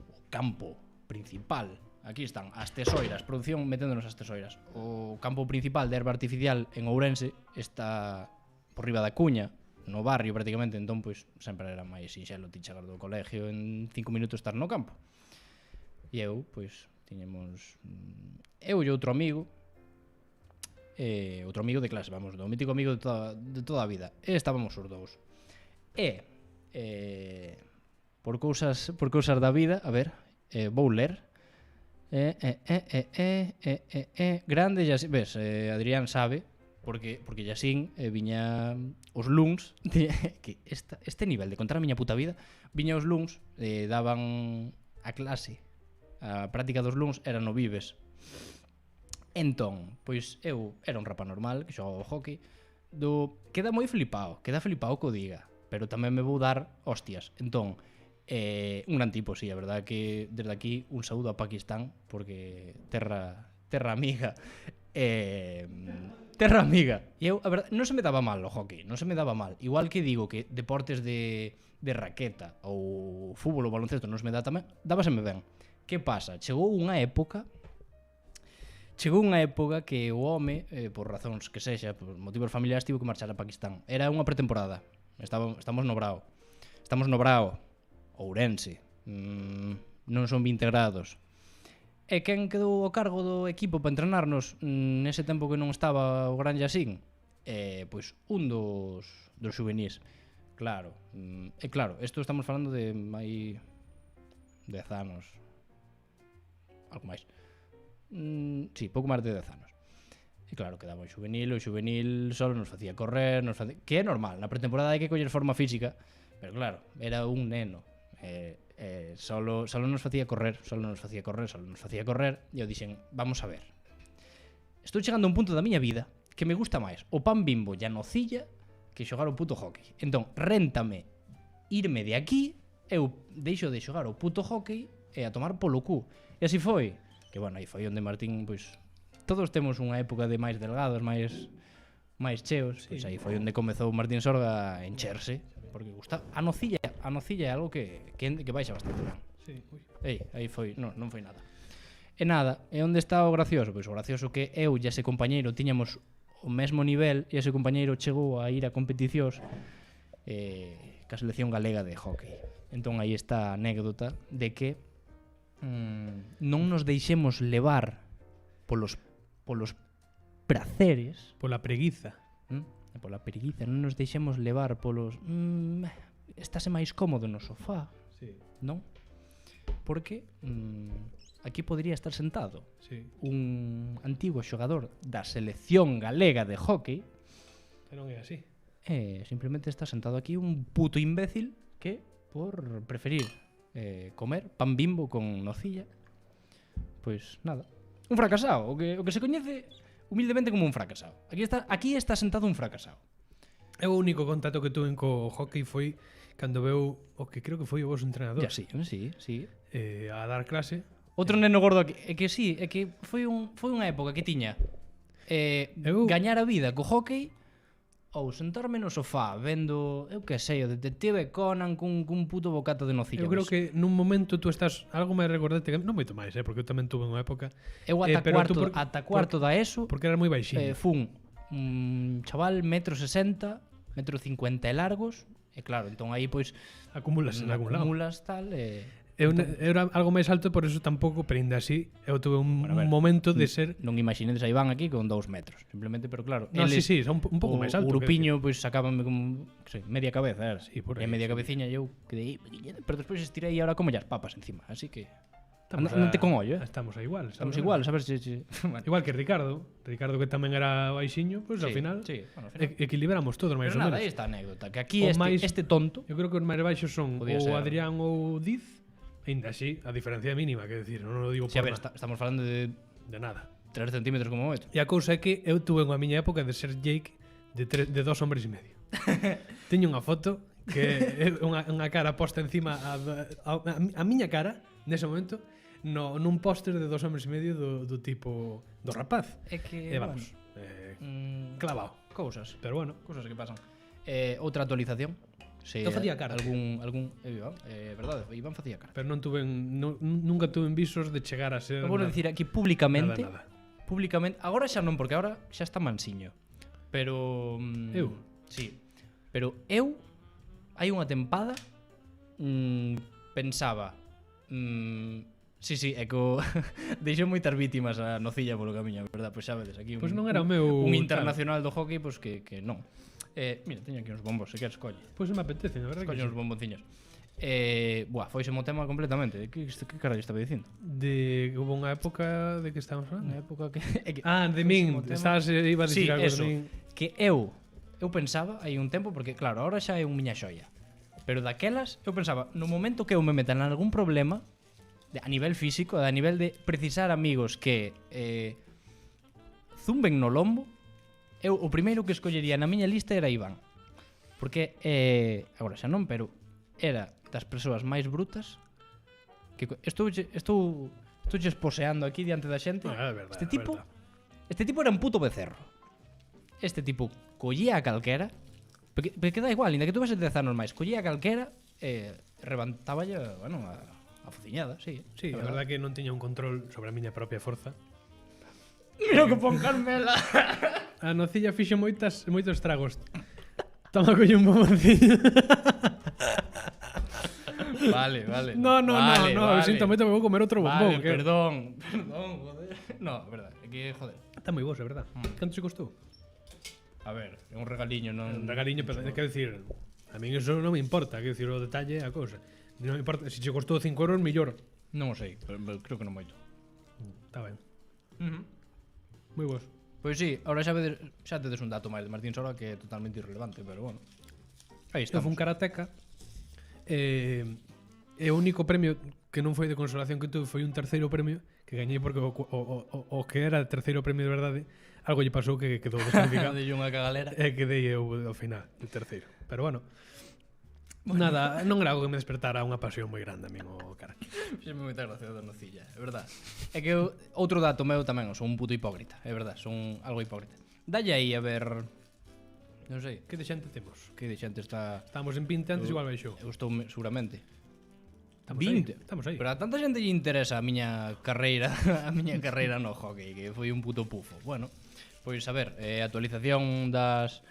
Speaker 4: principal, aquí están as tesoiras, produción meténdonos as tesoiras. O campo principal de herba artificial en Ourense está por riba da cuña, no barrio prácticamente, entón pois sempre era máis sinxelo ti chegar do colegio en 5 minutos estar no campo. E eu, pois, tiñemos eu e outro amigo de clase, vamos, do mítico amigo de toda a vida. E estábamos os dous. Por cousas da vida, a ver, vou ler. Grande, ves, Adrián sabe, porque Yasín viña os luns, que este nivel de contar a miña puta vida, viña os luns, daban a clase, a práctica dos luns era no Vives. Entón, pois eu era un rapa normal que xogaba ao hockey, queda moi flipado, co diga, pero tamén me vou dar hostias. Entón, un gran tipo, sí, a verdade que desde aquí un saúdo a Pakistán, porque terra amiga. Terra amiga. E eu, a verdade, non se me daba mal o hockey, non se me daba mal. Igual que digo que deportes de raqueta ou fútbol ou baloncesto non se me dá tamén, dábaseme ben. Que pasa? Chegou unha época que o home, por razóns que sexa, por motivos familiares, tivo que marchar a Pakistán. Era unha pretemporada. Estamos no Brao. Ourense. Non son 20 grados. E quen quedou ao cargo do equipo para entrenarnos nese tempo que non estaba o gran Yasín? Pois un dos xuvenís. Claro. E claro, isto estamos falando de mai 10 anos. Algo máis. Sí, pouco máis de 10 anos. E claro, quedaba o xuvenil solo nos facía correr, que é normal, na pretemporada hai que coller forma física, pero claro, era un neno. Solo nos facía correr, e eu dixen, vamos a ver, estou chegando a un punto da miña vida que me gusta máis o pan bimbo e a nocilla que xogar o puto hockey. Entón, réntame irme de aquí, eu deixo de xogar o puto hockey e a tomar polo cu. E así foi, que bueno, aí foi onde Martín, pois, todos temos unha época de máis delgados, máis cheos, pois aí foi onde comezou Martín Sorga a encherse, porque gusta. A nocilla é algo que baixa bastante ben.
Speaker 1: Sí,
Speaker 4: aí foi, non foi nada. E nada, e onde está o gracioso? Pois o gracioso que eu e ese compañeiro tiñamos o mesmo nivel e ese compañeiro chegou a ir a competicións ca selección galega de hockey. Entón aí está a anécdota de que non nos deixemos levar polos praceres,
Speaker 1: Pola preguiza.
Speaker 4: e pola preguiza, non nos deixemos levar polos estáse máis cómodo no sofá,
Speaker 1: Sí,
Speaker 4: non? Porque aquí podría estar sentado
Speaker 1: sí.
Speaker 4: un antigo xogador da selección galega de hockey
Speaker 1: E non é así.
Speaker 4: e simplemente está sentado aquí un puto imbécil que por preferir comer pan Bimbo con nocilla, pois nada, un fracasado, o que se coñece humildemente como un fracasado. Aquí está sentado un fracasado.
Speaker 1: O único contacto que tuve co hockey foi cando veu o que creo que foi o vosso entrenador
Speaker 4: Ya sí.
Speaker 1: a dar clase.
Speaker 4: Outro neno gordo aquí, é que sí, é que foi unha época que tiña gañar a vida co hockey ou sentarme no sofá vendo, eu que sei, o detective Conan cun puto bocata de nocilla.
Speaker 1: Eu creo que nun momento tú estás algo máis recordarte, non moito máis, porque eu tamén tuve unha época
Speaker 4: Eu ata
Speaker 1: pero
Speaker 4: cuarto,
Speaker 1: tú
Speaker 4: ata cuarto da ESO
Speaker 1: porque era moi baixiño.
Speaker 4: fun un chaval 1,60 m, 1,50 m largos, e claro, entón aí pois
Speaker 1: Acumulas en algún lado.
Speaker 4: acumulas tal
Speaker 1: Eu era algo máis alto, por eso tampouco, pero ainda así eu tuve un
Speaker 4: Bueno, a ver,
Speaker 1: momento de ser
Speaker 4: non imaginedes a Iván aquí con 2 metros, simplemente, pero claro,
Speaker 1: No,
Speaker 4: eles,
Speaker 1: sí, son un pouco máis alto.
Speaker 4: O grupiño pois sacábanme como, que sei, media cabeza, era.
Speaker 1: Sí, por
Speaker 4: E
Speaker 1: aí,
Speaker 4: media
Speaker 1: sí.
Speaker 4: cabeciña eu quedei pequeñeta, pero despois estirei e ahora como as papas encima, así que
Speaker 1: Estamos
Speaker 4: andate con ollo,
Speaker 1: Estamos a igual.
Speaker 4: Estamos igual, a ver se bueno.
Speaker 1: Igual que Ricardo que tamén era baixiño, pois ao
Speaker 4: Sí,
Speaker 1: final
Speaker 4: sí, bueno, ao final.
Speaker 1: equilibramos todos máis
Speaker 4: Pero
Speaker 1: ou
Speaker 4: nada,
Speaker 1: menos.
Speaker 4: aí está a anécdota, que aquí
Speaker 1: O máis-
Speaker 4: este tonto
Speaker 1: Eu creo que os máis baixos son
Speaker 4: Podía
Speaker 1: ou
Speaker 4: ser.
Speaker 1: Adrián ou Diz, ainda así, a diferencia mínima, que decir, non o digo
Speaker 4: Si, a
Speaker 1: por
Speaker 4: ver,
Speaker 1: nada,
Speaker 4: estamos falando de
Speaker 1: de nada.
Speaker 4: 3 centímetros como moito.
Speaker 1: E a cousa é que eu tuve unha miña época de ser Jake de 2 hombres e medio. Teño unha foto que é unha cara posta encima a miña cara nese momento nun póster de 2 hombres e medio do tipo do rapaz.
Speaker 4: É que,
Speaker 1: E vamos, clavado.
Speaker 4: Cousas
Speaker 1: Pero bueno,
Speaker 4: que pasan. Outra actualización. Se
Speaker 1: Eu facía cara.
Speaker 4: Algún Iván, verdade, Iván facía cara.
Speaker 1: pero non tuve nunca tuve visos de chegar a ser
Speaker 4: Eu vou
Speaker 1: nada,
Speaker 4: dicir aquí públicamente,
Speaker 1: nada.
Speaker 4: públicamente, agora xa non, porque agora xa está mansiño. Pero
Speaker 1: Eu?
Speaker 4: Sí. Pero eu hai unha tempada pensaba sí, é que deixou moitas vítimas a nocilla polo camiño, verdad? Pois xa vedes aquí
Speaker 1: Pois non era o meu
Speaker 4: un
Speaker 1: tal.
Speaker 4: internacional do hockey, pois que non. Mira, teño aquí uns bombos, se queres colle.
Speaker 1: Pois me apetece, a verdade que
Speaker 4: Colle uns
Speaker 1: sí.
Speaker 4: bombonciños. Foise mo tema completamente. Que carallo estaba dicindo?
Speaker 1: De hubo unha época de que estábamos falando.
Speaker 4: Unha época que
Speaker 1: De
Speaker 4: foise
Speaker 1: min,
Speaker 4: mo tema.
Speaker 1: estás iba a dicir
Speaker 4: Sí,
Speaker 1: algo
Speaker 4: eso.
Speaker 1: de min.
Speaker 4: Que eu pensaba hai un tempo, porque claro, ahora xa é un miña xoia. Pero daquelas eu pensaba, no momento que eu me meta en algún problema a nivel físico, a nivel de precisar amigos que zumben no lombo, eu o primeiro que escollería na miña lista era Iván. Porque agora xa non, pero era das persoas máis brutas que estou esposeando aquí diante da xente.
Speaker 1: É verdade,
Speaker 4: Este
Speaker 1: é
Speaker 4: tipo
Speaker 1: verdade.
Speaker 4: Este tipo era un puto becerro. Este tipo collía a calquera, porque da igual, ainda que tuvese 10 anos máis, collía a calquera e rebentáballe, bueno, a fociñada, sí.
Speaker 1: Sí, a verdade que non tiña un control sobre a miña propia forza.
Speaker 4: Mira que pon Carmela.
Speaker 1: A nocilla fixo moitos estragos. Toma colle un bomboncillo.
Speaker 4: Vale.
Speaker 1: No, sinto moito que vou comer outro bombón.
Speaker 4: Vale, perdón, joder. No, é verdade, é que, joder.
Speaker 1: Está moi boa, é verdade. Canto se costou?
Speaker 4: A ver, é un regaliño, non...
Speaker 1: Un regaliño, pero quero dicir, a min eso non me importa, quero dicir, o detalle é a cousa. Non me importa, se che costou 5 euros, millor.
Speaker 4: Non o sei, pero creo que non moito.
Speaker 1: Está ben. Moi boas.
Speaker 4: Pois sí, ahora xa tedes un dato máis de Martín Sora que é totalmente irrelevante, pero bueno. Aí
Speaker 1: Eu
Speaker 4: estamos.
Speaker 1: fui un karateca e o único premio que non foi de consolación que tuve foi un terceiro premio que gañei porque o que era o terceiro premio de verdade algo lle pasou que quedou descalificado
Speaker 4: Delle unha cagalera.
Speaker 1: e quedei eu ao final de terceiro, pero bueno nada, non era algo que me despertara unha pasión moi grande a min o karate.
Speaker 4: Fixeme moita gracia da nocilla, é verdad. É que outro dato meu tamén, son un puto hipócrita, é verdad, son algo hipócrita. Dalle aí a ver, non sei,
Speaker 1: Que de xente temos?
Speaker 4: que de xente está...
Speaker 1: Estamos en 20 antes igual baixou.
Speaker 4: Eu estou seguramente.
Speaker 1: Estamos
Speaker 4: 20.
Speaker 1: aí, estamos aí.
Speaker 4: Pero a tanta xente lle interesa a miña carreira, no hockey, que foi un puto pufo. Bueno, pois a ver, actualización das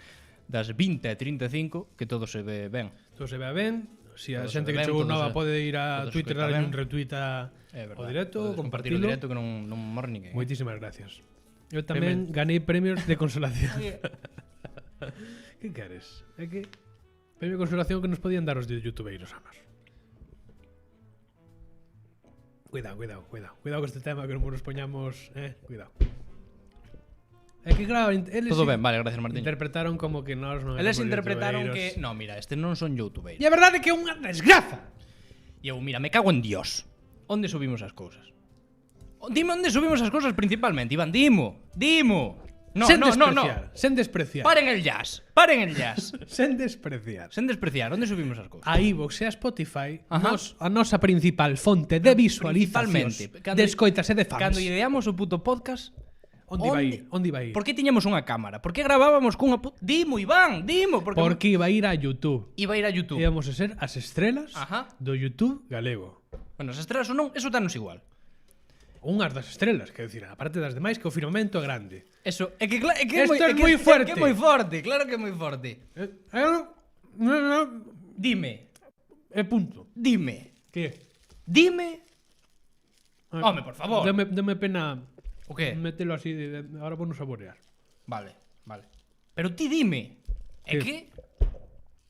Speaker 4: 20 e 35, que todo se ve ben.
Speaker 1: Todo se ve ben, Si a
Speaker 4: Todo
Speaker 1: xente
Speaker 4: se
Speaker 1: que
Speaker 4: ve ben,
Speaker 1: chegou
Speaker 4: todo
Speaker 1: nova
Speaker 4: se-
Speaker 1: pode ir a
Speaker 4: todo se
Speaker 1: Twitter
Speaker 4: escoita
Speaker 1: darlle
Speaker 4: ben.
Speaker 1: un retweet
Speaker 4: É verdade.
Speaker 1: ao directo,
Speaker 4: Podes compartirlo
Speaker 1: compartilo.
Speaker 4: directo que non morre ninguén.
Speaker 1: Moitísimas gracias. Eu tamén ganei premios de consolación. Que queres? É que premio de consolación que nos podían dar os de youtubeiros a nós. Cuidado con este tema que non nos poñamos, cuidado. É que claro, eles
Speaker 4: Todo ben, vale, gracias Martín.
Speaker 1: interpretaron como que nós non
Speaker 4: Eles
Speaker 1: éramos
Speaker 4: interpretaron
Speaker 1: youtubeiros.
Speaker 4: que... No, mira, este non son youtubeiros.
Speaker 1: E a verdade é que é unha desgraza.
Speaker 4: E eu, mira, me cago en Dios. Onde subimos as cousas? Dime onde subimos as cousas principalmente, Iván, dimo. No,
Speaker 1: sen
Speaker 4: no, no,
Speaker 1: despreciar,
Speaker 4: no.
Speaker 1: sen despreciar.
Speaker 4: Paren el jazz.
Speaker 1: Sen despreciar.
Speaker 4: Sen despreciar, onde subimos as cousas?
Speaker 1: A iVoox e a Spotify,
Speaker 4: Ajá.
Speaker 1: a nosa principal fonte de visualizacións,
Speaker 4: Principalmente.
Speaker 1: de escoitas e de fans.
Speaker 4: Cando ideamos o puto podcast,
Speaker 1: Onde iba a ir? Onde iba a ir?
Speaker 4: por que tiñamos unha cámara? Por que gravábamos cunha Dimo, Iván, dimo,
Speaker 1: Porque iba a ir a YouTube.
Speaker 4: iba a ir a YouTube.
Speaker 1: Íbamos a ser as estrelas
Speaker 4: Ajá.
Speaker 1: do YouTube galego.
Speaker 4: Bueno, as estrelas ou non, eso danos igual.
Speaker 1: Unhas das estrelas, quero dicir, a parte das demais que o firmamento é grande.
Speaker 4: Eso, é que é que
Speaker 1: Esto é
Speaker 4: que-
Speaker 1: moi fuerte.
Speaker 4: É que é moi forte, claro que é moi forte.
Speaker 1: No,
Speaker 4: Dime,
Speaker 1: é punto.
Speaker 4: dime.
Speaker 1: Que?
Speaker 4: Dime. Home, por favor.
Speaker 1: Deme pena
Speaker 4: O que?
Speaker 1: metelo así, ahora vou no saborear.
Speaker 4: Vale. Pero ti dime. É
Speaker 1: Que?
Speaker 4: que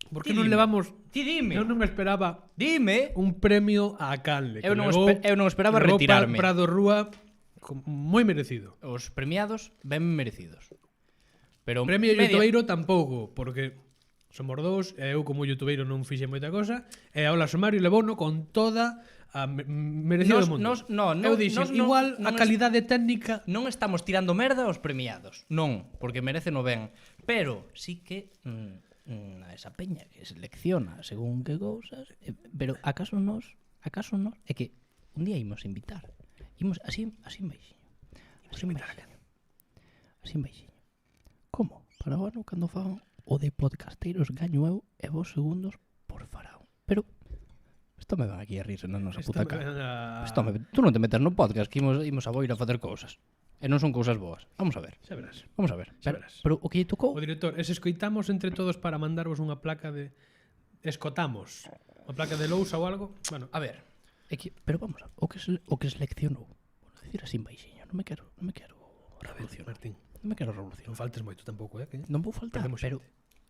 Speaker 1: Por que
Speaker 4: Ti
Speaker 1: non
Speaker 4: dime.
Speaker 1: levamos...
Speaker 4: Ti dime.
Speaker 1: Eu non esperaba
Speaker 4: Dime.
Speaker 1: un premio a Canle.
Speaker 4: Eu non esperaba
Speaker 1: levou
Speaker 4: retirarme.
Speaker 1: Prado Rúa moi merecido.
Speaker 4: Os premiados ben merecidos. Pero
Speaker 1: Premio
Speaker 4: media-
Speaker 1: youtubeiro tampouco, porque somos dous, e eu como youtubeiro non fixe moita cosa, e a Ola Sumario levouno con toda a merecido do mundo. Eu dixen, igual a calidade técnica...
Speaker 4: Non estamos tirando merda aos premiados. Non, porque merecen o ben. Pero sí que a esa peña que selecciona según que cousas, pero acaso nos é que un día imos invitar. Imos así en baixiño. Así en baixiño. Como? Para o ano cando fagan o de podcasteiros gaño eu e vos segundos por faraón. Pero isto me van aquí a rirse na nosa puta cara. Tú non te metes no podcast que imos a boira a facer cousas. E non son cousas boas. Vamos a ver.
Speaker 1: Xa verás.
Speaker 4: Vamos a ver.
Speaker 1: Xa verás.
Speaker 4: Pero o que lle tocou...
Speaker 1: O director, es escoitamos entre todos para mandarvos unha placa de... Escotamos. Unha placa de lousa ou algo. Bueno,
Speaker 4: A ver. Pero vamos a ver. O que seleccionou. Bueno, decir así en baixiño. Non me quero revolucionar.
Speaker 1: Martín,
Speaker 4: Non me quero revolucionar.
Speaker 1: non faltes moito tampouco, que?
Speaker 4: Non vou faltar,
Speaker 1: Perdemos
Speaker 4: pero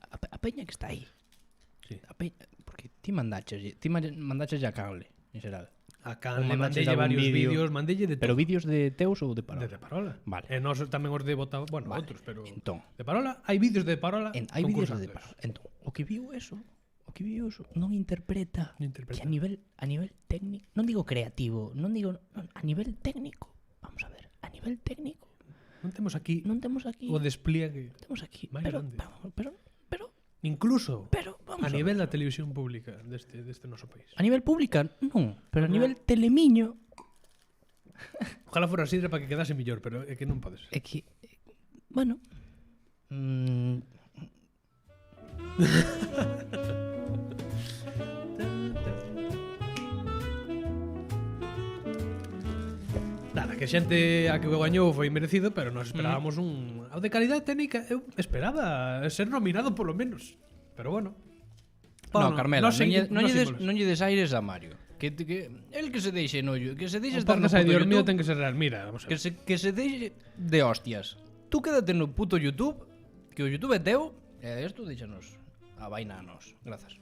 Speaker 4: a peña que está aí.
Speaker 1: Sí.
Speaker 4: A peña, porque ti mandaches a Canle, en xeral.
Speaker 1: A Canle
Speaker 4: mandaches
Speaker 1: mandelle
Speaker 4: algún
Speaker 1: varios
Speaker 4: vídeo,
Speaker 1: vídeos, mandelle de
Speaker 4: Pero
Speaker 1: todo.
Speaker 4: vídeos de teus ou de parola?
Speaker 1: De Parola.
Speaker 4: Vale.
Speaker 1: E nós tamén os de Bota... Bueno,
Speaker 4: Vale.
Speaker 1: outros, pero...
Speaker 4: Entón.
Speaker 1: De Parola, hai vídeos de Parola
Speaker 4: Hai vídeos de
Speaker 1: concursantes.
Speaker 4: parola. Entón, o que viu eso non interpreta,
Speaker 1: Non interpreta.
Speaker 4: que a nivel técnico, non digo creativo, a nivel técnico. Vamos a ver, a nivel técnico
Speaker 1: Non temos aquí
Speaker 4: non temos aquí,
Speaker 1: o despliegue.
Speaker 4: temos aquí,
Speaker 1: máis
Speaker 4: pero
Speaker 1: grande. Incluso
Speaker 4: vamos
Speaker 1: a
Speaker 4: a
Speaker 1: nivel
Speaker 4: ver.
Speaker 1: da televisión pública deste noso país.
Speaker 4: A nivel pública, non, pero a nivel telemiño
Speaker 1: Ojalá fora Sidra para que quedase millor, pero é que non pode ser.
Speaker 4: é que, bueno,
Speaker 1: Nada, que a xente a que o gañou foi merecido, pero nós esperábamos un... O de calidade técnica, eu esperaba ser nominado polo menos. Pero bueno.
Speaker 4: no, Carmela, non
Speaker 1: seguimos.
Speaker 4: lle des aires a Mario. Que el que se deixe nollo, que se deixe
Speaker 1: O
Speaker 4: estar no
Speaker 1: podcast aí,
Speaker 4: puto
Speaker 1: Dios mío,
Speaker 4: YouTube,
Speaker 1: ten que ser real. Mira, vamos a ver.
Speaker 4: que se deixe de hostias. Tú quédate no puto YouTube, que o YouTube é teu, e isto deixanos a vaina a nos. Grazas.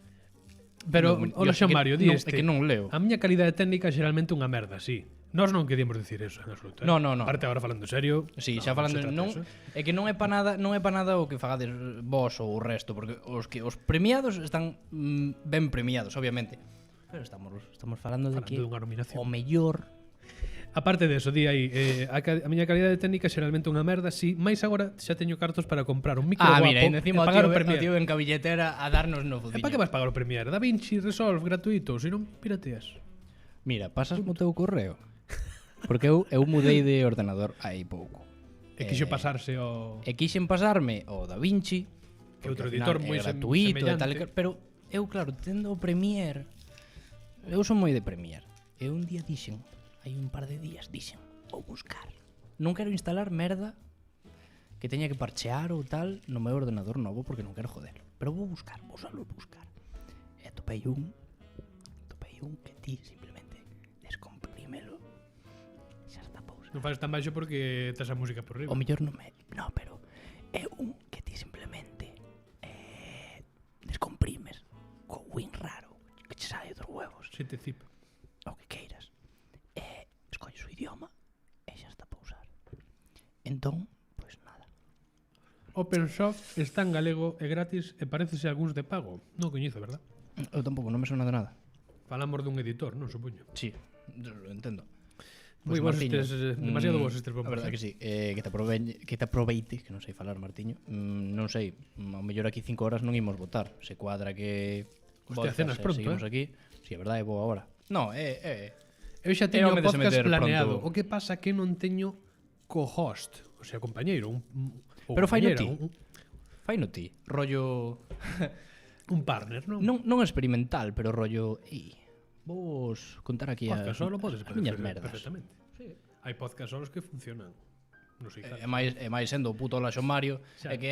Speaker 1: Pero,
Speaker 4: No,
Speaker 1: hola
Speaker 4: Dios,
Speaker 1: Xan
Speaker 4: é que
Speaker 1: Mario, di
Speaker 4: non-
Speaker 1: este.
Speaker 4: é que non leo.
Speaker 1: A miña calidade técnica é xeralmente unha merda, sí. Nós non queríamos decir eso, en absoluto.
Speaker 4: No.
Speaker 1: Aparte, agora falando en serio...
Speaker 4: Sí,
Speaker 1: no,
Speaker 4: xa falando,
Speaker 1: se trata
Speaker 4: non,
Speaker 1: de eso.
Speaker 4: é que non é pa nada o que fagades vos ou o resto, porque os premiados están ben premiados, obviamente. Pero estamos falando de
Speaker 1: Falando
Speaker 4: que
Speaker 1: dunha nominación.
Speaker 4: o mellor.
Speaker 1: Aparte de eso, di aí, a miña calidade técnica é xeralmente unha merda, sí, máis agora xa teño cartos para comprar un micro guapo
Speaker 4: Mira, e encima
Speaker 1: e pagar o
Speaker 4: o
Speaker 1: Premiere.
Speaker 4: tío en cabilletera a darnos no
Speaker 1: E
Speaker 4: fudiño.
Speaker 1: para que vas pagar o Premiere? Da Vinci, Resolve, gratuito, se non pirateas.
Speaker 4: Mira, pasas o teu correo. Porque eu mudei de ordenador hai pouco.
Speaker 1: E quixo pasarse ao...
Speaker 4: E quixen pasarme o Da Vinci,
Speaker 1: Que outro
Speaker 4: porque,
Speaker 1: editor
Speaker 4: ao final,
Speaker 1: moi
Speaker 4: é gratuito e tal,
Speaker 1: semellante.
Speaker 4: pero eu claro, tendo o Premiere, eu son moi de Premiere. E un día dixen, hai un par de días dixen, vou buscar. Non quero instalar merda que teña que parchear ou tal no meu ordenador novo porque non quero joder. Pero vou buscar. E atopei un hai un que ti simplemente descomprímelo e xa está pousa.
Speaker 1: Non faz tan baixo porque tes a música por riba.
Speaker 4: O mellor non me... No, pero é un que ti simplemente descomprimes co win raro que che sai dos huevos,
Speaker 1: Se te zip.
Speaker 4: o que queiras. Escolles o idioma e xa está a pousar. Entón, pois nada.
Speaker 1: OpenSoft está en galego e gratis e parecese algúns de pago. Non coñezo, verdad?
Speaker 4: Eu tampouco, non me sona de nada.
Speaker 1: Falamos dun editor, non supoño.
Speaker 4: Sí, lo entendo.
Speaker 1: Moi vos estes, demasiado vos estes
Speaker 4: A verdade que sí, que te aproveites, que non sei falar, Martiño. Non sei, ao mellor aquí 5 horas non imos votar. Se cuadra que
Speaker 1: Hostia, cenas pronto,
Speaker 4: seguimos aquí. Si, a verdade é boa hora. No,
Speaker 1: Eu xa teño o
Speaker 4: home de se
Speaker 1: podcast
Speaker 4: meter
Speaker 1: planeado.
Speaker 4: pronto.
Speaker 1: O que pasa que non teño co-host, o sea, compañeiro, ou
Speaker 4: Pero faino
Speaker 1: compañera,
Speaker 4: ti. Fai no ti, rollo
Speaker 1: un partner, non?
Speaker 4: non experimental, pero rollo, vos contar aquí
Speaker 1: Podcast solo podes
Speaker 4: as miñas
Speaker 1: facer
Speaker 4: merdas.
Speaker 1: perfectamente. Sí. Hai podcast solos que funcionan. Non sei,
Speaker 4: E máis sendo o puto Laxo Mario,
Speaker 1: Xa.
Speaker 4: é que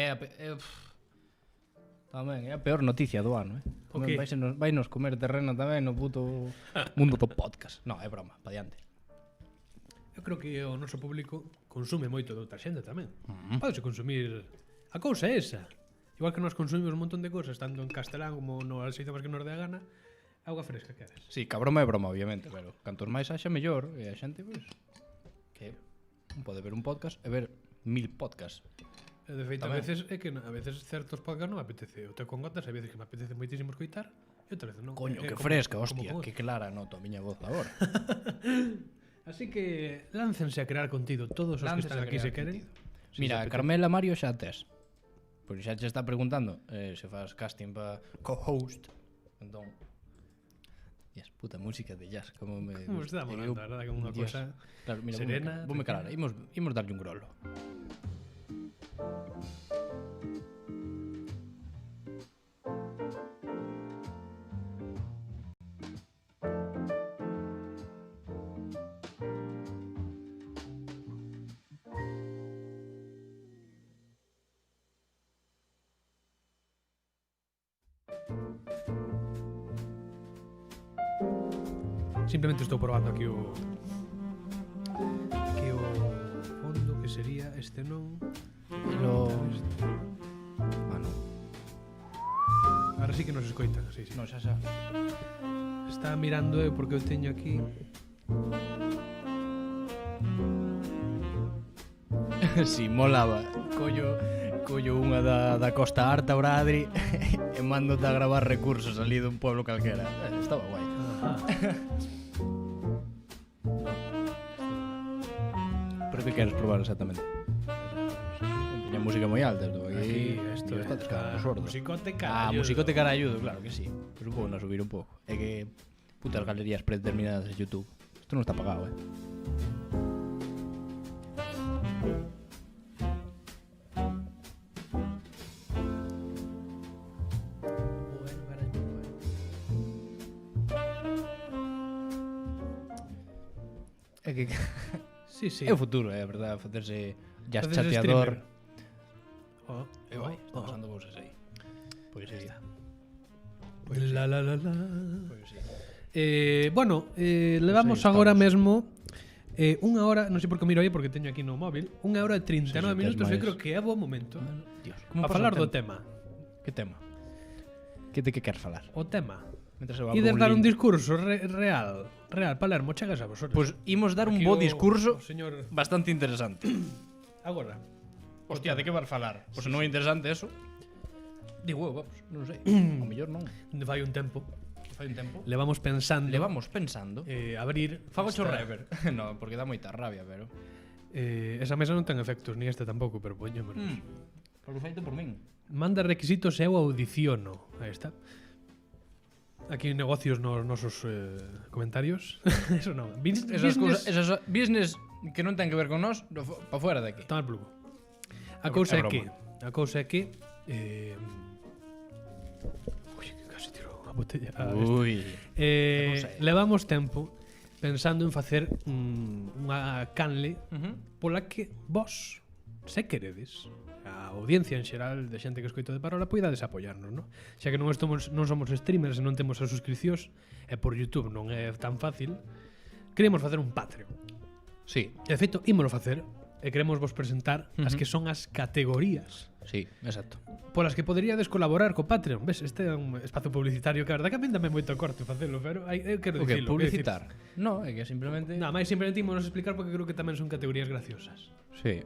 Speaker 4: tamén é a peor noticia do ano,
Speaker 1: O que?
Speaker 4: Vai nos comer terreno tamén no puto mundo do podcast. No, é broma, pa diante.
Speaker 1: Eu creo que o noso público consume moito de outra xente tamén. Podese consumir a cousa esa. Igual que nós consumimos un montón de cousas, tanto en castelán como no idiomas que nos dé a gana, auga fresca queres.
Speaker 4: Sí, que a broma é broma, obviamente, pero cantos máis haxa mellor, e a xente, pois, que pode ver un podcast e ver 1000 podcasts.
Speaker 1: E de feito, a
Speaker 4: Tamén.
Speaker 1: veces é que a veces certos podcast non me apetece. O teo con gotas, hai veces que me apetece moitísimo escoitar, e outras veces non.
Speaker 4: Coño,
Speaker 1: É
Speaker 4: que
Speaker 1: como-
Speaker 4: fresca,
Speaker 1: como
Speaker 4: hostia,
Speaker 1: con
Speaker 4: que
Speaker 1: outras.
Speaker 4: clara noto a miña voz agora.
Speaker 1: Así que láncense a crear contido todos os que
Speaker 4: Láncense
Speaker 1: están
Speaker 4: a
Speaker 1: aquí
Speaker 4: crear
Speaker 1: se queren.
Speaker 4: contido. Mira, Carmela Mario xa tes. Pois xa che está preguntando se faz casting para co-host. Entón, yes, puta música de jazz, como me
Speaker 1: Como está molando, a verdade, como unha
Speaker 4: Dios.
Speaker 1: cosa
Speaker 4: Claro, mira,
Speaker 1: serena,
Speaker 4: voume calar, imos darlle un grolo.
Speaker 1: Simplemente estou probando aquí o fondo que sería este non.
Speaker 4: Lo... Ah, non.
Speaker 1: Ahora sí que nos escoitan, sí, sí.
Speaker 4: Non, xa.
Speaker 1: Está mirando porque eu teño aquí.
Speaker 4: Si, molaba. Collo unha da Costa Arta, ora Adri, e mándote a gravar recursos ali dun pueblo calquera. Estaba guai. Pero que queres probar exactamente? Tiña música moi alta, estou
Speaker 1: Aquí,
Speaker 4: aquí.
Speaker 1: esto
Speaker 4: está descargando sordo.
Speaker 1: musicote
Speaker 4: Ah,
Speaker 1: caralludo.
Speaker 4: musicote caralludo, claro que sí. Pero un pouco a subir un pouco. É que putas galerías predeterminadas de YouTube. Isto non está pagado, É que
Speaker 1: Sí, sí.
Speaker 4: é o futuro, é a verdade, facerse jazz
Speaker 1: Facerse
Speaker 4: chateador.
Speaker 1: Oh,
Speaker 4: É guai, está pasando cousas aí. Pois sí.
Speaker 1: La la la la.
Speaker 4: Pois sí.
Speaker 1: Bueno, levamos
Speaker 4: Pois aí
Speaker 1: agora
Speaker 4: estamos.
Speaker 1: mesmo unha hora, non sei por que miro aí porque teño aquí no móvil, 1 hora e 39
Speaker 4: Sí, sí,
Speaker 1: minutos,
Speaker 4: tes
Speaker 1: eu
Speaker 4: máis.
Speaker 1: creo que é bo momento
Speaker 4: Dios,
Speaker 1: a
Speaker 4: pasa
Speaker 1: falar
Speaker 4: o
Speaker 1: do
Speaker 4: tempo?
Speaker 1: tema.
Speaker 4: Que tema? De que queres falar?
Speaker 1: O tema.
Speaker 4: Mientras eu
Speaker 1: Ides
Speaker 4: abro
Speaker 1: dar un
Speaker 4: link.
Speaker 1: discurso real, Palermo, chegas a vosotros.
Speaker 4: Pois imos dar un
Speaker 1: Aquí
Speaker 4: bo
Speaker 1: o
Speaker 4: discurso
Speaker 1: señor
Speaker 4: bastante interesante.
Speaker 1: agora.
Speaker 4: Hostia, de que vas falar? Pois non é interesante eso. Digo, vamos, non sei. O mellor non.
Speaker 1: Fai un tempo.
Speaker 4: Fai un tempo.
Speaker 1: Levamos pensando
Speaker 4: Levamos pensando.
Speaker 1: abrir
Speaker 4: Fago cho
Speaker 1: esta-
Speaker 4: rever. No, porque dá moita rabia, pero.
Speaker 1: esa mesa non ten efectos, ni este tampouco, pero poñémonos.
Speaker 4: Por feito por min.
Speaker 1: Manda requisitos e eu audiciono. Aí está. Aquí negocios nos nosos comentarios. Eso non.
Speaker 4: Esas cousas, esas business que non ten que ver con nós, pa fuera de aquí.
Speaker 1: Toma el plugo. A
Speaker 4: É
Speaker 1: cousa é
Speaker 4: broma.
Speaker 1: que... A cousa é que... Ui, que casi tiro a botella.
Speaker 4: Ui. cousa é-
Speaker 1: Levamos tempo pensando en facer unha canle pola que vos, se queredes, a audiencia en xeral de xente que escoito de Parola poidades apoiarnos, non? Xa que non somos streamers e non temos as suscripcións e por YouTube non é tan fácil, queremos facer un Patreon.
Speaker 4: Sí,
Speaker 1: De feito, ímolo facer e queremos vos presentar as que son as categorías
Speaker 4: sí, exacto.
Speaker 1: polas que poderíades colaborar co Patreon. Ves, este é un espazo publicitario que a verdad que a min dame moito corte facelo, pero eu quero
Speaker 4: O que,
Speaker 1: dicilo.
Speaker 4: publicitar? No, é que simplemente...
Speaker 1: Nada, máis simplemente ímonos explicar porque creo que tamén son categorías graciosas.
Speaker 4: Sí.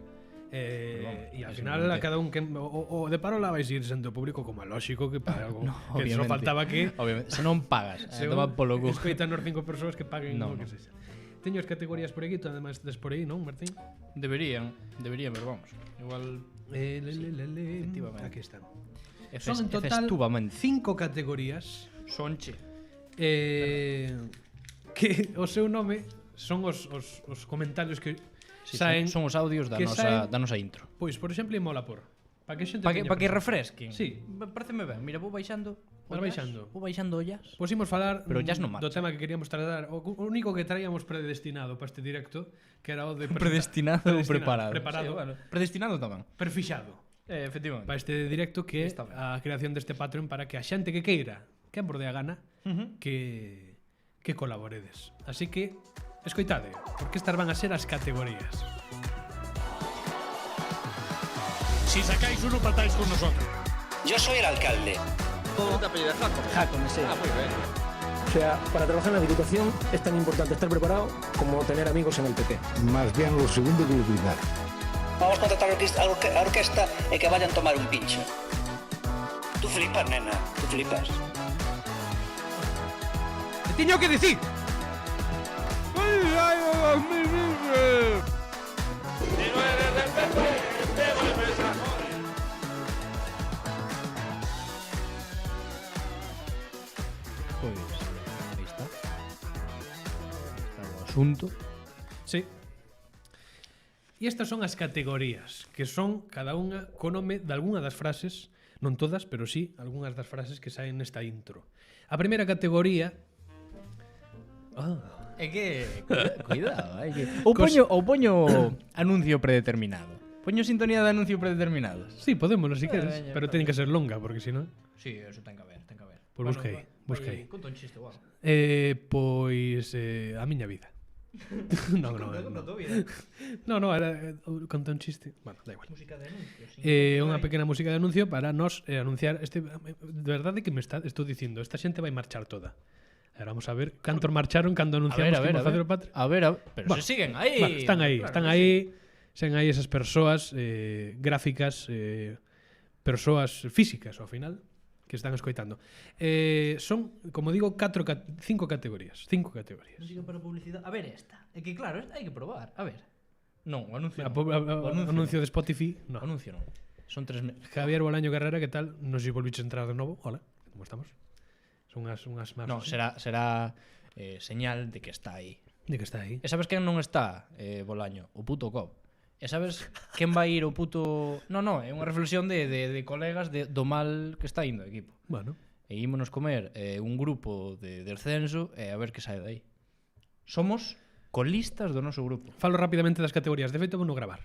Speaker 1: E ao
Speaker 4: é
Speaker 1: final a
Speaker 4: simplemente-
Speaker 1: cada un que o de Parola vai seguir sendo público como é lógico que para algo
Speaker 4: No,
Speaker 1: que só
Speaker 4: obviamente.
Speaker 1: faltaba que
Speaker 4: Obviamente, se non pagas, se toma polo cu.
Speaker 1: escoitan os 5 persoas que paguen
Speaker 4: No,
Speaker 1: o que
Speaker 4: no.
Speaker 1: sexa. Teño as categorías por aquí, tú además des por aí, non, Martín?
Speaker 4: Deberían, pero vamos. Igual efectivamente.
Speaker 1: Aquí están. Son en total
Speaker 4: efectivamente.
Speaker 1: 5 categorías
Speaker 4: Sonche.
Speaker 1: que o seu nome son os comentarios que
Speaker 4: Sí,
Speaker 1: saen.
Speaker 4: son os audios da
Speaker 1: que saen-
Speaker 4: nosa intro.
Speaker 1: Pois, por exemplo, imola por para que a xente
Speaker 4: Para que,
Speaker 1: teña
Speaker 4: pa que
Speaker 1: presente.
Speaker 4: refresquen.
Speaker 1: Sí.
Speaker 4: Pareceme ben. Mira, vou baixando.
Speaker 1: Vas baixando.
Speaker 4: Vou baixando ollas.
Speaker 1: Pois imos falar
Speaker 4: Pero jazz non
Speaker 1: do
Speaker 4: marcha.
Speaker 1: tema que queríamos tratar. O único que traíamos predestinado para este directo, que era o de
Speaker 4: Predestinado ou preparado.
Speaker 1: Preparado.
Speaker 4: Sí, bueno, predestinado tamén.
Speaker 1: Perfixado.
Speaker 4: Efectivamente.
Speaker 1: Para este directo que é
Speaker 4: Está ben.
Speaker 1: a creación deste Patreon para que a xente que queira, que borde a gana, que colaboredes. Así que escoitade, porque estas van a ser as categorías.
Speaker 5: Si sacáis uno, patáis con nosotros.
Speaker 6: Yo soy el alcalde.
Speaker 7: Jacome, sí. O sea, para trabajar en la Diputación es tan importante estar preparado como tener amigos en el PP.
Speaker 8: Más bien lo segundo que lo primero.
Speaker 6: Vamos a contratar a orquesta y que vayan a tomar un pincho. Tú flipas, nena, tú flipas.
Speaker 5: ¡Te teño que decir!
Speaker 4: Pois, aí está. Está o asunto.
Speaker 1: Sí. E estas son as categorías, que son cada unha co nome de algunha das frases, non todas, pero sí, algunhas das frases que saen nesta intro. A primeira categoría...
Speaker 4: É que cuidado, é que ou poño anuncio predeterminado. Poño sintonía de anuncio predeterminado.
Speaker 1: Sí, podémoslo si queres,
Speaker 4: veña,
Speaker 1: pero ten que ser longa, porque si non...
Speaker 4: Sí, eso ten que haber, ten que haber.
Speaker 1: Pois busquei.
Speaker 4: Conta un chiste, guau.
Speaker 1: Pois a miña vida. non, era conta un chiste. Bueno, da igual.
Speaker 4: Música de anuncio, sí.
Speaker 1: Unha pequena música de anuncio para nos anunciar este de verdade que estou dicindo, esta xente vai marchar toda. Ahora vamos a ver cantos marcharon cando anunciamos que íbamos a facer o Patreon.
Speaker 4: A ver, pero
Speaker 1: Bueno,
Speaker 4: se siguen aí.
Speaker 1: Bueno, están aí,
Speaker 4: Claro
Speaker 1: están
Speaker 4: que
Speaker 1: aí, sen aí esas persoas gráficas, persoas físicas ao final que están escoitando. Son, como digo, 5 categorías. 5 categorías.
Speaker 4: Música para publicidade. A ver esta. É que claro, esta hai que probar. A ver. Non, o anuncio.
Speaker 1: Anuncio de Spotify,
Speaker 4: No.
Speaker 1: no.
Speaker 4: Anuncio non. Son 3
Speaker 1: Javier Bolaño Carrera, que tal? Non sei se volviches entrar de novo. Hola, como estamos? Son unhas máis.
Speaker 4: No, será señal de que está aí.
Speaker 1: De que está aí.
Speaker 4: E sabes quen non está, Bolaño? O puto Cobb. E sabes quen vai ir o puto... No, é unha reflexión de colegas do mal que está indo o equipo.
Speaker 1: Bueno,
Speaker 4: E ímonos comer un grupo de descenso e a ver que sae dai. Somos colistas do noso grupo.
Speaker 1: falo rapidamente das categorías. De feito, vou no gravar.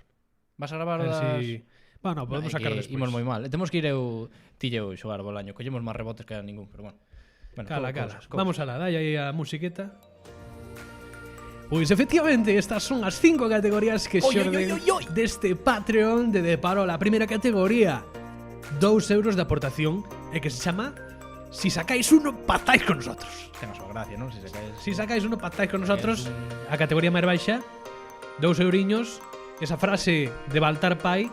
Speaker 4: Vas a gravar
Speaker 1: A ver
Speaker 4: das...
Speaker 1: si... Bueno, podemos
Speaker 4: É
Speaker 1: sacar
Speaker 4: que
Speaker 1: despois.
Speaker 4: Imos moi mal. E temos que ir ti e eu xogar Bolaño. Collemos máis rebotes que a ningún, pero bueno.
Speaker 1: Cala.
Speaker 4: Cousas.
Speaker 1: Vamos alá, dai aí a musiqueta. Pois efectivamente, estas son as 5 categorías que xorden deste Patreon de Parola. A primeira categoría, 2 euros de aportación, e que se chama Si sacáis uno, pactáis con nosotros.
Speaker 4: Ten a súa gracia, non?
Speaker 1: Si sacáis uno, pactáis con nosotros. A categoría máis baixa, 2 euriños. Esa frase de Baltar Pai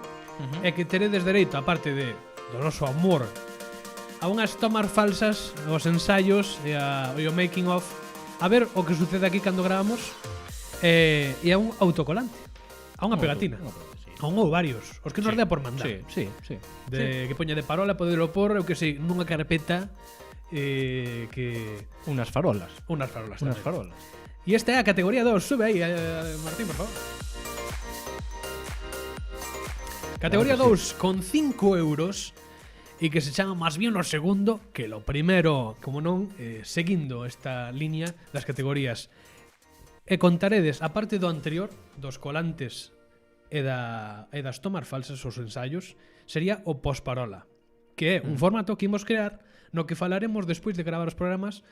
Speaker 1: é que teredes dereito, aparte do noso amor, a unhas tomas falsas, aos ensaios e ao making of, a ver o que sucede aquí cando gravamos, e a un autocolante, a unha pegatina, a un ou varios, os que nos dea por mandar.
Speaker 4: Sí.
Speaker 1: Que poña de Parola, podelo por, eu que sei, nunha carpeta que...
Speaker 4: Unas farolas.
Speaker 1: Unas farolas
Speaker 4: Unas
Speaker 1: tamén.
Speaker 4: farolas.
Speaker 1: E esta é a categoría 2, sube aí, Martín, por favor. Categoría 2 con 5 euros e que se chama máis bien o segundo que lo primero, como non, seguindo esta liña das categorías. E contaredes, aparte do anterior, dos colantes e das tomas falsas os ensaios sería o posparola, que é un formato que imos crear no que falaremos despois de gravar os programas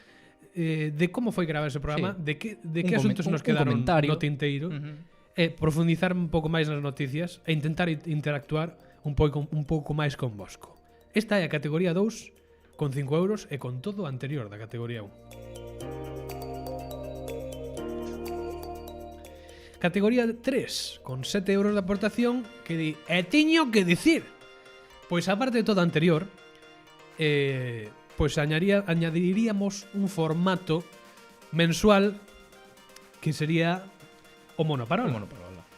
Speaker 1: de como foi gravar ese programa, de que asuntos nos quedaron no tinteiro, e profundizar un pouco máis nas noticias e intentar interactuar un pouco máis con Bosco. Esta é a categoría 2 con 5 euros e con todo o anterior da categoría 1. Categoría 3 con 7 euros de aportación que di, e tiño que dicir. Pois aparte de todo o anterior, pois añadiríamos un formato mensual que sería o Monoparola.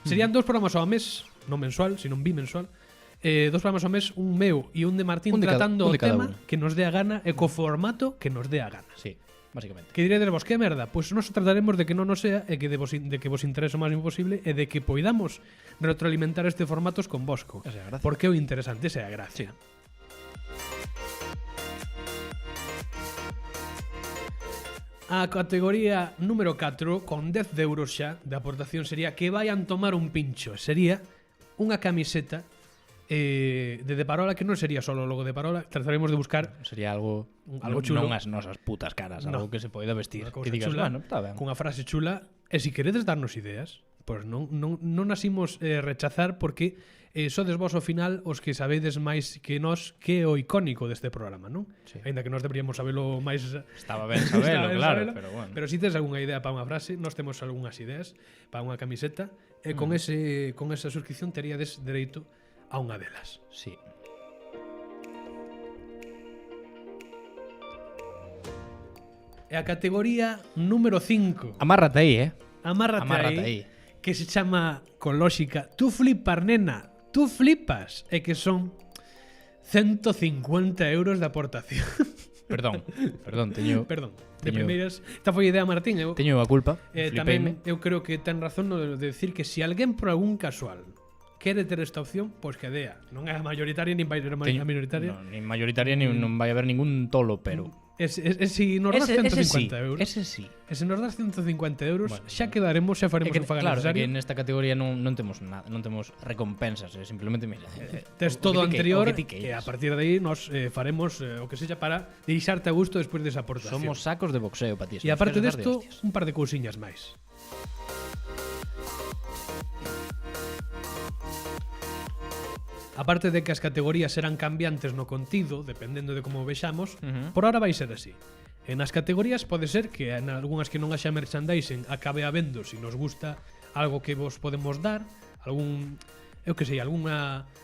Speaker 1: Serían 2 programas ao mes, non mensual, sino bimensual. 2 programas ao mes, un meu e un de Martín tratando o tema que nos dé a gana e co formato que nos dé a gana.
Speaker 4: Sí, básicamente.
Speaker 1: Que diredes vos, que merda? Pois nos trataremos de que non nos sea e que de que vos interese o máximo posible e de que poidamos retroalimentar este formatos con Bosco.
Speaker 4: Esa é a gracia.
Speaker 1: Porque é o interesante, esa é a gracia. A categoría número 4 con 10 euros xa de aportación sería que vayan tomar un pincho. Sería unha camiseta de Parola, que non sería solo o logo de Parola. Trataremos de buscar
Speaker 4: sería algo
Speaker 1: chulo,
Speaker 4: non as nosas putas caras, algo que se poida vestir, que digas,
Speaker 1: chula,
Speaker 4: bueno, está ben.
Speaker 1: cunha frase chula. E se queredes darnos ideas, pois non as imos rechazar, porque sodes vos ao final os que sabedes máis que nós que é o icónico deste programa, non?
Speaker 4: Sí.
Speaker 1: Ainda que nós deberíamos sabelo máis.
Speaker 4: Estaba ben sabelo, claro, pero bueno.
Speaker 1: Pero se tes algunha idea para unha frase, nós temos algunhas ideas para unha camiseta e con esa suscripción teríades dereito a unha delas.
Speaker 4: Sí.
Speaker 1: E a categoría número 5.
Speaker 4: Amárrate aí,
Speaker 1: Amárrate aí. Que se chama, con lógica, Tú flipar, nena, tú flipas. E que son 150 euros de aportación.
Speaker 4: Perdón, teño
Speaker 1: De primeiras, esta foi a idea Martín.
Speaker 4: Teño a culpa.
Speaker 1: Tamén eu creo que ten razón no de decir que se alguén por algún casual quere ter esta opción, pois que dea. Non é a mayoritaria nin vai ser a minoritaria.
Speaker 4: Non, nin mayoritaria, nin non vai haber ningún tolo, pero
Speaker 1: si nos das 150 euros.
Speaker 4: Ese sí.
Speaker 1: E se nos das 150 euros, bueno, xa quedaremos, xa faremos o faga
Speaker 4: claro,
Speaker 1: necesario.
Speaker 4: Claro, que nesta categoría non temos nada, non temos recompensas, simplemente mira.
Speaker 1: Tes todo o anterior e a partir de aí nos faremos o que sexa para deixarte a gusto despois desa aportación.
Speaker 4: Somos sacos de boxeo, Patis.
Speaker 1: E aparte desto, un par de cousiñas máis. Aparte de que as categorías serán cambiantes no contido, dependendo de como o vexamos, por ahora vai ser así. En as categorías pode ser que en algunhas que non haxa merchandising acabe habendo, se nos gusta algo que vos podemos dar, algún, eu que sei, un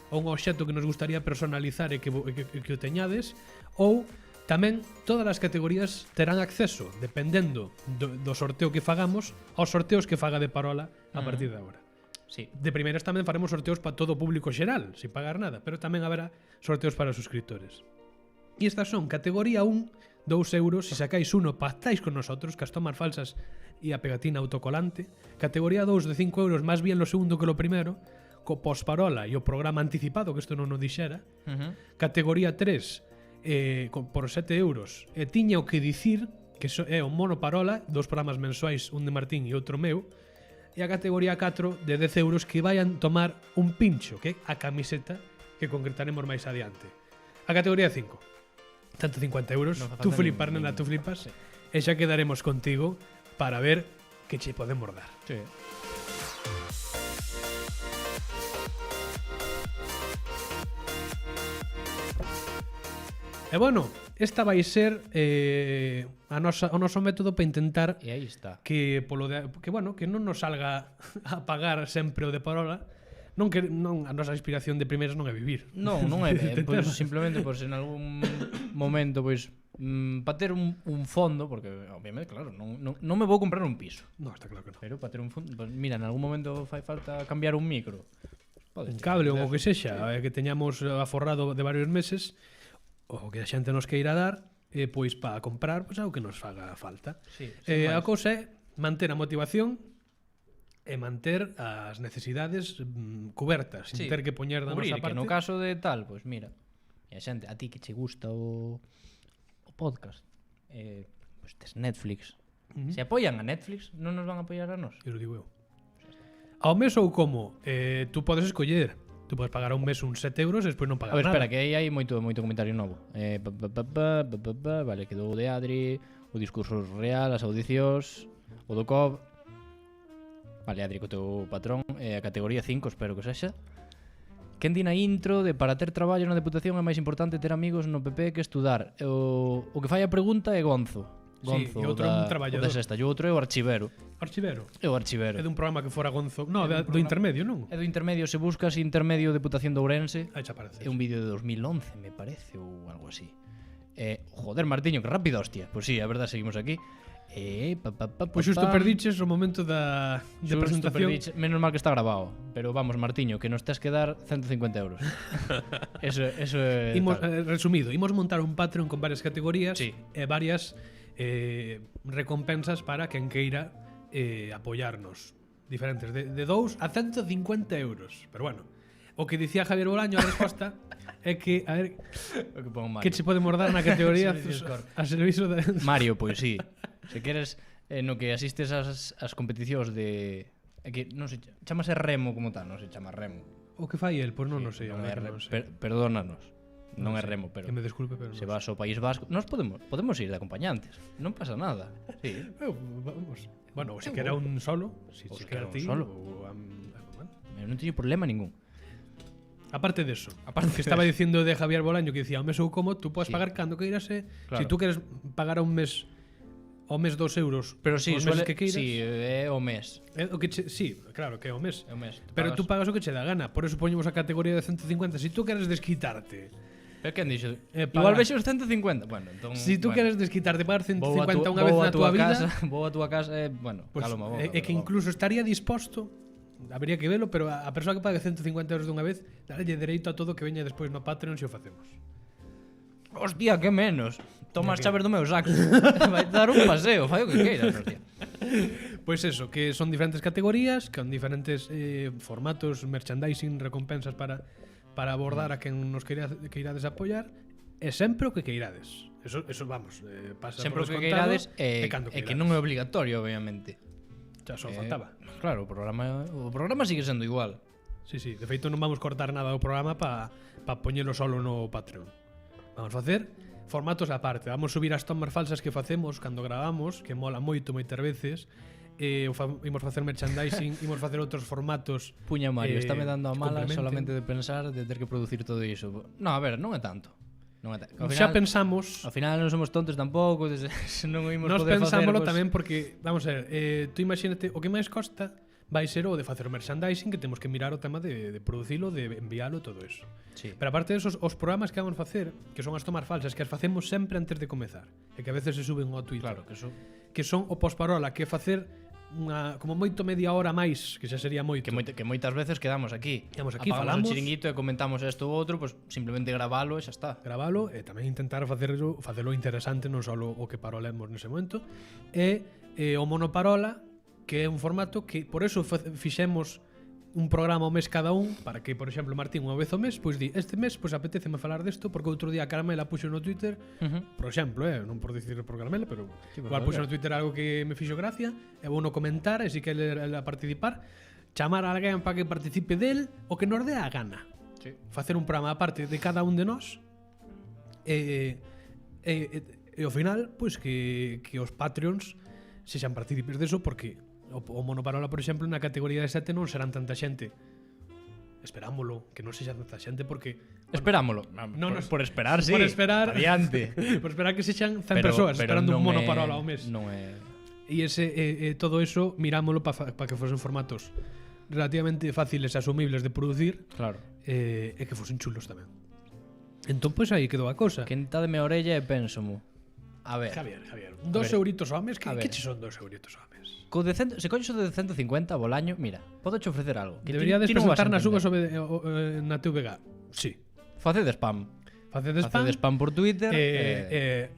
Speaker 1: obxecto que nos gustaría personalizar e que o teñades, ou tamén todas as categorías terán acceso, dependendo do sorteo que fagamos, aos sorteos que faga de Parola a partir de agora.
Speaker 4: Sí.
Speaker 1: De primeiras tamén faremos sorteos para todo o público xeral, sin pagar nada, pero tamén haberá sorteos para os suscriptores. E estas son categoría 1, 2 euros, se sacáis uno pactáis con nosotros, que as tomas falsas e a pegatina autocolante. Categoría 2 de 5 euros, máis bien lo segundo que lo primero, co posparola e o programa anticipado, que isto non o dixera. Categoría 3, por 7 euros, e tiña o que dicir, que é o monoparola, 2 programas mensuais, un de Martín e outro meu. E a categoría 4 de 10 euros que vayan tomar un pincho, que é a camiseta que concretaremos máis adiante. A categoría 5, 150 euros, tú flipar, nena, tú flipas, e xa quedaremos contigo para ver que che podemos dar.
Speaker 4: Sí.
Speaker 1: E bueno, esta vai ser o noso método para intentar
Speaker 4: e aí está.
Speaker 1: Que non nos salga a pagar sempre o de Parola. Non a nosa inspiración de primeiras non é vivir.
Speaker 4: Non é pois simplemente pois en algún momento pois para ter un fondo, porque obviamente claro, non me vou comprar un piso.
Speaker 1: Non, está claro que non.
Speaker 4: Pero para ter un fondo, pois mira, en algún momento fai falta cambiar un micro.
Speaker 1: Un cable ou o que sexa, que teñamos aforrado de varios meses, o que a xente nos queira dar, pois para comprar, pois algo que nos faga falta.
Speaker 4: Sí,
Speaker 1: a cousa é manter a motivación e manter as necesidades cubertas, sin ter que poñer da nosa parte.
Speaker 4: Que no caso de tal, pois mira, e a xente, a ti que che gusta o podcast, pois tes Netflix. Se apoian a Netflix, non nos van a apoiar a nós.
Speaker 1: Eu digo eu. Ao mes ou como? Tú podes escoller. Tú podes pagar a un mes uns 7 euros e despois non
Speaker 4: A
Speaker 1: pagar
Speaker 4: ver,
Speaker 1: nada.
Speaker 4: espera, que aí hai moito comentario novo. Vale, quedou o de Adri, o discurso real, as audicións, o do COB. Vale, Adri, co teu patrón, a categoría 5, espero que sexa. Quen di na intro de para ter traballo na Deputación é máis importante ter amigos no PP que estudar. O que fai a pregunta é Gonzo.
Speaker 1: Sí,
Speaker 4: Gonzo,
Speaker 1: e outro é un traballador.
Speaker 4: O da sexta, e o outro é o archivero.
Speaker 1: Archivero.
Speaker 4: É o archivero.
Speaker 1: É dun programa que fora Gonzo. No, do intermedio, non?
Speaker 4: É do intermedio, se buscas intermedio Deputación de Ourense,
Speaker 1: Aí xa aparece.
Speaker 4: é un vídeo de 2011, me parece, ou algo así. Joder, Martiño, que rápido, hostia. Pois sí, a verdade, seguimos aquí.
Speaker 1: Pois xusto perdiches o momento de presentación.
Speaker 4: Menos mal que está grabado. Pero vamos, Martiño, que nos tes que dar 150 euros. eso é...
Speaker 1: Imos, resumido, imos montar un Patreon con varias categorías
Speaker 4: Sí.
Speaker 1: e varias recompensas para quen queira apoyarnos. Diferentes, de 2 a 150 euros. Pero bueno, o que dicía Javier Bolaño, a resposta é que, a ver,
Speaker 4: O que pon Mario.
Speaker 1: que che podemos dar na categoría a servizo de...
Speaker 4: Mario, pois sí. Se queres no que asistes ás competicións de... É que non se chamase remo como tal, non se chama remo.
Speaker 1: O que fai el? Pois non, non sei.
Speaker 4: Non
Speaker 1: a
Speaker 4: é
Speaker 1: ver,
Speaker 4: remo.
Speaker 1: non sei.
Speaker 4: Perdónanos. Non é
Speaker 1: sei.
Speaker 4: remo, pero
Speaker 1: Que me desculpe, pero
Speaker 4: se
Speaker 1: non
Speaker 4: vas ao País Vasco, nós podemos ir de acompañantes. Non pasa nada. Sí.
Speaker 1: Vamos. Bueno, se quera un solo, si
Speaker 4: Ou
Speaker 1: se
Speaker 4: se
Speaker 1: quera
Speaker 4: quera un
Speaker 1: ti,
Speaker 4: solo.
Speaker 1: bueno.
Speaker 4: Eu non teño problema ningún.
Speaker 1: Aparte de eso,
Speaker 4: Aparte
Speaker 1: que
Speaker 4: de
Speaker 1: estaba
Speaker 4: eso.
Speaker 1: dicindo de Javier Bolaño que dicía, o mes ou como, tú podes
Speaker 4: Sí.
Speaker 1: pagar cando queiras,
Speaker 4: Claro.
Speaker 1: si tú queres pagar ao mes 2 euros,
Speaker 4: Pero sí,
Speaker 1: os meses
Speaker 4: suele,
Speaker 1: que queiras,
Speaker 4: sí, é o mes.
Speaker 1: o que sí, claro, que é o mes.
Speaker 4: É o mes.
Speaker 1: Pero tú pagas o que che dá gana, por eso poñemos a categoría de 150. Si tú queres desquitarte,
Speaker 4: Pero quen dixo?
Speaker 1: paga.
Speaker 4: Igual vexo os 150. Bueno, entón,
Speaker 1: si tú
Speaker 4: bueno,
Speaker 1: queres desquitarte pagar 150 unha
Speaker 4: vou
Speaker 1: vez
Speaker 4: a
Speaker 1: na tua vida,
Speaker 4: casa, vou a túa casa, bueno,
Speaker 1: pues,
Speaker 4: calma, boca,
Speaker 1: é que incluso estaría disposto, habría que velo, pero a persoa que pague 150 euros dunha vez, dalle dereito a todo que veña despois no Patreon se o facemos.
Speaker 4: Hostia, que menos. Tomas
Speaker 1: Mira que-
Speaker 4: chaves do meu saco. Vai dar un paseo, fai o que queiras, hostia.
Speaker 1: Pois eso, que son diferentes categorías, con diferentes formatos, merchandising, recompensas para abordar a quen nos queirades apoiar, e sempre o que queirades. Eso vamos, pasa
Speaker 4: Sempre o
Speaker 1: por
Speaker 4: que
Speaker 1: descontado,
Speaker 4: queirades
Speaker 1: e cando
Speaker 4: que
Speaker 1: queirades.
Speaker 4: non é obligatorio, obviamente.
Speaker 1: Xa só faltaba.
Speaker 4: Claro, o programa sigue sendo igual.
Speaker 1: Sí, sí, de feito non vamos cortar nada do programa para poñelo solo no Patreon. Vamos facer formatos aparte. Vamos subir as tomas falsas que facemos cando gravamos, que mola moito moitas veces. Imos facer merchandising, imos facer outros formatos.
Speaker 4: Puña Mario, está me dando a
Speaker 1: que
Speaker 4: mala
Speaker 1: complementen.
Speaker 4: solamente de pensar de ter que producir todo iso. No, a ver, non é tanto. Non é tanto.
Speaker 1: Xa pensamos,
Speaker 4: Ao final non somos tontos tampouco, non imos
Speaker 1: nos
Speaker 4: poder facer,
Speaker 1: pensámoslo
Speaker 4: pois,
Speaker 1: tamén porque, vamos a ver, tú imagínate, o que máis costa vai ser o de facer o merchandising, que temos que mirar o tema de producilo, de envialo, todo eso.
Speaker 4: Sí.
Speaker 1: Pero aparte de esos, os programas que vamos facer, que son as tomas falsas, que as facemos sempre antes de comezar, e que a veces se suben ao Twitter,
Speaker 4: Claro, que eso
Speaker 1: que son o posparola, que é facer como moito media hora máis, que xa sería moito.
Speaker 4: que moitas veces quedamos aquí.
Speaker 1: Quedamos aquí,
Speaker 4: apagamos
Speaker 1: falamos.
Speaker 4: o chiringuito e comentamos isto ou outro, pues simplemente gravalo e xa está.
Speaker 1: Gravalo e tamén intentar facelo interesante, non só o que parolemos nese momento, e o monoparola, que é un formato que por eso fixemos un programa ao mes cada un, para que, por exemplo, Martín unha vez ao mes, pois di, este mes pois apetéceme falar desto, porque outro día Carmela puxo no Twitter, por exemplo, non por dicir por Carmela, pero
Speaker 4: Sí, por
Speaker 1: igual puxo
Speaker 4: calquera.
Speaker 1: no Twitter algo que me fixo gracia, e vou no comentar, e si que ela participar, chamar a alguén para que participe del, o que nos dé a gana.
Speaker 4: Sí.
Speaker 1: Facer un programa aparte de cada un de nós, e ao final, pois que os Patreons sexan partícipes deso, porque o monoparola, por exemplo, na categoría de 7 non serán tanta xente. Esperámoslo, que non sexa tanta xente, porque
Speaker 4: Esperámolo. Por esperar, sí.
Speaker 1: por esperar,
Speaker 4: Adiante.
Speaker 1: por esperar que sexan 100 persoas esperando un
Speaker 4: non
Speaker 1: monoparola
Speaker 4: é-
Speaker 1: ao mes.
Speaker 4: Non é...
Speaker 1: E todo eso mirámoslo para que fosen formatos relativamente fáciles e asumibles de producir,
Speaker 4: Claro.
Speaker 1: e que fosen chulos tamén. Entón, pois aí quedou a cousa.
Speaker 4: Quentádeme a orella e pénsamo. A ver.
Speaker 1: Javier, 2 euritos ao mes, que
Speaker 4: A ver.
Speaker 1: che son 2 euritos ao mes?
Speaker 4: Se colles o de 150, Bolaño, mira, podo che ofrecer algo. Que
Speaker 1: Deberíades
Speaker 4: ti non vas a
Speaker 1: presentar nas
Speaker 4: entender.
Speaker 1: uvas na TVG. Sí.
Speaker 4: Facede spam.
Speaker 1: Facede spam.
Speaker 4: Facede spam por Twitter.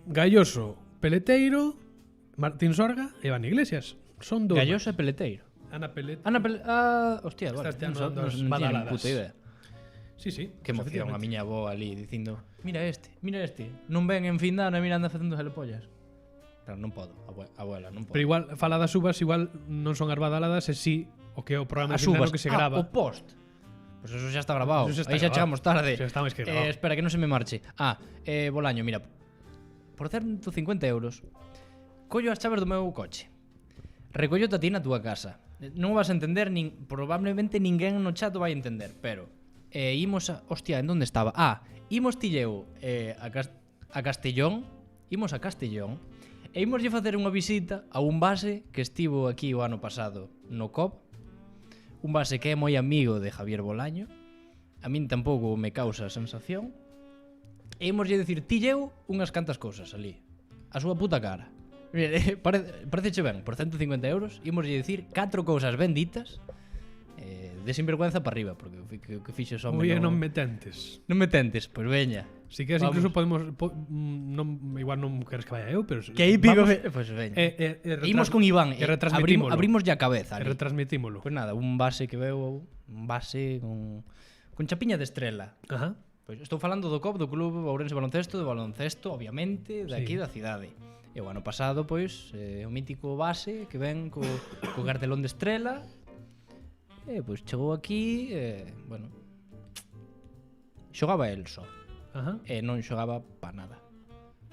Speaker 1: Galloso, Peleteiro, Martín Sorga e Iván Iglesias. Son 2.
Speaker 4: Galloso e peleteiro.
Speaker 1: Ana Pelete.
Speaker 4: Hostia, vale.
Speaker 1: Estás
Speaker 4: Non
Speaker 1: tirando as
Speaker 4: tiña
Speaker 1: badaladas.
Speaker 4: nin puta idea.
Speaker 1: Sí, sí.
Speaker 4: Que emoción a miña avó ali dicindo mira este. Non ven en fin de ano e mirando facendo gelepollas. Claro, non podo, abuela, non podo.
Speaker 1: Pero igual, fala das uvas, igual non son as badaladas, e sí O que é o programa
Speaker 4: As
Speaker 1: de fin de ano
Speaker 4: uvas.
Speaker 1: que se grava.
Speaker 4: O post. Pois eso xa está grabado.
Speaker 1: Eso xa está
Speaker 4: Aí xa
Speaker 1: grabado.
Speaker 4: chegamos tarde.
Speaker 1: Xa está máis que grabado.
Speaker 4: Espera, que non se me marche. Bolaño, mira. Por 150 euros, collo as chaves do meu coche. Recollo a ti na túa casa. Non o vas a entender, probablemente ninguén no chat o vai entender, pero imos a... Hostia, en onde estaba? Imos tilleu a Castellón. Imos a Castellón. E imoslle facer unha visita a un base que estivo aquí o ano pasado no COP. Un base que é moi amigo de Javier Bolaño. A min tampouco me causa sensación. E imoslle dicir, ti eu unhas cantas cousas ali. A súa puta cara. Pareceche ben, por 150 euros imoslle dicir 4 cousas ben ditas, de sinvergüenza para arriba, porque o que fixo só
Speaker 1: Oye, non me tentes.
Speaker 4: Non me tentes, pois veña.
Speaker 1: Si queres, incluso podemos... igual non queres que vaya eu, pero...
Speaker 4: Que aí pico...
Speaker 1: vamos,
Speaker 4: Pois veña.
Speaker 1: Imos
Speaker 4: con Iván.
Speaker 1: E retransmitímolo.
Speaker 4: Abrimos ya a cabeza.
Speaker 1: E retransmitímolo.
Speaker 4: Pois nada, un base que veo... Un base con chapiña de estrela.
Speaker 1: Ajá.
Speaker 4: Pois estou falando do COP, do Club Ourense Baloncesto, de baloncesto, obviamente, de aquí da cidade. E o ano pasado, pois, o mítico base que ven co cartelón de estrela. E pois chegou aquí, bueno, xogaba el só.
Speaker 1: Ajá.
Speaker 4: E non xogaba pa nada.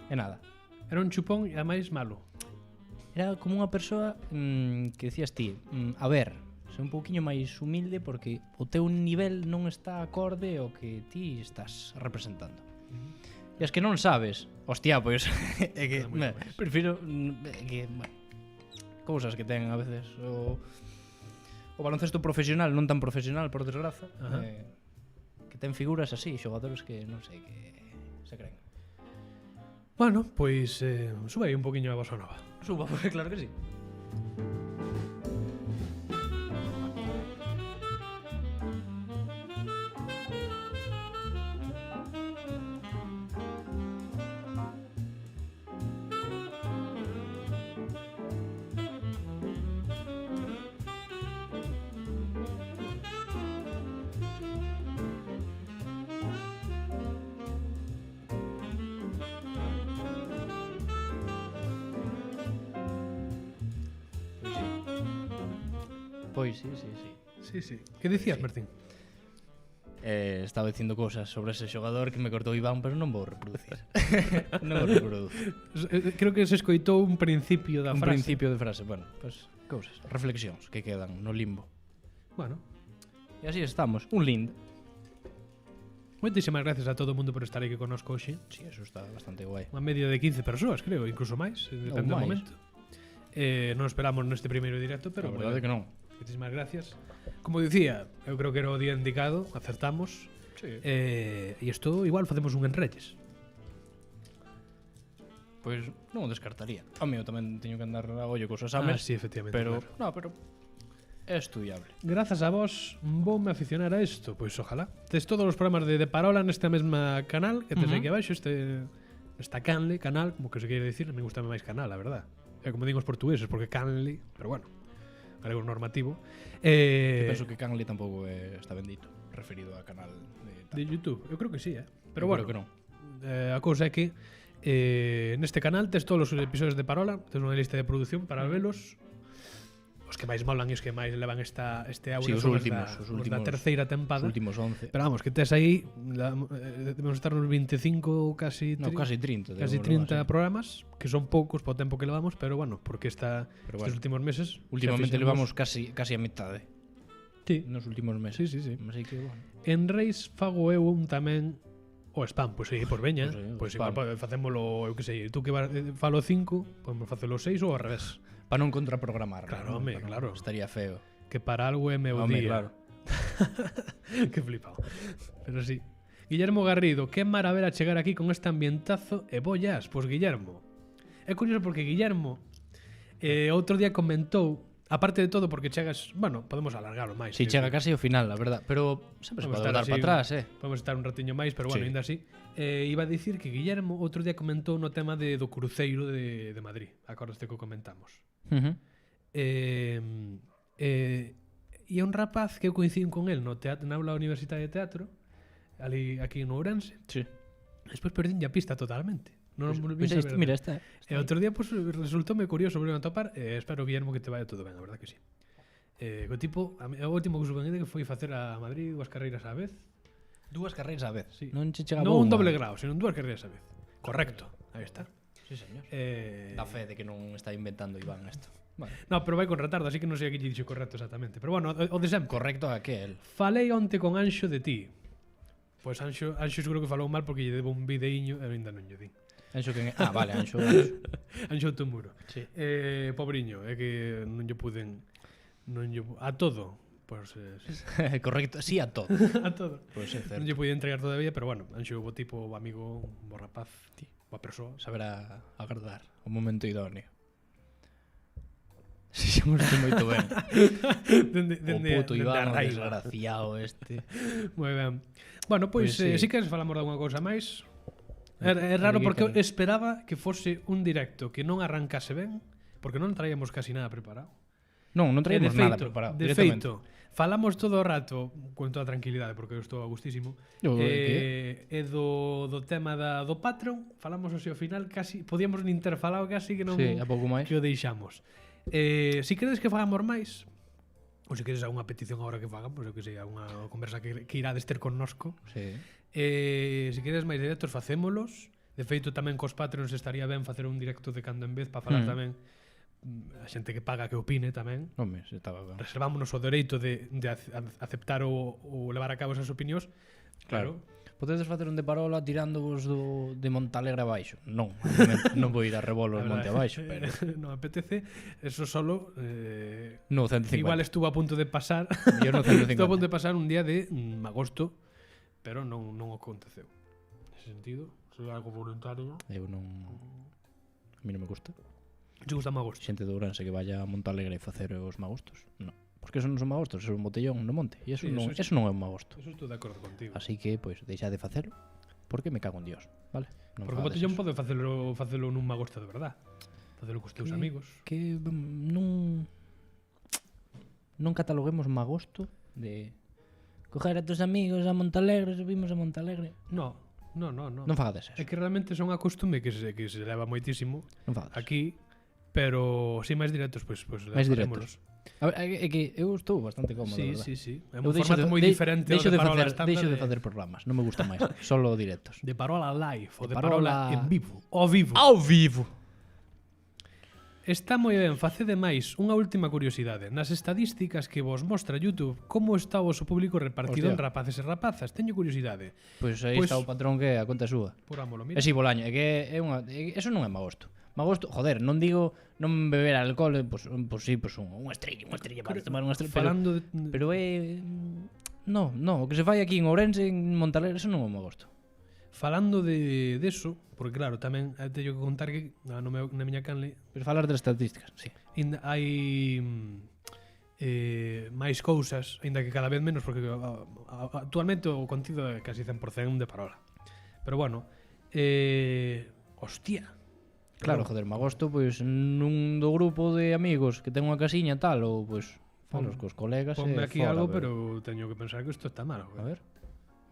Speaker 4: E nada.
Speaker 1: Era un chupón e ademais malo.
Speaker 4: Era como unha persoa que decías ti, a ver, sei un pouquiño máis humilde porque o teu nivel non está acorde ao que ti estás representando. E as que non sabes, hostia, pois é que prefiro que, bueno, cousas que ten a veces o baloncesto profesional, non tan profesional, por desgraza, que ten figuras así, xogadores que non sei, que se creen.
Speaker 1: Bueno, pois sube aí un poquinho a bossa nova.
Speaker 4: Suba, porque claro que sí. Pois, sí.
Speaker 1: Sí, sí. Que dicías, Martín?
Speaker 4: Estaba dicindo cousas sobre ese xogador que me cortou Iván, pero non vou reproducir. Non vou reproducir.
Speaker 1: Creo que se escoitou un principio da
Speaker 4: Un
Speaker 1: frase.
Speaker 4: principio de frase, bueno, pues cousas, reflexións que quedan no limbo.
Speaker 1: Bueno.
Speaker 4: E así estamos, un lindo.
Speaker 1: Moitísimas gracias a todo o mundo por estar aquí connosco hoxe.
Speaker 4: Sí, eso está bastante guai.
Speaker 1: Unha media de 15 persoas, creo, incluso máis, depende do
Speaker 4: máis.
Speaker 1: momento. Non esperamos neste primeiro directo, pero
Speaker 4: A verdade que non.
Speaker 1: Moitísimas gracias. Como dicía, eu creo que era o día indicado, acertamos.
Speaker 4: Sí.
Speaker 1: E isto igual facemos un en Reyes.
Speaker 4: Pois non o descartaría. A mí eu tamén teño que andar a ollo cos exames.
Speaker 1: Sí, efectivamente.
Speaker 4: Pero,
Speaker 1: claro.
Speaker 4: no, pero é estudiable.
Speaker 1: Grazas a vos, voume aficionar a isto. Pois ojalá. Tes todos os programas de Parola nesta mesma canal que tes aquí abaixo, esta canle, canal, como que se quere dicir. Me gusta máis canal, a verdad. É como digo os portugueses, porque canle, pero bueno, algo normativo.
Speaker 4: Penso que Canle tampouco está bendito, referido a canal
Speaker 1: de YouTube. Eu creo que sí, pero
Speaker 4: Eu
Speaker 1: bueno.
Speaker 4: creo que non.
Speaker 1: A cousa é que neste canal tes todos os episodios de Parola, tes unha lista de produción para velos. Os que máis molan e os que máis levan este aula
Speaker 4: Sí, os
Speaker 1: son
Speaker 4: últimos,
Speaker 1: os da terceira tempada.
Speaker 4: Os últimos 11.
Speaker 1: Pero vamos, que tes aí debemos estar nos 25 casi
Speaker 4: No, casi 30.
Speaker 1: casi 30 programas, que son poucos para o tempo que levamos, pero bueno, porque estes últimos meses
Speaker 4: últimamente levamos casi a metade.
Speaker 1: Sí.
Speaker 4: Nos últimos meses.
Speaker 1: Sí.
Speaker 4: Así que, bueno.
Speaker 1: En Reis fago eu un tamén o spam, pois sí, por veña.
Speaker 4: Pois sí,
Speaker 1: Pois igual facémolo, eu que sei, tú que falo 5, podemos facelo 6 ou ao revés.
Speaker 4: Para non contraprogramar.
Speaker 1: Claro,
Speaker 4: ¿no?
Speaker 1: home, claro.
Speaker 4: Estaría feo.
Speaker 1: Que para algo é meu
Speaker 4: Home,
Speaker 1: día.
Speaker 4: claro.
Speaker 1: Que flipado. Pero sí. Guillermo Garrido, que maravera chegar aquí con este ambientazo e bollas. Pois Guillermo. É curioso porque Guillermo outro día comentou, aparte de todo porque chegas, bueno, podemos alargarlo máis.
Speaker 4: Si, chega casi ao final, a verdad. Pero sempre se pode dar para atrás,
Speaker 1: Podemos estar un ratiño máis, pero bueno,
Speaker 4: Sí.
Speaker 1: ainda así. Iba a dicir que Guillermo outro día comentou no tema do cruceiro de Madrid. Acordaste que o comentamos. E é un rapaz que eu coincín con el no teatro, na aula da Universidade de Teatro, ali aquí no Ourense.
Speaker 4: Sí.
Speaker 1: Despois perdín a pista totalmente. Non volví a ver.
Speaker 4: Mira, esta.
Speaker 1: E outro día pues, resultoume curioso volver a topar. Espero, Guillermo, que te vaya todo ben, a verdad que sí. O tipo, o último que suben que foi facer a Madrid 2 carreiras á vez.
Speaker 4: 2 carreiras á vez.
Speaker 1: Sí.
Speaker 4: Non che chegaba
Speaker 1: Non un
Speaker 4: unha.
Speaker 1: doble grado, sino 2 carreiras á vez. Correcto, aí está.
Speaker 4: Sí, señor.
Speaker 1: Da
Speaker 4: Da fe de que non está inventando Iván isto. Vale.
Speaker 1: No, pero vai con retardo, así que non sei a que lle dixo correcto exactamente. Pero bueno, o de sempre.
Speaker 4: Correcto a que el.
Speaker 1: Falei onte con Anxo de ti. Pois Anxo seguro que falou mal porque lle debo un videiño e ainda non lle din.
Speaker 4: Anxo que vale, Anxo.
Speaker 1: Anxo Tomuro.
Speaker 4: Sí.
Speaker 1: Pobriño, é que non lle puden a todo. Pois
Speaker 4: Correcto, sí a todo.
Speaker 1: a todo.
Speaker 4: Pois é
Speaker 1: Non
Speaker 4: certo.
Speaker 1: lle pude entregar todavía, pero bueno, Anxo bo tipo, bo amigo, bo rapaz, boa persoa.
Speaker 4: Saberá agardar o momento idóneo. Si xamos moito ben. O puto Iván, o desgraciado este.
Speaker 1: Moi ben. Bueno, pois
Speaker 4: Pois sí.
Speaker 1: si queres falamos de alguna cousa máis. É raro porque eu esperaba que fose un directo que non arrancase ben, porque non traíamos casi nada preparado.
Speaker 4: Non
Speaker 1: E
Speaker 4: traíamos nada preparado.
Speaker 1: De
Speaker 4: directamente.
Speaker 1: feito, falamos todo o rato con toda tranquilidade, porque eu estou a gustísimo. E do tema do Patreon, falamos así ao final, casi podíamos nin ter falado casi que non
Speaker 4: Sí, a pouco máis.
Speaker 1: que o deixamos. Si queredes que fagamos máis, ou se queres algunha petición agora que fagamos, eu que sei, unha conversa que irades ter connosco,
Speaker 4: Sí.
Speaker 1: se queredes máis directos, facémolos. De feito, tamén cos Patreons estaría ben facer un directo de cando en vez para falar tamén a xente que paga que opine tamén.
Speaker 4: Home, se estaba ben.
Speaker 1: Reservámonos o dereito de aceptar ou levar a cabo esas opinións.
Speaker 4: Claro. Podedes facer un de parola tirándovos de Montalegre abaixo? Non, non vou ir a Rebolos monte abaixo, pero
Speaker 1: non apetece. Eso solo
Speaker 4: no 150.
Speaker 1: igual estuvo a punto de pasar.
Speaker 4: Yo no 150.
Speaker 1: Estuvo a punto de pasar un día de agosto, pero non aconteceu. Nese sentido, foi algo voluntario.
Speaker 4: Eu non... A mí non me gusta.
Speaker 1: Te gusta agosto?
Speaker 4: Xente de Ourense que vaya a Montalegre e facer os magostos. Non. Porque eso non son magostos, eso é un botellón no monte. E eso,
Speaker 1: Sí,
Speaker 4: non, eso non é un magosto.
Speaker 1: Eso estou de acordo contigo.
Speaker 4: Así que, pois, deixa de facelo. Porque me cago en Dios, vale? Non
Speaker 1: Porque o
Speaker 4: fagades
Speaker 1: botellón
Speaker 4: eso.
Speaker 1: pode facelo nun magosto de verdad. Facelo cos teus amigos.
Speaker 4: Que non cataloguemos magosto de coger a tus amigos a Montalegre, subimos a Montalegre.
Speaker 1: No. Non
Speaker 4: fagades eso.
Speaker 1: É que realmente son a costume que se leva moitísimo
Speaker 4: Non fagades.
Speaker 1: aquí, pero si máis directos, pois
Speaker 4: Máis
Speaker 1: farémolos.
Speaker 4: A ver, é que eu estou bastante cómodo,
Speaker 1: Sí,
Speaker 4: verdad?
Speaker 1: sí. É
Speaker 4: Eu
Speaker 1: un formato moi diferente ao
Speaker 4: deixo
Speaker 1: de parola estándar.
Speaker 4: Deixo de facer programas, non me gusta máis, solo directos.
Speaker 1: De parola live ou de
Speaker 4: parola-
Speaker 1: parola en vivo. Ao vivo.
Speaker 4: Ao vivo.
Speaker 1: Está moi ben, facede máis unha última curiosidade. Nas estadísticas que vos mostra YouTube, como está o vosso público repartido en
Speaker 4: Hostia.
Speaker 1: rapaces e rapazas? Teño curiosidade.
Speaker 4: Pois aí
Speaker 1: Pois-
Speaker 4: está o patrón que é a conta súa.
Speaker 1: Por ámolo,
Speaker 4: É
Speaker 1: mira.
Speaker 4: si bolaño, é que eso non é magosto. Magosto, joder, non digo non beber alcohol, pois sí, pois unha estrella para tomar unha estrella,
Speaker 1: Falando de...
Speaker 4: pero é no, o que se fai aquí en Ourense, en Montalegre, eso non é magosto.
Speaker 1: Falando de eso, porque claro, tamén teño que contar que na miña canle
Speaker 4: Pero falar das estadísticas, sí.
Speaker 1: hai máis cousas, aínda que cada vez menos, porque actualmente o contido é casi 100% de parola. Pero bueno, hostia.
Speaker 4: Claro, joder, magosto, pois nun do grupo de amigos que ten unha casiña tal, ou pois falos cos colegas
Speaker 1: Ponme aquí
Speaker 4: fora,
Speaker 1: algo, pero teño que pensar que isto está mal.
Speaker 4: A ver.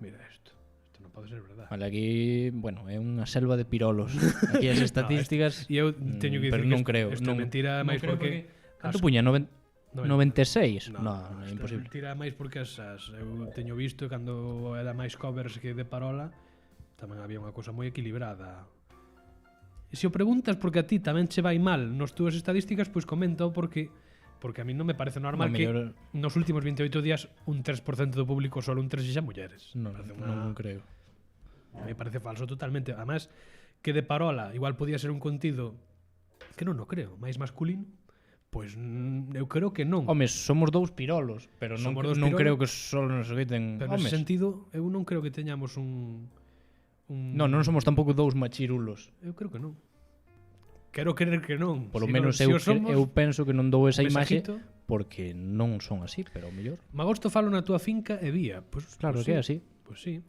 Speaker 1: Mira isto. Isto non pode ser verdad.
Speaker 4: Vale, aquí, bueno, é unha selva de pirolos. Aquí as estadísticas...
Speaker 1: E eu teño que
Speaker 4: pero
Speaker 1: dicir
Speaker 4: non
Speaker 1: que
Speaker 4: creo,
Speaker 1: isto é mentira
Speaker 4: non
Speaker 1: máis
Speaker 4: creo
Speaker 1: porque
Speaker 4: Canto puña? 96?
Speaker 1: No,
Speaker 4: Non, é
Speaker 1: isto
Speaker 4: imposible.
Speaker 1: Mentira máis porque eu teño visto cando era máis covers que de parola, tamén había unha cousa moi equilibrada. E se o preguntas porque a ti tamén che vai mal nos túas estadísticas, pois coméntao porque a mí non me parece normal
Speaker 4: No,
Speaker 1: que
Speaker 4: mellor-
Speaker 1: nos últimos 28 días un 3% do público solo un 3 xa mulleres.
Speaker 4: Non,
Speaker 1: Parece
Speaker 4: non creo.
Speaker 1: Me parece falso totalmente. Además, que de parola igual podía ser un contido que non o creo, máis masculino, pois eu creo que non.
Speaker 4: Home, somos dous pirolos, pero non,
Speaker 1: Somos dous
Speaker 4: non
Speaker 1: pirolos,
Speaker 4: creo que só nos escoiten
Speaker 1: Pero
Speaker 4: homes.
Speaker 1: nese sentido, eu non creo que teñamos un
Speaker 4: Non somos tampouco dous machirulos.
Speaker 1: Eu creo que non. Quero creer que non.
Speaker 4: Polo
Speaker 1: Si
Speaker 4: menos
Speaker 1: non,
Speaker 4: eu,
Speaker 1: si o somos,
Speaker 4: eu penso que non dou esa imaxe
Speaker 1: mensajito.
Speaker 4: porque non son así, pero ao mellor.
Speaker 1: Magosto falo na túa finca e vía. Pois,
Speaker 4: Claro
Speaker 1: pois
Speaker 4: que é
Speaker 1: sí,
Speaker 4: así.
Speaker 1: Pois sí.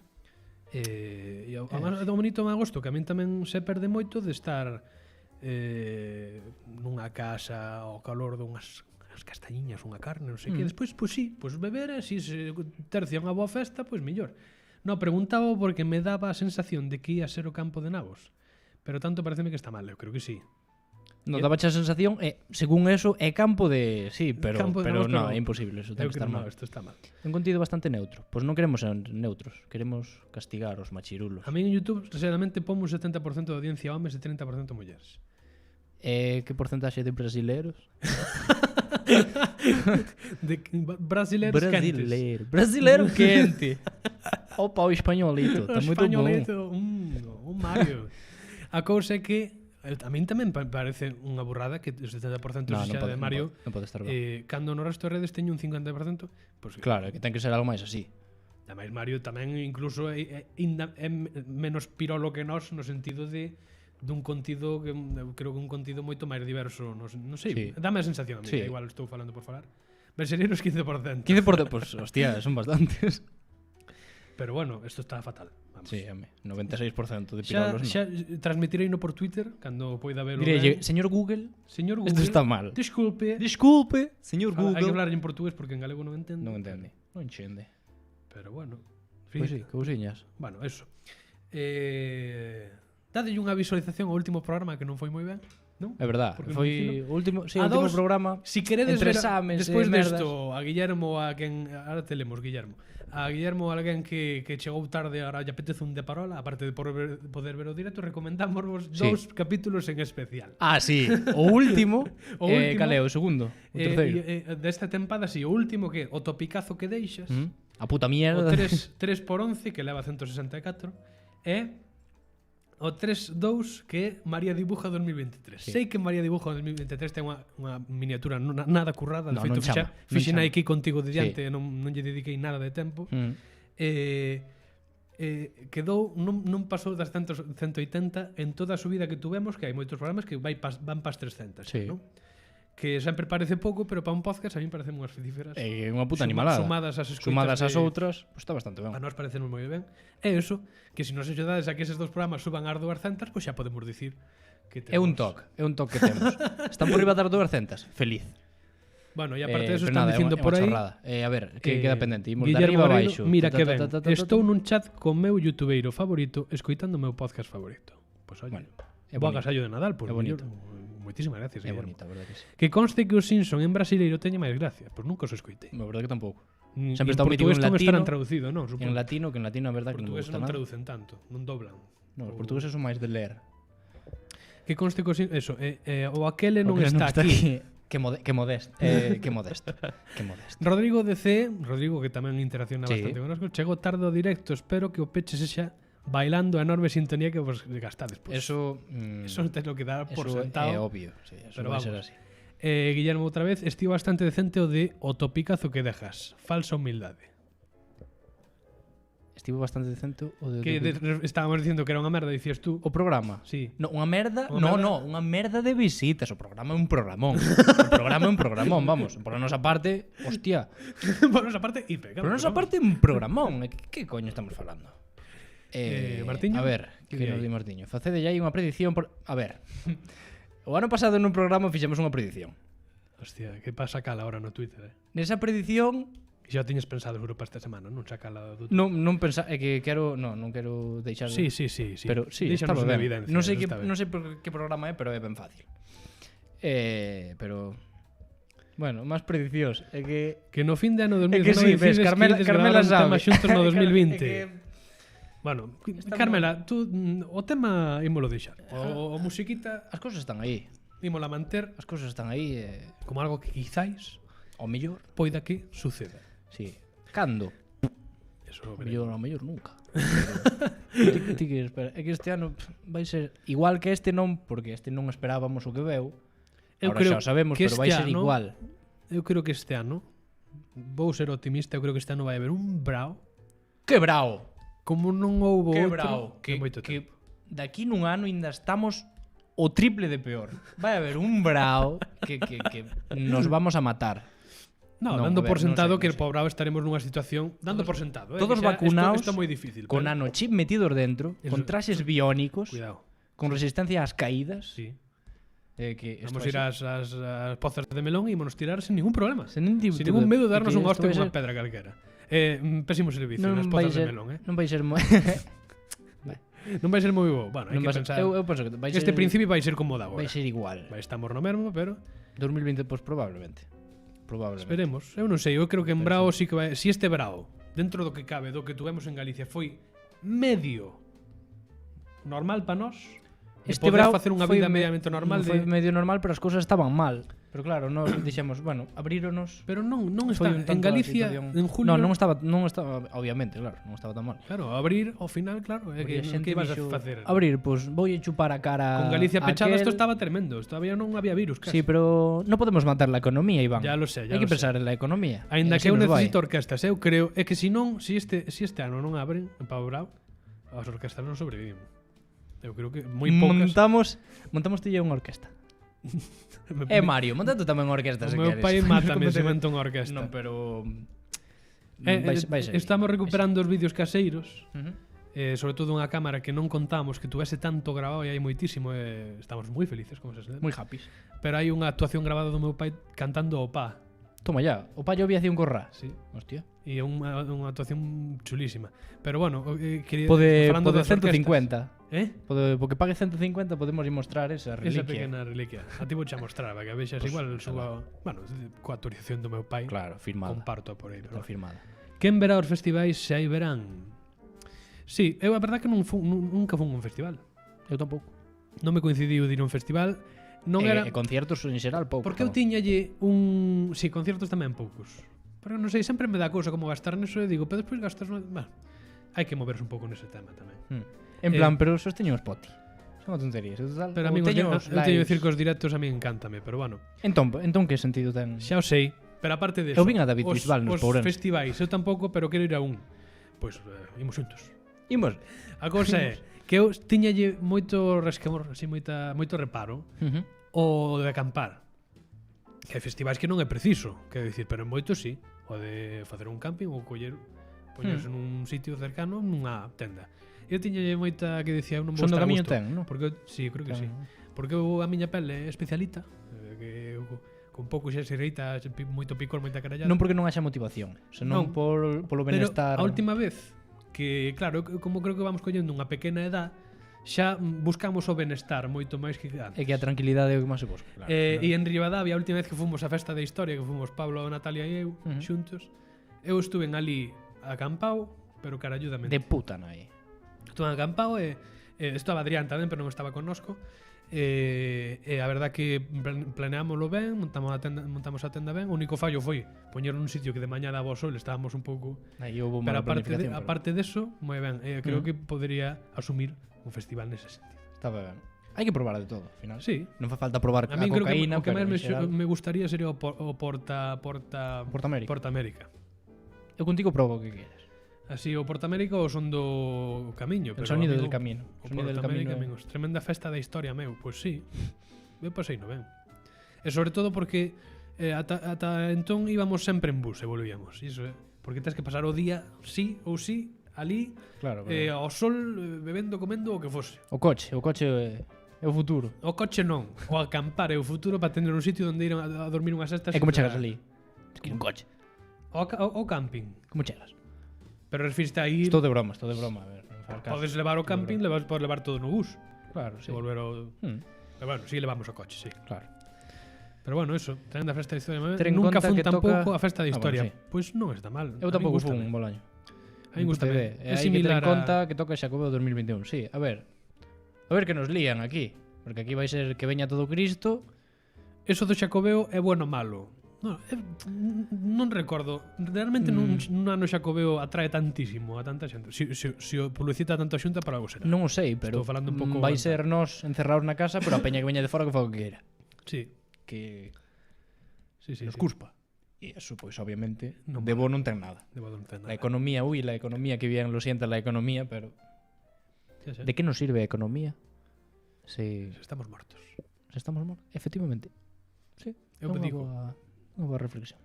Speaker 1: E además é bonito de agosto, que a min tamén se perde moito de estar nunha casa ao calor dunhas as castañiñas, unha carne, non sei que. Despois, pois sí, pois beber, e se tercia unha boa festa, pois mellor. Non, preguntaba porque me daba a sensación de que ia ser o campo de Navos. Pero tanto pareceme que está mal, eu creo que sí.
Speaker 4: Non daba a sensación, según eso, é campo de... Sí, pero
Speaker 1: Campo de
Speaker 4: pero
Speaker 1: Ramos,
Speaker 4: non,
Speaker 1: pero
Speaker 4: é imposible, eso ten
Speaker 1: Eu
Speaker 4: que
Speaker 1: creo
Speaker 4: estar mal.
Speaker 1: isto está mal.
Speaker 4: Un contido bastante neutro. Pois non queremos ser neutros, queremos castigar os machirulos.
Speaker 1: A mí en YouTube, sinceramente, pomo un 70% de audiencia homes e 30% mulleres.
Speaker 4: Que porcentaxe de brasileiros?
Speaker 1: De brasileiros quentes.
Speaker 4: Brasileiro quente. Opa, o españolito,
Speaker 1: O
Speaker 4: está moito bom.
Speaker 1: españolito, un Mario. A cousa é que a min tamén parece unha burrada que o 70%
Speaker 4: Non,
Speaker 1: xa de Mario
Speaker 4: non pode estar ben.
Speaker 1: cando no resto de redes teño un 50%, pois
Speaker 4: Claro, é que ten que ser algo máis así.
Speaker 1: Ademais Mario tamén incluso é menos pirolo que nós no sentido de dun contido que eu creo que un contido moito máis diverso, non sei,
Speaker 4: Sí.
Speaker 1: dame a sensación a mí,
Speaker 4: Sí.
Speaker 1: igual estou falando por falar. Brasileiros 15%.
Speaker 4: 15%, pois, hostia, son bastantes.
Speaker 1: Pero bueno, isto está fatal. Vamos.
Speaker 4: Sí, home, 96% de
Speaker 1: Xa,
Speaker 4: pirolos,
Speaker 1: xa transmitirei no por Twitter cando poida verlo.
Speaker 4: Direlle,
Speaker 1: ben.
Speaker 4: señor Google,
Speaker 1: Señor Google,
Speaker 4: isto está mal.
Speaker 1: Disculpe.
Speaker 4: Disculpe, señor
Speaker 1: Hai que
Speaker 4: Google.
Speaker 1: hablar en portugués porque en galego non entendo.
Speaker 4: Non entende. Non enchende.
Speaker 1: Pero bueno.
Speaker 4: Pois sí, cousiñas.
Speaker 1: Bueno, eso. Dadelle unha visualización ao último programa que non foi moi ben, non?
Speaker 4: É verdad,
Speaker 1: Porque
Speaker 4: foi o último, sí,
Speaker 1: A
Speaker 4: o último
Speaker 1: dos,
Speaker 4: programa.
Speaker 1: Si queredes
Speaker 4: entre
Speaker 1: ver
Speaker 4: exames
Speaker 1: despois
Speaker 4: e merdas.
Speaker 1: desto a Guillermo a quen ahora telemos Guillermo. A Guillermo alguén que chegou tarde ahora lle apetece un de parola, aparte de poder ver o directo, recomendámosvos
Speaker 4: Sí.
Speaker 1: 2 capítulos en especial.
Speaker 4: Ah, sí, o último,
Speaker 1: O último,
Speaker 4: cal é o segundo, o terceiro.
Speaker 1: Desta tempada, si, o último que o topicazo que deixas,
Speaker 4: A puta
Speaker 1: o
Speaker 4: mierda.
Speaker 1: 3 por 11 que leva 164 e o 3-2 que é María Dibuja 2023.
Speaker 4: Sí.
Speaker 1: Sei que María Dibuja 2023 ten unha miniatura nada currada, de
Speaker 4: No,
Speaker 1: feito
Speaker 4: non chama, non
Speaker 1: fixena
Speaker 4: chama.
Speaker 1: aquí contigo de diante,
Speaker 4: Sí.
Speaker 1: non lle dediquei nada de tempo.
Speaker 4: Mm.
Speaker 1: Quedou non pasou das 180 en toda a subida que tuvemos, que hai moitos programas que van pas 300,
Speaker 4: Sí.
Speaker 1: non? Que sempre parece pouco, pero para un podcast a mí parecen unhas cifras
Speaker 4: É unha puta animalada.
Speaker 1: sumadas ás escoitas
Speaker 4: Sumadas ás
Speaker 1: de-
Speaker 4: outras, pois está bastante ben.
Speaker 1: A nós parecen moi ben. É eso, que se nos axudades a que eses 2 programas suban ás 200, pois xa podemos dicir que
Speaker 4: É un
Speaker 1: temos-
Speaker 4: toque que temos. Están por riba das 200, feliz.
Speaker 1: Bueno, e aparte de eso
Speaker 4: pero
Speaker 1: están
Speaker 4: nada,
Speaker 1: dicindo
Speaker 4: é
Speaker 1: por
Speaker 4: unha
Speaker 1: aí
Speaker 4: chorrada. A ver, que queda pendente. Imos de
Speaker 1: Guillermo
Speaker 4: arriba a
Speaker 1: Oreiro,
Speaker 4: baixo.
Speaker 1: mira
Speaker 4: Ta,
Speaker 1: que
Speaker 4: ta,
Speaker 1: ben.
Speaker 4: ta, ta, ta, ta,
Speaker 1: Estou nun chat con meu youtubeiro favorito escoitando o meu podcast favorito. Pois oye,
Speaker 4: Bueno, é
Speaker 1: bo
Speaker 4: bonito.
Speaker 1: agasallo de Nadal, pois
Speaker 4: É bonito.
Speaker 1: Moitísimas gracias,
Speaker 4: É
Speaker 1: Guillermo.
Speaker 4: bonita, a verdade que sí.
Speaker 1: Que conste que o Simpson en brasileiro teña máis gracia, pois nunca os escoitei.
Speaker 4: A verdade que tampouco.
Speaker 1: Sempre
Speaker 4: Sempre
Speaker 1: en
Speaker 4: está omitido
Speaker 1: portugués
Speaker 4: en
Speaker 1: tamén estarán
Speaker 4: latino.
Speaker 1: traducido, non? Supongo.
Speaker 4: En latino, que en latino a verdade que non me
Speaker 1: Portugués
Speaker 4: gusta
Speaker 1: non
Speaker 4: nada.
Speaker 1: traducen tanto, non doblan.
Speaker 4: No, os portugueses son máis de ler.
Speaker 1: Que conste que eso, o aquele non
Speaker 4: O que
Speaker 1: está aquí.
Speaker 4: Que modesto. Que modesto. Que modesto.
Speaker 1: Rodrigo DC, Rodrigo que tamén interacciona
Speaker 4: Sí.
Speaker 1: bastante connosco, chegou tarde ao directo, espero que o peche sexa bailando a enorme sintonía que vos gastades. Pues.
Speaker 4: Eso
Speaker 1: Eso non ten lo que dar por
Speaker 4: eso
Speaker 1: sentado.
Speaker 4: é obvio, sí, eso
Speaker 1: Pero
Speaker 4: vai
Speaker 1: vamos.
Speaker 4: ser así.
Speaker 1: Guillermo, outra vez, estivo bastante decente o de o topicazo que dejas. Falsa humildade.
Speaker 4: Estivo bastante decente o de
Speaker 1: Que estábamos dicindo que era unha merda, dicías tú.
Speaker 4: o programa.
Speaker 1: Sí.
Speaker 4: No, unha merda,
Speaker 1: Unha
Speaker 4: no,
Speaker 1: merda.
Speaker 4: unha merda de visitas. O programa é un programón. O programa é un programón, vamos. Por a nosa parte, hostia.
Speaker 1: Por nosa parte, impecable.
Speaker 4: Por a nosa
Speaker 1: vamos.
Speaker 4: parte, un programón. Que coño estamos falando?
Speaker 1: Martiño?
Speaker 4: A ver,
Speaker 1: Que
Speaker 4: que
Speaker 1: di
Speaker 4: nos
Speaker 1: aí?
Speaker 4: di Martiño. Facede aí unha predición por... A ver. O ano pasado nun programa fixemos unha predición.
Speaker 1: Hostia, que pasa cala ahora no Twitter,
Speaker 4: Nesa predición
Speaker 1: E xa tiñes pensado seguro para esta semana, non sacala do Twitter.
Speaker 4: non pensa, é que quero, non quero deixar.
Speaker 1: Sí.
Speaker 4: Pero sí,
Speaker 1: Déixanos
Speaker 4: estaba
Speaker 1: unha
Speaker 4: ben.
Speaker 1: evidencia.
Speaker 4: Non sei
Speaker 1: eso
Speaker 4: que
Speaker 1: está ben.
Speaker 4: non sei por que programa é, pero é ben fácil. Pero bueno, máis predicións, é que
Speaker 1: Que no fin de ano
Speaker 4: é que
Speaker 1: 2019
Speaker 4: sí, ves,
Speaker 1: decides
Speaker 4: Carmela,
Speaker 1: que ides
Speaker 4: Carmela
Speaker 1: gravar un
Speaker 4: sabe.
Speaker 1: tema xuntos no 2020.
Speaker 4: É que
Speaker 1: Bueno,
Speaker 4: Estamos-
Speaker 1: Carmela, tú o tema ímolo deixar. O musiquita
Speaker 4: as cousas están aí.
Speaker 1: ímola manter
Speaker 4: As cousas están aí,
Speaker 1: como algo que quizáis
Speaker 4: ao mellor,
Speaker 1: poida que suceda.
Speaker 4: sí. Cando?
Speaker 1: Eso
Speaker 4: Ao mellor nunca. Pero, ti que espera, é que este ano vai ser igual que este non, porque este non esperábamos o que veu. Ahora xa o sabemos,
Speaker 1: que
Speaker 4: pero vai
Speaker 1: este
Speaker 4: ser
Speaker 1: ano-
Speaker 4: igual.
Speaker 1: Eu creo que este ano vou ser optimista, eu creo que este ano vai haber un brao
Speaker 4: Que bravo.
Speaker 1: como non houbo
Speaker 4: Que
Speaker 1: outro
Speaker 4: bravo.
Speaker 1: que moito tempo.
Speaker 4: Daqui nun ano ainda estamos o triple de peor. Vai haber un brao que nos vamos a matar.
Speaker 1: No,
Speaker 4: Non,
Speaker 1: dando
Speaker 4: a ver,
Speaker 1: por
Speaker 4: non
Speaker 1: sentado
Speaker 4: sei,
Speaker 1: que
Speaker 4: non sei.
Speaker 1: por bravo estaremos nunha situación dando por sentado,
Speaker 4: Todos
Speaker 1: que xa
Speaker 4: vacunados,
Speaker 1: Isto é moi difícil.
Speaker 4: Con
Speaker 1: pero-
Speaker 4: nanochip metidos dentro,
Speaker 1: Eso-
Speaker 4: con traxes biónicos,
Speaker 1: Cuidado.
Speaker 4: con resistencia ás caídas.
Speaker 1: Sí.
Speaker 4: Que
Speaker 1: Vamos a ir ás pozas de melón e ímonos tirar sin ningún problema.
Speaker 4: Sen ningún tipo
Speaker 1: Sin ningún
Speaker 4: de-
Speaker 1: medo de darnos
Speaker 4: que
Speaker 1: un
Speaker 4: isto
Speaker 1: hostia
Speaker 4: vai
Speaker 1: con unha
Speaker 4: ser-
Speaker 1: pedra calquera. Pésimo servicio nas
Speaker 4: non vai
Speaker 1: pozas de
Speaker 4: ser,
Speaker 1: melón,
Speaker 4: non vai ser moi
Speaker 1: Non vai ser moi bo. Bueno, hai
Speaker 4: Non
Speaker 1: que
Speaker 4: vai ser-
Speaker 1: pensar.
Speaker 4: eu penso que vai
Speaker 1: Este
Speaker 4: ser-
Speaker 1: principio vai ser como o da agora.
Speaker 4: Vai ser igual.
Speaker 1: Estamos no mesmo, pero
Speaker 4: 2020, pois probablemente.
Speaker 1: esperemos. Eu non sei, eu creo que en Brao sí que vai... Si este Brao, dentro do que cabe, do que tuvemos en Galicia, foi medio normal para nós,
Speaker 4: Este Brao
Speaker 1: facer unha
Speaker 4: foi
Speaker 1: vida
Speaker 4: me-
Speaker 1: mediamente normal
Speaker 4: foi
Speaker 1: de...
Speaker 4: medio normal, pero as cousas estaban mal. Pero claro, nós dixemos, bueno, abríronos.
Speaker 1: Pero non
Speaker 4: Foi
Speaker 1: está
Speaker 4: un tanto
Speaker 1: en
Speaker 4: a
Speaker 1: Galicia
Speaker 4: situación.
Speaker 1: en julio.
Speaker 4: Non estaba, obviamente, claro, non estaba tan mal.
Speaker 1: Claro, abrir ao final, claro, é
Speaker 4: Porque
Speaker 1: que
Speaker 4: a xente
Speaker 1: que ibas a
Speaker 4: dixo,
Speaker 1: facer?
Speaker 4: abrir, pois voulle chupar a cara
Speaker 1: Con Galicia
Speaker 4: a
Speaker 1: pechada isto
Speaker 4: aquel.
Speaker 1: estaba tremendo, todavía non había virus, casi.
Speaker 4: Sí, pero non podemos matar la economía, Iván.
Speaker 1: Ya lo sé, ya
Speaker 4: Hai
Speaker 1: lo
Speaker 4: que pensar en la economía.
Speaker 1: Ainda
Speaker 4: E así
Speaker 1: que eu
Speaker 4: nos vai.
Speaker 1: necesito orquestas, eu creo, é que se non, si este ano non abren en Pau Brao, as orquestas non sobreviven. Eu creo que moi poucas.
Speaker 4: Montamos tú unha orquesta. Mario, monta tú tamén unha orquesta
Speaker 1: O
Speaker 4: se
Speaker 1: meu
Speaker 4: queres.
Speaker 1: pai mátame se
Speaker 4: Completamente-
Speaker 1: monta unha orquesta.
Speaker 4: Non, pero
Speaker 1: Vai ser estamos recuperando os vídeos caseiros,
Speaker 4: Ujú.
Speaker 1: sobre todo unha cámara que non contamos que tuvese tanto grabado e hai moitísimo, estamos moi felices como se
Speaker 4: moi happy.
Speaker 1: Pero hai unha actuación grabada do meu pai cantando o pa.
Speaker 4: Toma ya, o pai yo vi hacía un corrá.
Speaker 1: Sí.
Speaker 4: Hostia.
Speaker 1: E é unha actuación chulísima. Pero bueno, quería,
Speaker 4: Pode
Speaker 1: falando das
Speaker 4: 150.
Speaker 1: orquestas,
Speaker 4: Porque pague 150 podemos ir mostrar esa reliquia.
Speaker 1: esa pequena reliquia. A ti vou xa mostrar, para que vexas
Speaker 4: Pues,
Speaker 1: igual suba, bueno, coa autorización do meu pai.
Speaker 4: Claro, firmada.
Speaker 1: Comparto por aí,
Speaker 4: Está
Speaker 1: pero
Speaker 4: firmada.
Speaker 1: quen verá os festivais se hai verán? Sí, eu a verdad que nunca fun a un festival.
Speaker 4: Eu tampouco.
Speaker 1: Non me coincidiu de ir a un festival. Non era
Speaker 4: E conciertos en xeral pouco.
Speaker 1: porque eu tiñalle un, si, conciertos tamén poucos. Pero non sei, sempre me dá cousa como gastar neso e digo, pero despois gastas, bueno, hai que moverse un pouco nese tema tamén.
Speaker 4: En plan, pero só teño un spot. Son tonterías, en total.
Speaker 1: Pero a mí eu teño decir que os directos a mí encántame, pero bueno,
Speaker 4: Entón que sentido ten?
Speaker 1: xa o sei, pero aparte de
Speaker 4: Eu vin a David Bisbal nos
Speaker 1: os
Speaker 4: Pourense.
Speaker 1: festivais, eu tampouco, pero quero ir a un. Pois imos xuntos.
Speaker 4: Imos.
Speaker 1: A cousa é que eu tiñalle moito resquemor, así moito reparo o de acampar. Que hai festivais que non é preciso, quero dicir, pero en moitos sí, o de facer un camping ou poñerse nun sitio cercano nunha tenda. Eu tiñalle moita que dicía, eu non vou
Speaker 4: Son do
Speaker 1: estar a
Speaker 4: camiño
Speaker 1: gusto,
Speaker 4: ten, non?
Speaker 1: porque sí, creo que sí. Porque a miña pele é especialita, que eu, con pouco xa se irrita, moito picor, moita carallada.
Speaker 4: Non porque non haxa motivación, senón
Speaker 1: Non.
Speaker 4: polo benestar.
Speaker 1: Pero a última vez que, claro, como creo que vamos collendo unha pequena edad, xa buscamos o benestar moito máis que antes.
Speaker 4: É que a tranquilidade é o que máis se busca. Claro,
Speaker 1: E en Ribadavia, a última vez que fomos á festa de historia, que fomos Pablo, Natalia e eu, xuntos, eu estuve ali acampado, pero caralludamente.
Speaker 4: De puta nai.
Speaker 1: Estuve acampado e estaba Adrián tamén, pero non estaba connosco. E a verdad que planeámoslo ben, montamos a tenda ben. O único fallo foi poñer un sitio que de mañá daba o sol, estábamos un pouco.
Speaker 4: Aí houve
Speaker 1: Pero
Speaker 4: unha planificación.
Speaker 1: aparte de eso, moi ben. Creo que podría asumir un festival nese sentido.
Speaker 4: Estaba ben. Hai que probar de todo, ao final.
Speaker 1: Sí.
Speaker 4: Non fa falta probar
Speaker 1: A
Speaker 4: a
Speaker 1: mí creo que
Speaker 4: cocaína,
Speaker 1: o que máis
Speaker 4: pero en xeral-
Speaker 1: me gustaría sería o Porta
Speaker 4: América.
Speaker 1: América.
Speaker 4: Eu contigo probo o que queres.
Speaker 1: Así o Porta América o son do camiño,
Speaker 4: El
Speaker 1: pero
Speaker 4: sonido
Speaker 1: amigo,
Speaker 4: del camino.
Speaker 1: O
Speaker 4: Sonido del
Speaker 1: Porta América,
Speaker 4: camino.
Speaker 1: amigos, tremenda festa da historia, meu. Pois sí. Eu pasei no ben. E sobre todo porque ata entón íbamos sempre en bus e volvíamos. Iso é. Porque tens que pasar o día sí ou sí ali,
Speaker 4: Claro,
Speaker 1: ao sol, bebendo, comendo o que fose.
Speaker 4: O coche é o futuro.
Speaker 1: O coche non, o acampar é o futuro para tener un sitio onde ir a dormir unhas cestas.
Speaker 4: E como chegas ali? Es que un coche.
Speaker 1: O camping.
Speaker 4: Como chegas?
Speaker 1: Pero refiriste a ir,
Speaker 4: Estou de broma, A ver, non far caso.
Speaker 1: podes levar o camping, podes levar todo no bus.
Speaker 4: Claro,
Speaker 1: Se volver ao... Pero bueno, sí levamos o coche, sí.
Speaker 4: Claro.
Speaker 1: Pero bueno, eso, tremenda festa de historia.
Speaker 4: Ten en
Speaker 1: Nunca
Speaker 4: conta
Speaker 1: fun
Speaker 4: que
Speaker 1: tampouco
Speaker 4: toca-
Speaker 1: a festa de historia.
Speaker 4: bueno, sí.
Speaker 1: Pois non está mal.
Speaker 4: Eu tampouco fun un bol año.
Speaker 1: A mí gusta
Speaker 4: É
Speaker 1: É
Speaker 4: hai que ter
Speaker 1: similar
Speaker 4: en conta que toca Xacobeo 2021. Sí, a ver que nos lían aquí. Porque aquí vai ser que veña todo Cristo.
Speaker 1: Eso do Xacobeo é bueno ou malo? Non recordo. Realmente nun ano Xacobeo atrae tantísimo a tanta xente. Se o publicita tanto a xunta para algo será.
Speaker 4: Non o sei, pero
Speaker 1: Estou falando un pouco
Speaker 4: vai
Speaker 1: avanzado.
Speaker 4: ser nós encerrados na casa, pero a peña que veña de fora que faga o que queira.
Speaker 1: Sí,
Speaker 4: Que
Speaker 1: sí.
Speaker 4: nos cuspa. E eso, pois, obviamente,
Speaker 1: Non
Speaker 4: de bo non ten nada.
Speaker 1: Debo non ter nada.
Speaker 4: La economía, la economía, que bien lo sienta la economía, pero
Speaker 1: Xa sei.
Speaker 4: ¿de qué nos sirve a economía? Si
Speaker 1: Estamos mortos.
Speaker 4: estamos mortos. Efectivamente. Sí,
Speaker 1: Eu me digo.
Speaker 4: Unha boa reflexión.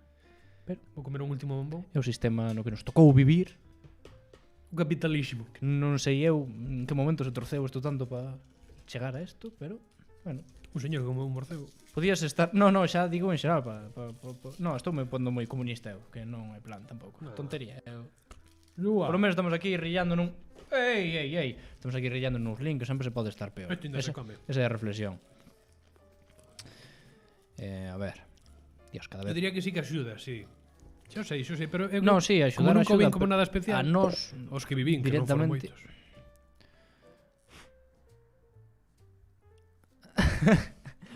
Speaker 1: Vou comer un último bombón.
Speaker 4: É o sistema no que nos tocou vivir.
Speaker 1: O capitalismo.
Speaker 4: Non sei eu en que momento se torceu isto tanto para chegar a isto, pero, bueno,
Speaker 1: Un señor como un morcego.
Speaker 4: podías estar... No, xa digo en xeral No, estou me pondo moi comunista eu, que non é plan tampouco.
Speaker 1: No.
Speaker 4: Tontería. Eu...
Speaker 1: Lua.
Speaker 4: Por lo menos estamos aquí rillando nun Ei. Estamos aquí rellando nos links, sempre se pode estar peor.
Speaker 1: Isto ainda se come.
Speaker 4: Esa é a reflexión. A ver. Dios, cada
Speaker 1: Eu
Speaker 4: vez...
Speaker 1: diría que sí que axuda, sí. Xo sei, pero eu
Speaker 4: No, sí,
Speaker 1: como
Speaker 4: axudar
Speaker 1: nunca o vin
Speaker 4: axuda,
Speaker 1: como
Speaker 4: pero
Speaker 1: nada especial.
Speaker 4: a nós
Speaker 1: os que vivín, que non foron
Speaker 4: directamente-
Speaker 1: moitos.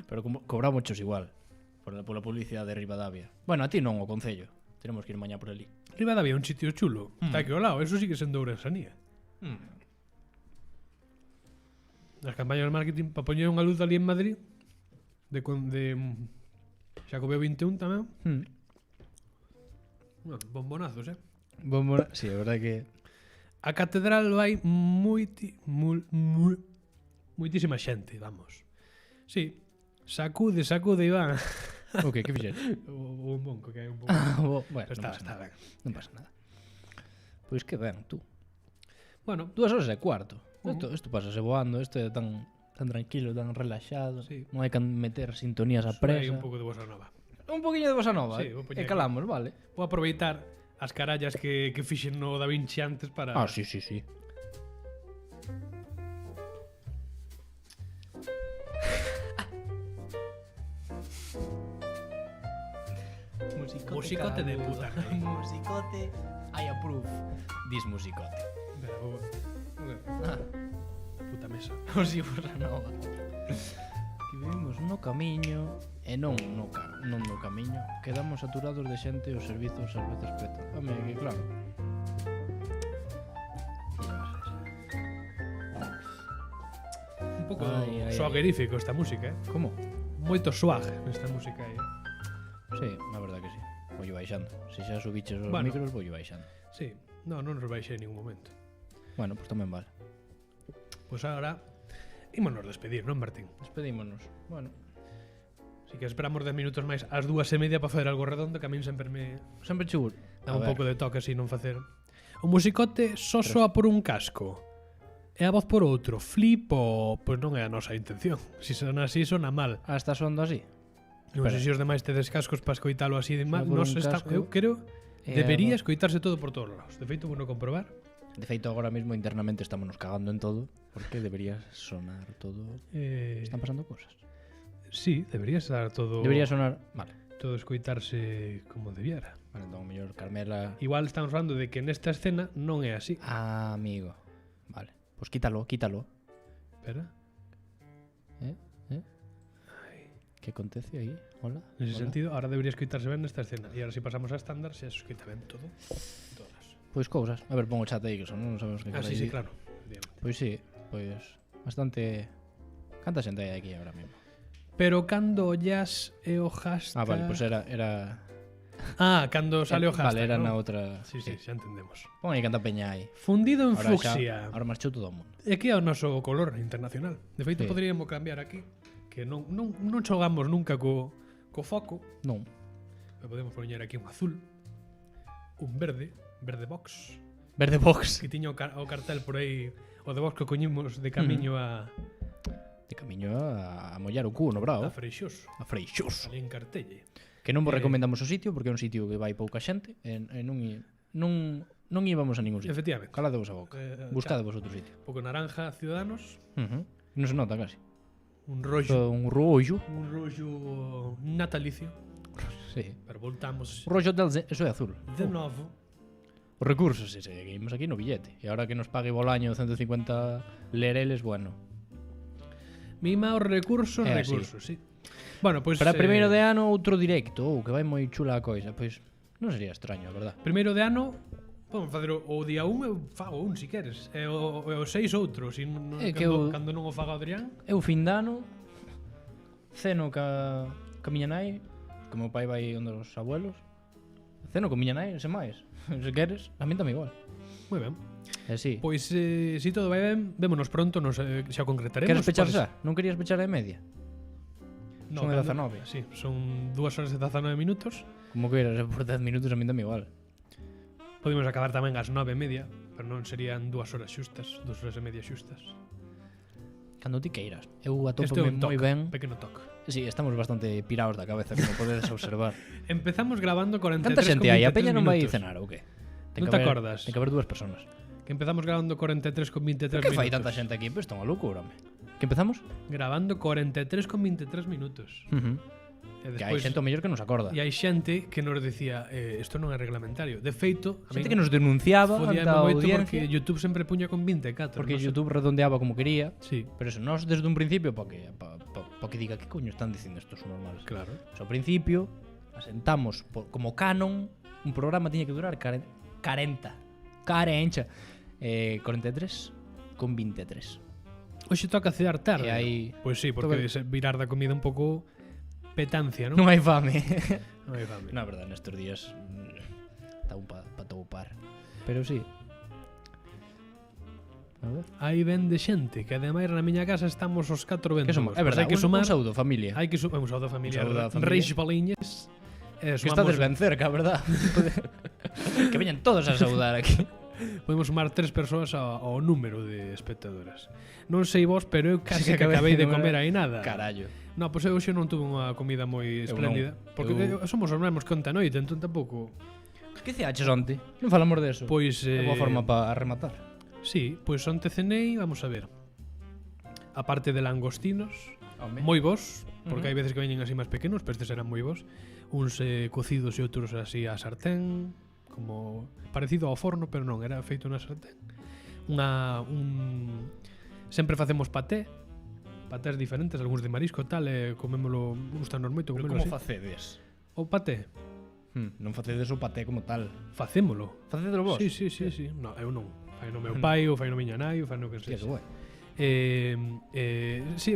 Speaker 4: Pero cobramos muchos igual pola publicidade de Ribadavia. Bueno, a ti non, o Concello. Tenemos que ir mañá por ali.
Speaker 1: Ribadavia é un sitio chulo. Está aquí ao lado, eso sí que sendo Ourensanía. As campañas de marketing para poñer unha luz ali en Madrid de Xacobeo 21 tamén. Bueno, bombonazos,
Speaker 4: Sí, a verdade que...
Speaker 1: A catedral vai moitísima xente, vamos. Sí, sacude, Iván.
Speaker 4: O que fixeron?
Speaker 1: O bonco, que hai un pouco.
Speaker 4: Bueno,
Speaker 1: Está
Speaker 4: non pasa nada.
Speaker 1: ben.
Speaker 4: Non pasa nada. Pois que ben, tú.
Speaker 1: Bueno,
Speaker 4: 2 horas e cuarto. Isto pasase voando, isto é tan tranquilo, tan relaxado.
Speaker 1: Sí.
Speaker 4: Non hai que meter sintonías a
Speaker 1: sube aí
Speaker 4: presa.
Speaker 1: un pouco de bossa nova.
Speaker 4: Un poquinho de bossa nova.
Speaker 1: Sí, vou poñer
Speaker 4: E calamos, vale.
Speaker 1: Vou aproveitar as carallas que fixen no Da Vinci antes para...
Speaker 4: Sí.
Speaker 1: Musicote de puta, ¿no?
Speaker 4: Musicote. I approve. This musicote.
Speaker 1: Espera, puta mesa.
Speaker 4: O si bossa nova. Que vivimos no camiño e non no camiño. Quedamos saturados de xente e os servizos ás veces petan. Home, que claro.
Speaker 1: Un pouco
Speaker 4: Ai.
Speaker 1: suaguerífico esta música,
Speaker 4: Como?
Speaker 1: Moito swag nesta música aí,
Speaker 4: Sí, na verdad que sí. Vou baixando. Se xa subiches os
Speaker 1: Bueno.
Speaker 4: micros, vou baixando.
Speaker 1: Sí, non nos baixei en ningún momento.
Speaker 4: Bueno, pues tamén vale.
Speaker 1: Pois agora ímonos despedir, non, Martín?
Speaker 4: Despedímonos. Bueno,
Speaker 1: Si que esperamos 10 minutos máis ás 2:30 para facer algo redondo, que a min sempre me
Speaker 4: sempre chulo.
Speaker 1: dá un pouco de toque así non facer. O musicote só soa por un casco e a voz por outro. Flipo, pois non é a nosa intención. Si sona así, sona mal.
Speaker 4: Hasta sondo así.
Speaker 1: Non sei
Speaker 4: Espera.
Speaker 1: se os demais tedes cascos para escoitalo así de mal.
Speaker 4: Só por
Speaker 1: Nos
Speaker 4: un
Speaker 1: está,
Speaker 4: casco
Speaker 1: eu creo
Speaker 4: e
Speaker 1: debería
Speaker 4: a voz.
Speaker 1: escoitarse todo por todos lados. De feito, vou comprobar.
Speaker 4: De feito, agora mesmo internamente estamos nos cagando en todo porque debería sonar todo. Están pasando cosas.
Speaker 1: Sí, debería estar todo
Speaker 4: Debería sonar... Vale.
Speaker 1: todo escoitarse como debiera.
Speaker 4: Vale, entón, mellor Carmela...
Speaker 1: Igual estamos falando de que nesta escena non é así.
Speaker 4: Ah, amigo. Vale. Pues quítalo.
Speaker 1: Espera.
Speaker 4: Que acontece aí? Hola?
Speaker 1: Nese
Speaker 4: Hola.
Speaker 1: sentido, ahora debería escoitarse ben nesta escena. E ahora si pasamos a estándar, xa se escoita ben todo. Todas.
Speaker 4: Pois cousas. A ver, pon o chat aí que son, non sabemos que
Speaker 1: Ah,
Speaker 4: queda
Speaker 1: sí,
Speaker 4: aí.
Speaker 1: sí, claro. Obviamente.
Speaker 4: Pois sí, pois bastante... Canta xente hai aquí agora mesmo?
Speaker 1: Pero cando o jazz e o hashtag...
Speaker 4: Ah, vale, pois era...
Speaker 1: Ah, cando sale o hashtag,
Speaker 4: Vale, era
Speaker 1: ¿no?
Speaker 4: na outra...
Speaker 1: Sí, sí, xa entendemos.
Speaker 4: Pon aí canta peña aí.
Speaker 1: Fundido en
Speaker 4: Ahora
Speaker 1: fucsia.
Speaker 4: Ahora marchou todo o mundo.
Speaker 1: É que é o noso color internacional. De feito,
Speaker 4: Sí.
Speaker 1: poderíamos cambiar aquí, que non xogamos nunca co foco.
Speaker 4: Non.
Speaker 1: Pero podemos poñer aquí un azul, un verde box,
Speaker 4: Verde box.
Speaker 1: que tiña o cartel por aí, o de box que coñimos de camiño a
Speaker 4: De camiño a mollar o cu no brao.
Speaker 1: Freixoso,
Speaker 4: A Freixoso.
Speaker 1: ali en Cartelle.
Speaker 4: Que non vos recomendamos o sitio porque é un sitio que vai pouca xente e non íbamos a ningún sitio.
Speaker 1: Efectivamente.
Speaker 4: Caladevos a boca. Buscadevos outro sitio.
Speaker 1: Un pouco naranja, Ciudadanos,
Speaker 4: Non se nota casi.
Speaker 1: un rollo
Speaker 4: Todo un rollo.
Speaker 1: natalicio,
Speaker 4: Sí.
Speaker 1: pero voltamos
Speaker 4: O rollo eso é azul.
Speaker 1: de novo.
Speaker 4: Os recursos, ese, seguimos aquí no billete. E agora que nos pague Bolaño 150 lereles, bueno.
Speaker 1: Mima os recursos,
Speaker 4: É así.
Speaker 1: sí. Bueno, pois
Speaker 4: Para primeiro de ano outro directo, que vai moi chula a coisa. Pois non sería extraño, a verdad.
Speaker 1: primeiro de ano, podemos facer o día 1, eu fago un si queres. E o 6 outro, si non,
Speaker 4: É que
Speaker 1: cando non o faga Adrián.
Speaker 4: Eu fin de ano ceno ca miña nai, que meu pai vai onde os abuelos. Ceno con miña nai, sen máis. Se queres, a min tamén igual.
Speaker 1: Moi ben.
Speaker 4: E si.
Speaker 1: Pois si todo vai ben, vémonos pronto, xa concretaremos.
Speaker 4: Queres pechar
Speaker 1: Podes-
Speaker 4: xa? Non querías pechar a media? Son de 19.
Speaker 1: Sí, son 2 horas e 19 minutos.
Speaker 4: Como que eras por 10 minutos a min tamén igual.
Speaker 1: Podemos acabar tamén ás 9:30, pero non serían 2 horas xustas, 2 horas e media xustas.
Speaker 4: Cando ti queiras. Eu
Speaker 1: Este é
Speaker 4: atopome
Speaker 1: un
Speaker 4: moi
Speaker 1: toque,
Speaker 4: ben.
Speaker 1: pequeno toque.
Speaker 4: Sí, estamos bastante pirados da cabeza, como podedes observar.
Speaker 1: Empezamos grabando 43
Speaker 4: Canta xente hai? A
Speaker 1: 23
Speaker 4: peña non vai
Speaker 1: minutos.
Speaker 4: cenar ou que?
Speaker 1: Non te acordas?
Speaker 4: Ten que haber 2 personas.
Speaker 1: Que empezamos grabando 43 con 23
Speaker 4: Que
Speaker 1: minutos.
Speaker 4: fai tanta xente aquí? Pois está unha loucura, home. Que empezamos?
Speaker 1: Grabando 43 con 23 minutos. E
Speaker 4: Que hai xente o mellor que nos acorda.
Speaker 1: E hai xente que nos decía isto non é reglamentario. De feito, a
Speaker 4: Xente que nos denunciaba ante
Speaker 1: fodíame
Speaker 4: a
Speaker 1: moito
Speaker 4: audiencia.
Speaker 1: porque YouTube sempre puña con 24.
Speaker 4: Porque
Speaker 1: non sei.
Speaker 4: YouTube redondeaba como quería.
Speaker 1: Sí,
Speaker 4: Pero eso, nós desde un principio, pa que diga que coño están dicindo estos normales.
Speaker 1: claro.
Speaker 4: Pues ao principio, asentamos como canon, un programa tiña que durar 40. 43 con 23.
Speaker 1: Hoxe toca cear tarde.
Speaker 4: E aí-
Speaker 1: Pois sí, porque
Speaker 4: toca-
Speaker 1: virar da comida un pouco petancia, non?
Speaker 4: Non hai fame.
Speaker 1: Non hai fame.
Speaker 4: Na verdade, nestes días está un pa toupar. Pero sí. A ver.
Speaker 1: Aí vende xente, que ademais na miña casa estamos os 4 ventos.
Speaker 4: Que somos? É verdade,
Speaker 1: hai que sumar,
Speaker 4: un saúdo, familia.
Speaker 1: hai que sumar un saúdo familiar.
Speaker 4: Un saúdo á familia.
Speaker 1: Reis Baliñas.
Speaker 4: Que estades ben cerca, verdad? Que veñan todos a saudar aquí.
Speaker 1: Podemos sumar 3 persoas ao número de espectadoras. Non sei vos, pero eu casi
Speaker 4: Sí,
Speaker 1: que acabei de
Speaker 4: non
Speaker 1: comer
Speaker 4: era-
Speaker 1: aí nada.
Speaker 4: Carallo.
Speaker 1: No, pois eu hoxe non tuve unha comida moi espléndida. Porque somos os mesmos que onte a noite, entón tampouco...
Speaker 4: Que ceaches onte? Non falamos deso.
Speaker 1: Pois...
Speaker 4: É boa forma para rematar.
Speaker 1: Sí, pois onte cenei, vamos a ver. A parte de langostinos,
Speaker 4: Home.
Speaker 1: moi bons, porque hai veces que veñen así máis pequenos, pero estes eran moi bons. Uns cocidos e outros así a sartén, como parecido ao forno, pero non, era feito na sartén. Sempre facemos patés diferentes, algúns de marisco e tal, e comémolo, gustanos moito
Speaker 4: Pero
Speaker 1: comémolo
Speaker 4: como
Speaker 1: así.
Speaker 4: facedes?
Speaker 1: O paté,
Speaker 4: Non facedes o paté como tal.
Speaker 1: facémolo.
Speaker 4: Facedelo vos?
Speaker 1: Sí. No, eu non. Fai no meu pai, ou fai no miña nai, ou fai no que
Speaker 4: Hostia,
Speaker 1: sexa.
Speaker 4: que guai.
Speaker 1: Sí,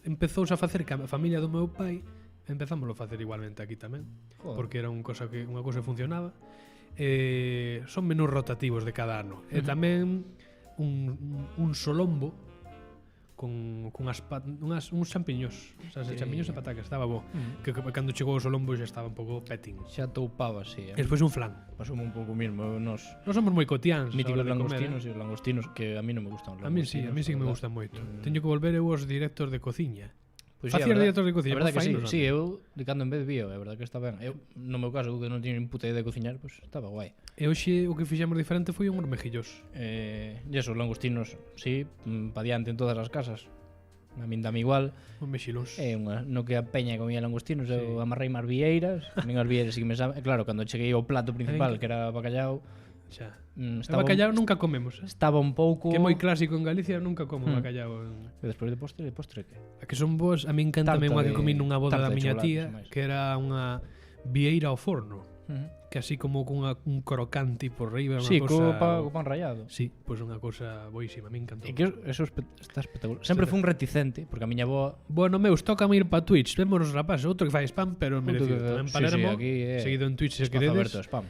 Speaker 1: empezouse a facer que a familia do meu pai empezámoslo a facer igualmente aquí tamén.
Speaker 4: Joder.
Speaker 1: Porque era unha cousa que funcionaba. Son menús rotativos de cada ano. E tamén un solombo con uns champiños, champiños e patacas, estaba bo. Que cando chegou o solombo xa estaba un pouco petting.
Speaker 4: Xa toupaba, sí.
Speaker 1: E despois un flan.
Speaker 4: Pasoume un pouco mismo. Nos
Speaker 1: Non somos moi cotiáns.
Speaker 4: míticos
Speaker 1: a hora de comer,
Speaker 4: langostinos e os langostinos que a mí non me gustan.
Speaker 1: A mí sí que me gustan moito. Teño que volver eu aos directos de cociña.
Speaker 4: Pois
Speaker 1: Facías directos de cociña,
Speaker 4: A verdade que
Speaker 1: vos
Speaker 4: sí,
Speaker 1: fainos,
Speaker 4: sí, eu de cando en vez vío, é verdade que está ben. Eu, no meu caso, que non teño nin puta idea de cociñar, pois estaba guai.
Speaker 1: E hoxe o que fixemos diferente foi un mejillos.
Speaker 4: E esos langostinos, sí, pa diante en todas as casas. A min dame igual.
Speaker 1: Un mexilóns.
Speaker 4: É unha, no que a peña comía langostinos,
Speaker 1: Sí.
Speaker 4: eu amarrei máis vieiras, a min as vieiras sí que me sabe. Claro, cando cheguei ao plato principal, que era bacallau,
Speaker 1: Xa.
Speaker 4: estaba,
Speaker 1: Bacallau nunca comemos,
Speaker 4: estaba un pouco...
Speaker 1: Que é moi clásico en Galicia, nunca como bacallau.
Speaker 4: E despois de postre que?
Speaker 1: A que son vos, a mí encantame
Speaker 4: Tarta
Speaker 1: unha que
Speaker 4: de-
Speaker 1: comí nunha boda
Speaker 4: tarta
Speaker 1: da
Speaker 4: de
Speaker 1: miña
Speaker 4: chocolate,
Speaker 1: tía,
Speaker 4: sin máis.
Speaker 1: que era unha vieira ao forno, que así como cunha un crocante por riba, unha
Speaker 4: Sí,
Speaker 1: cousa...
Speaker 4: co pan rallado.
Speaker 1: Sí, pois unha cousa boísima, me encantou.
Speaker 4: E que eso está espectacular. Sempre fui un reticente, porque a miña avó
Speaker 1: Bueno, meus, toca ir pa Twitch. Vémonos, rapaz, outro que fai spam, pero merecido.
Speaker 4: que-
Speaker 1: Tamén
Speaker 4: sí,
Speaker 1: Palermo,
Speaker 4: sí, aquí é
Speaker 1: seguido en Twitch se
Speaker 4: espazo aberto
Speaker 1: queredes.
Speaker 4: de spam.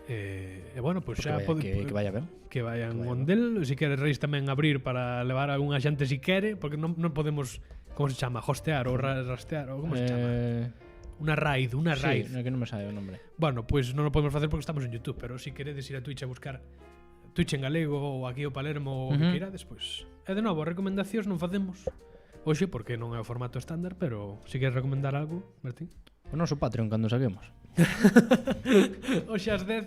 Speaker 1: E bueno, pois
Speaker 4: Pues
Speaker 1: xa
Speaker 4: que vaya ben.
Speaker 1: que vayan
Speaker 4: que vaya
Speaker 1: ondel, si queres Reis tamén abrir para levar a algunha xente si quere, porque non podemos, como se chama, hostear ou rastear, ou como se chama? Una raid.
Speaker 4: Sí, no, que non me sabe o nombre.
Speaker 1: Bueno, pois non o podemos facer porque estamos en YouTube, pero si queredes ir a Twitch a buscar Twitch en galego ou aquí o Palermo ou o que queirades, pois. E de novo, recomendacións non facemos hoxe porque non é o formato estándar, pero si queres recomendar algo, Martín.
Speaker 4: O noso Patreon cando saquemos.
Speaker 1: Hoxe ás 10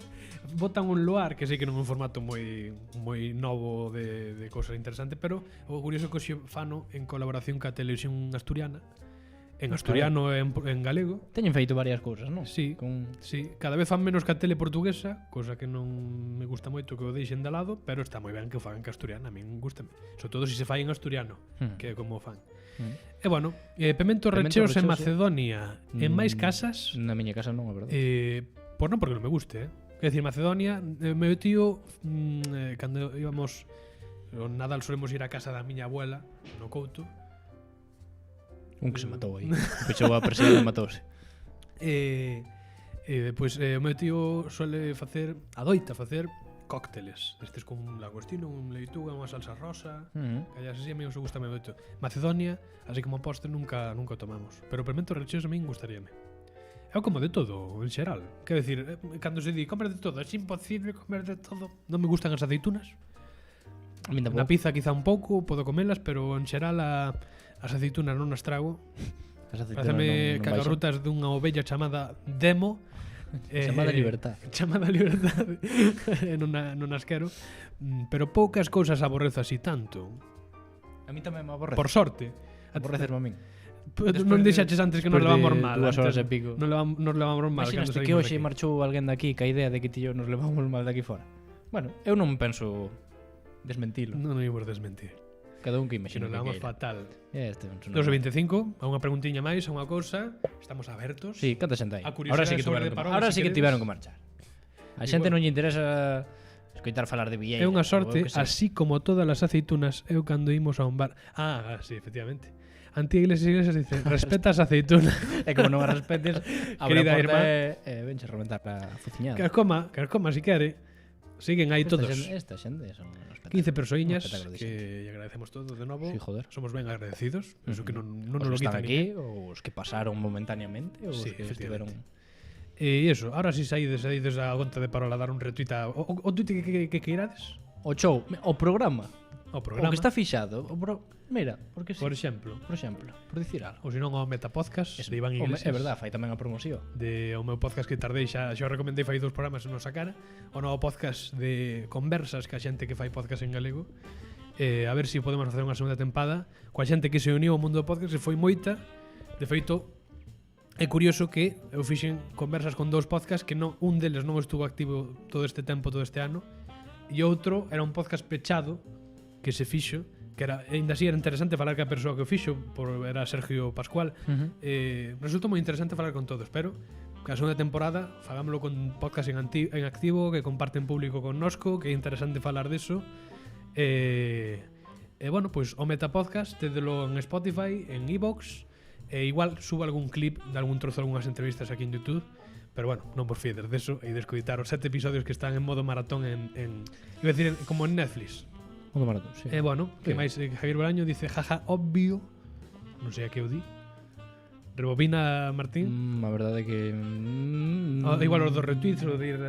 Speaker 1: botan un loar, que sei que non é un formato moi novo de cousa interesante, pero o curioso é que hoxe fano en colaboración ca televisión asturiana, en asturiano e en galego.
Speaker 4: Teñen feito varias cousas, non?
Speaker 1: Sí,
Speaker 4: Con...
Speaker 1: sí, cada vez fan menos ca tele portuguesa, cousa que non me gusta moito que o deixen de lado, pero está moi ben que o fagan ca asturiana, a min gustame. Sobre todo se fai en asturiano, que é como o fan. E bueno, Pemento Recheos en Macedonia, en máis casas,
Speaker 4: Na miña casa non, é verdade.
Speaker 1: por non porque non me guste, Quer decir, Macedonia, meu tío, cando íbamos o Nadal solemos ir a casa da miña abuela, no Couto,
Speaker 4: Un que se matou aí. Pechou a persiana e matouse.
Speaker 1: Pois o meu tío adoita facer cócteles destes con un lagostino, un leituga, unha salsa rosa, callas así, a mí eso gusta moito. Macedonia, así como postre nunca o tomamos, pero Pemento Recheos a min gustaríame. É como de todo, en xeral. Quer decir, cando se di comer de todo, é imposible comer de todo. Non me gustan as aceitunas.
Speaker 4: A min
Speaker 1: Na
Speaker 4: tampouco.
Speaker 1: pizza quizá un pouco, podo comelas, pero en xeral as aceitunas non as trago.
Speaker 4: As aceitunas
Speaker 1: Faceme
Speaker 4: non baixan.
Speaker 1: cagarrutas dunha ovella chamada Demo,
Speaker 4: Chamada libertad.
Speaker 1: Chamada liberdade. non as quero. Pero poucas cousas aborrezo así tanto.
Speaker 4: A mí tamén me aborrece.
Speaker 1: Por sorte.
Speaker 4: Aborrecerme a min.
Speaker 1: Non dixaches antes que nos levamos mal.
Speaker 4: Dúas horas
Speaker 1: antes
Speaker 4: e pico.
Speaker 1: Nos levamos mal. cando
Speaker 4: Imaginaste que
Speaker 1: saímos
Speaker 4: hoxe
Speaker 1: daqui.
Speaker 4: marchou alguén daqui ca idea de que ti e eu nos levamos mal daqui fora. Bueno, eu non penso desmentilo.
Speaker 1: Non íbamos desmentir.
Speaker 4: Cada un que
Speaker 1: Que
Speaker 4: imagina
Speaker 1: nos
Speaker 4: que
Speaker 1: levamos
Speaker 4: queira.
Speaker 1: fatal.
Speaker 4: Este é un
Speaker 1: 2:25, a unha preguntiña máis, a unha cousa. Estamos abertos.
Speaker 4: Sí, canta xente aí.
Speaker 1: A curiosidade
Speaker 4: Ahora sí que
Speaker 1: sobre
Speaker 4: tuveron que,
Speaker 1: Parola,
Speaker 4: ahora
Speaker 1: si
Speaker 4: sí que
Speaker 1: queredes.
Speaker 4: tiveron que marchar. A xente
Speaker 1: bueno.
Speaker 4: non lle interesa escoitar falar de billeiras.
Speaker 1: É unha
Speaker 4: ou
Speaker 1: sorte,
Speaker 4: eu que sei.
Speaker 1: así como todas as aceitunas, eu cando imos a un bar... sí, efectivamente. Antiga Iglesias dice, respeta as aceitunas.
Speaker 4: E como non a respetes, abre
Speaker 1: Querida
Speaker 4: a porta
Speaker 1: irmá.
Speaker 4: e venche a reventar a fuciñada.
Speaker 1: Que as coma si quere. Siguen aí todos.
Speaker 4: Esta xente son un espectáculo.
Speaker 1: 15 persoiñas
Speaker 4: Un espectáculo de
Speaker 1: que
Speaker 4: xente.
Speaker 1: lle agradecemos todo de novo.
Speaker 4: Sí, joder.
Speaker 1: Somos ben agradecidos. Eso que non
Speaker 4: Os
Speaker 1: nos lo
Speaker 4: que están
Speaker 1: quitan
Speaker 4: aquí, ou os que pasaron momentáneamente, ou os
Speaker 1: Sí,
Speaker 4: que estiveron...
Speaker 1: efectivamente. E iso, ahora si saídes a conta de Parola a dar un retweet o tweet que queirades.
Speaker 4: O show, o programa,
Speaker 1: O
Speaker 4: o
Speaker 1: programa.
Speaker 4: que está fixado, mira, porque sí.
Speaker 1: Por exemplo.
Speaker 4: Por exemplo, por dicir algo.
Speaker 1: Ou senón o Metapodcast de Iván
Speaker 4: Home,
Speaker 1: Iglesias.
Speaker 4: é verdad, fai tamén a promoción.
Speaker 1: De o meu podcast que tardei xa o recomendei fai 2 programas e non sacara. O novo podcast de conversas ca xente que fai podcast en galego. A ver se podemos facer unha segunda tempada coa xente que se uniu ao mundo do podcast e foi moita. De feito, é curioso que eu fixen conversas con 2 podcasts que non, un deles non estuvo activo todo este tempo, todo este ano, e outro era un podcast pechado que se fixo, que era, ainda así era interesante falar ca persoa que o fixo, era Sergio Pascual. Resultou moi interesante falar con todos, pero que a segunda temporada fagámoslo con podcast en activo, que comparten público connosco, que é interesante falar deso. Bueno, pois o Metapodcast tedelo en Spotify, en iVoox, e igual subo algún clip de algún trozo de algunhas entrevistas aquí en YouTube. Pero bueno, non vos fiedes deso e de escoitar os 7 episodios que están en modo maratón iba a decir, como en Netflix.
Speaker 4: Modo maratón, sí.
Speaker 1: Bueno, que máis Javier Bolaño dice, jaja, obvio. Non sei a que eu di. Rebobina, Martín.
Speaker 4: A verdade é que...
Speaker 1: Igual os dos retweets, o de ir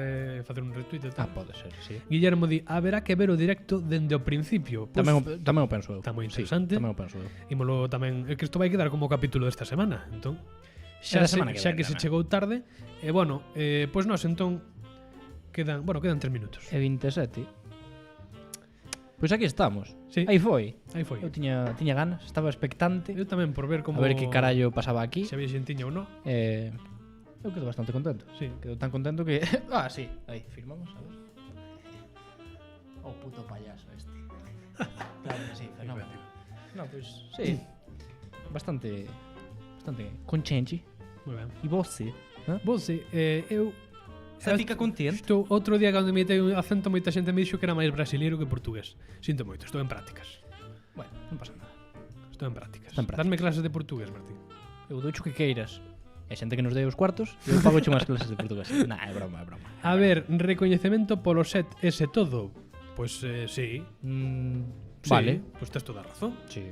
Speaker 1: facer un retweet e tal.
Speaker 4: pode ser, sí.
Speaker 1: Guillermo di, haberá que ver o directo dende o principio. Pois,
Speaker 4: Tamén o penso eu.
Speaker 1: Está moi
Speaker 4: Sí,
Speaker 1: interesante.
Speaker 4: tamén o penso eu.
Speaker 1: Ímolo tamén, é que isto vai quedar como capítulo desta semana, entón.
Speaker 4: Da semana que
Speaker 1: xa
Speaker 4: ven,
Speaker 1: que se
Speaker 4: tamén.
Speaker 1: chegou tarde. E bueno, pois nós entón quedan 3 minutos.
Speaker 4: E 27. Pois aquí estamos.
Speaker 1: Sí.
Speaker 4: Aí foi.
Speaker 1: Aí foi.
Speaker 4: Eu tiña ganas, estaba expectante.
Speaker 1: Eu tamén por ver como
Speaker 4: A ver que carallo pasaba aquí.
Speaker 1: se había xentiña ou non.
Speaker 4: Eu quedo bastante contento.
Speaker 1: Sí.
Speaker 4: Quedo tan contento que... sí. Aí, firmamos, a ver. O puto payaso este. Claro que sí, fenómeno. No, pois, sí. Bastante contente.
Speaker 1: Moi ben.
Speaker 4: E você?
Speaker 1: Vos, eu
Speaker 4: Você fica contente?
Speaker 1: Estou outro día cando me metei un acento moita xente me dixo que era máis brasileiro que portugués. Sinto moito, estou en prácticas.
Speaker 4: Bueno, non pasa nada.
Speaker 1: Estou en prácticas.
Speaker 4: Está en prácticas.
Speaker 1: Dadme clases de portugués, Martín.
Speaker 4: Eu doucho que queiras. E xente que nos dei os cuartos, eu pago unhas clases de portugués. Nah, é broma, é broma.
Speaker 1: A ver, recoñecemento polo set ese todo. Pois sí.
Speaker 4: Vale.
Speaker 1: Pois tes toda a razón.
Speaker 4: Sí.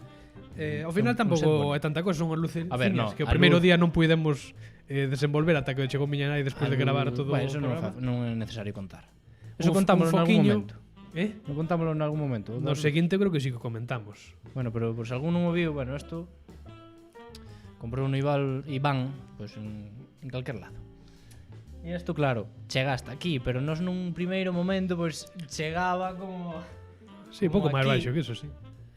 Speaker 1: Ao final
Speaker 4: Un set
Speaker 1: tampouco
Speaker 4: bueno.
Speaker 1: é tanta cosa, son as luces
Speaker 4: A ver, no,
Speaker 1: que o
Speaker 4: a
Speaker 1: primeiro
Speaker 4: luz-
Speaker 1: día non puidemos desenvolver ata que chegou miña nai despois de gravar todo
Speaker 4: Bueno,
Speaker 1: o
Speaker 4: eso
Speaker 1: programa.
Speaker 4: non é necesario contar. Eso
Speaker 1: Un
Speaker 4: contámoslo en algún
Speaker 1: foquiño.
Speaker 4: momento.
Speaker 1: Non
Speaker 4: contámoslo en algún momento.
Speaker 1: No seguinte creo que sí que comentamos.
Speaker 4: Bueno, pero por si algún non o viu, bueno, esto comprou un Iván, pues en calquer lado. E isto, claro, chega hasta aquí, pero nos nun primeiro momento, pues chegaba como...
Speaker 1: Sí,
Speaker 4: como
Speaker 1: pouco máis
Speaker 4: aquí.
Speaker 1: baixo que eso, sí.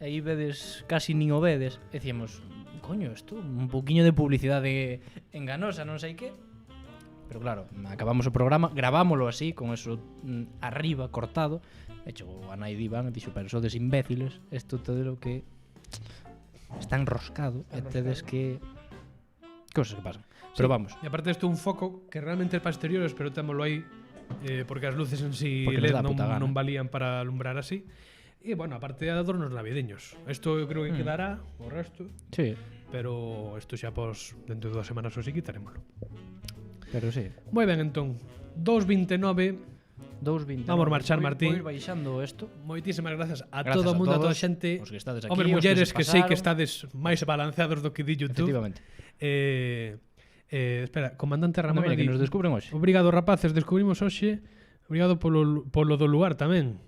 Speaker 4: Aí vedes, casi nin o vedes. E decíamos, coño, isto, un pouquiño de publicidade enganosa, non sei que. Pero claro, acabamos o programa, gravámoslo así, con eso arriba, cortado. E chegou a nai de Iván e dixo, pero sodes imbéciles, isto todo lo que está enroscado, e tedes que... Cosas que pasan. Pero vamos.
Speaker 1: E aparte isto é un foco que realmente é para exteriores, pero témolo aí porque as luces en sí
Speaker 4: Porque nos
Speaker 1: LED
Speaker 4: dá puta gana.
Speaker 1: non valían para alumbrar así. E bueno, aparte de adornos navideños. Isto eu creo que quedará o resto,
Speaker 4: Sí,
Speaker 1: pero isto xa pos dentro de 2 semanas ou así quitaremoslo.
Speaker 4: pero sí.
Speaker 1: Moi ben, entón. 2.29.
Speaker 4: 2.20.
Speaker 1: Vamos marchar, Martín.
Speaker 4: Vou ir baixando isto.
Speaker 1: Moitísimas grazas a
Speaker 4: Gracias
Speaker 1: todo o
Speaker 4: a
Speaker 1: mundo, a toda a
Speaker 4: todos,
Speaker 1: xente.
Speaker 4: os que estades aquí,
Speaker 1: Hombre,
Speaker 4: os que
Speaker 1: mulleres
Speaker 4: se
Speaker 1: que sei que
Speaker 4: pasaron.
Speaker 1: estades máis balanceados do que di YouTube.
Speaker 4: Efectivamente.
Speaker 1: Espera, comandante Ramón
Speaker 4: Mira, que
Speaker 1: di,
Speaker 4: nos descubren hoxe.
Speaker 1: obrigado, rapaces, descubrimos hoxe. Obrigado polo do lugar tamén.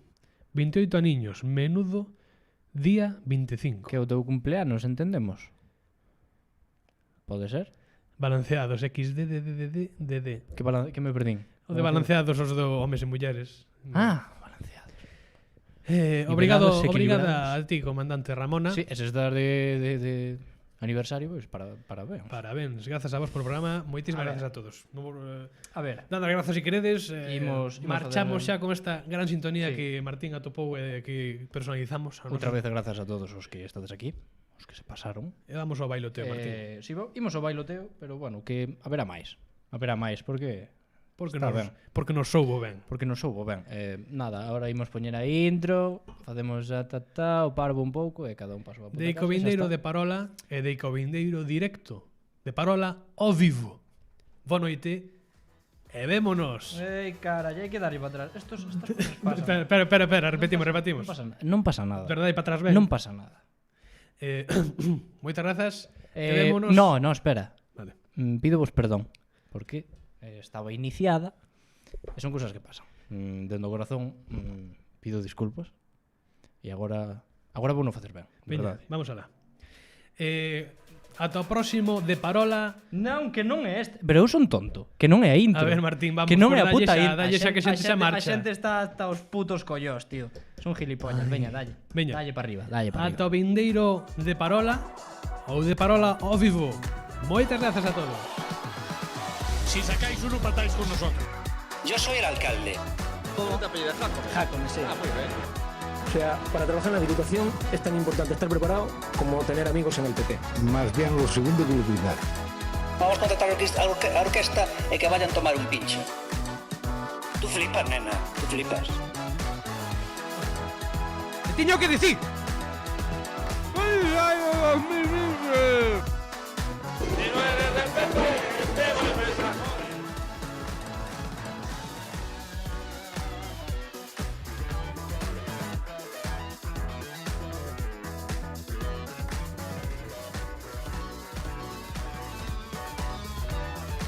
Speaker 1: 28 aniños, menudo día 25.
Speaker 4: Que é o teu cumpleanos, entendemos? Pode ser?
Speaker 1: Balanceados, XDDDDD.
Speaker 4: Que me perdín?
Speaker 1: O de balanceados os do homes e mulleres.
Speaker 4: Balanceados.
Speaker 1: Obrigado,
Speaker 4: Equilibrados,
Speaker 1: obrigada a ti, comandante Ramona.
Speaker 4: Sí, ese estar de aniversario, pois parabéns.
Speaker 1: Parabéns, grazas a vos por programa. Moitísimas
Speaker 4: A ver.
Speaker 1: gracias a todos.
Speaker 4: A ver,
Speaker 1: Dando as grazas si queredes.
Speaker 4: Imos
Speaker 1: marchamos
Speaker 4: facer-
Speaker 1: xa con esta gran sintonía
Speaker 4: Sí.
Speaker 1: que Martín atopou e que personalizamos.
Speaker 4: outra vez grazas a todos os que estades aquí, os que se pasaron.
Speaker 1: E damos ao bailoteo, Martín.
Speaker 4: Si, imos ao bailoteo, pero bueno, que haberá máis, porque
Speaker 1: Porque
Speaker 4: está
Speaker 1: nos,
Speaker 4: ben.
Speaker 1: porque nos soubo ben.
Speaker 4: porque nos soubo ben. Nada, agora imos poñer a intro, facemos o parvo un pouco e cada un paso a puta
Speaker 1: Deico
Speaker 4: casa,
Speaker 1: vindeiro
Speaker 4: xa
Speaker 1: de
Speaker 4: está.
Speaker 1: parola e deico vindeiro directo de parola ao vivo. Boa noite e vémonos.
Speaker 4: Ei, cara, ya hai que darlle para atrás. Estas cousas pasan.
Speaker 1: Espera, repetimos.
Speaker 4: Non pasa nada.
Speaker 1: Verdade, para atrás ben.
Speaker 4: Non pasa nada.
Speaker 1: Moitas grazas. E vémonos.
Speaker 4: No, espera.
Speaker 1: Vale.
Speaker 4: Pídovos perdón, porque estaba iniciada e son cousas que pasan. Dentro do corazón pido disculpas e agora vou non facer ben, de
Speaker 1: Veña,
Speaker 4: verdade.
Speaker 1: vamos alá. Ata o próximo de parola.
Speaker 4: Non, que non é este. Pero eu son tonto, que non é a intro.
Speaker 1: A ver, Martín, vamos,
Speaker 4: que non
Speaker 1: pues
Speaker 4: é a
Speaker 1: dalle
Speaker 4: puta
Speaker 1: xa,
Speaker 4: intro.
Speaker 1: dalle xa que xente xa marcha.
Speaker 4: A xente está hasta os putos collós, tío. Son gilipollas, veña, dalle.
Speaker 1: Veña.
Speaker 4: Dalle para arriba, dalle para
Speaker 1: Ata o
Speaker 4: arriba.
Speaker 1: vindeiro de parola ou de parola ao vivo. Moitas grazas a todos.
Speaker 5: Si sacáis uno, patáis con nosotros.
Speaker 6: Yo soy el alcalde.
Speaker 7: Jaco, me sé. O sea, para trabajar en la Diputación es tan importante estar preparado como tener amigos en el PP.
Speaker 8: Más bien lo segundo que lo primero.
Speaker 6: Vamos a contratar a orquesta e que vayan tomar un pincho. Tú flipas, nena, tú flipas.
Speaker 5: ¡Te tiño que decir! ¡Ay, ay, ay, ay, ay, ay!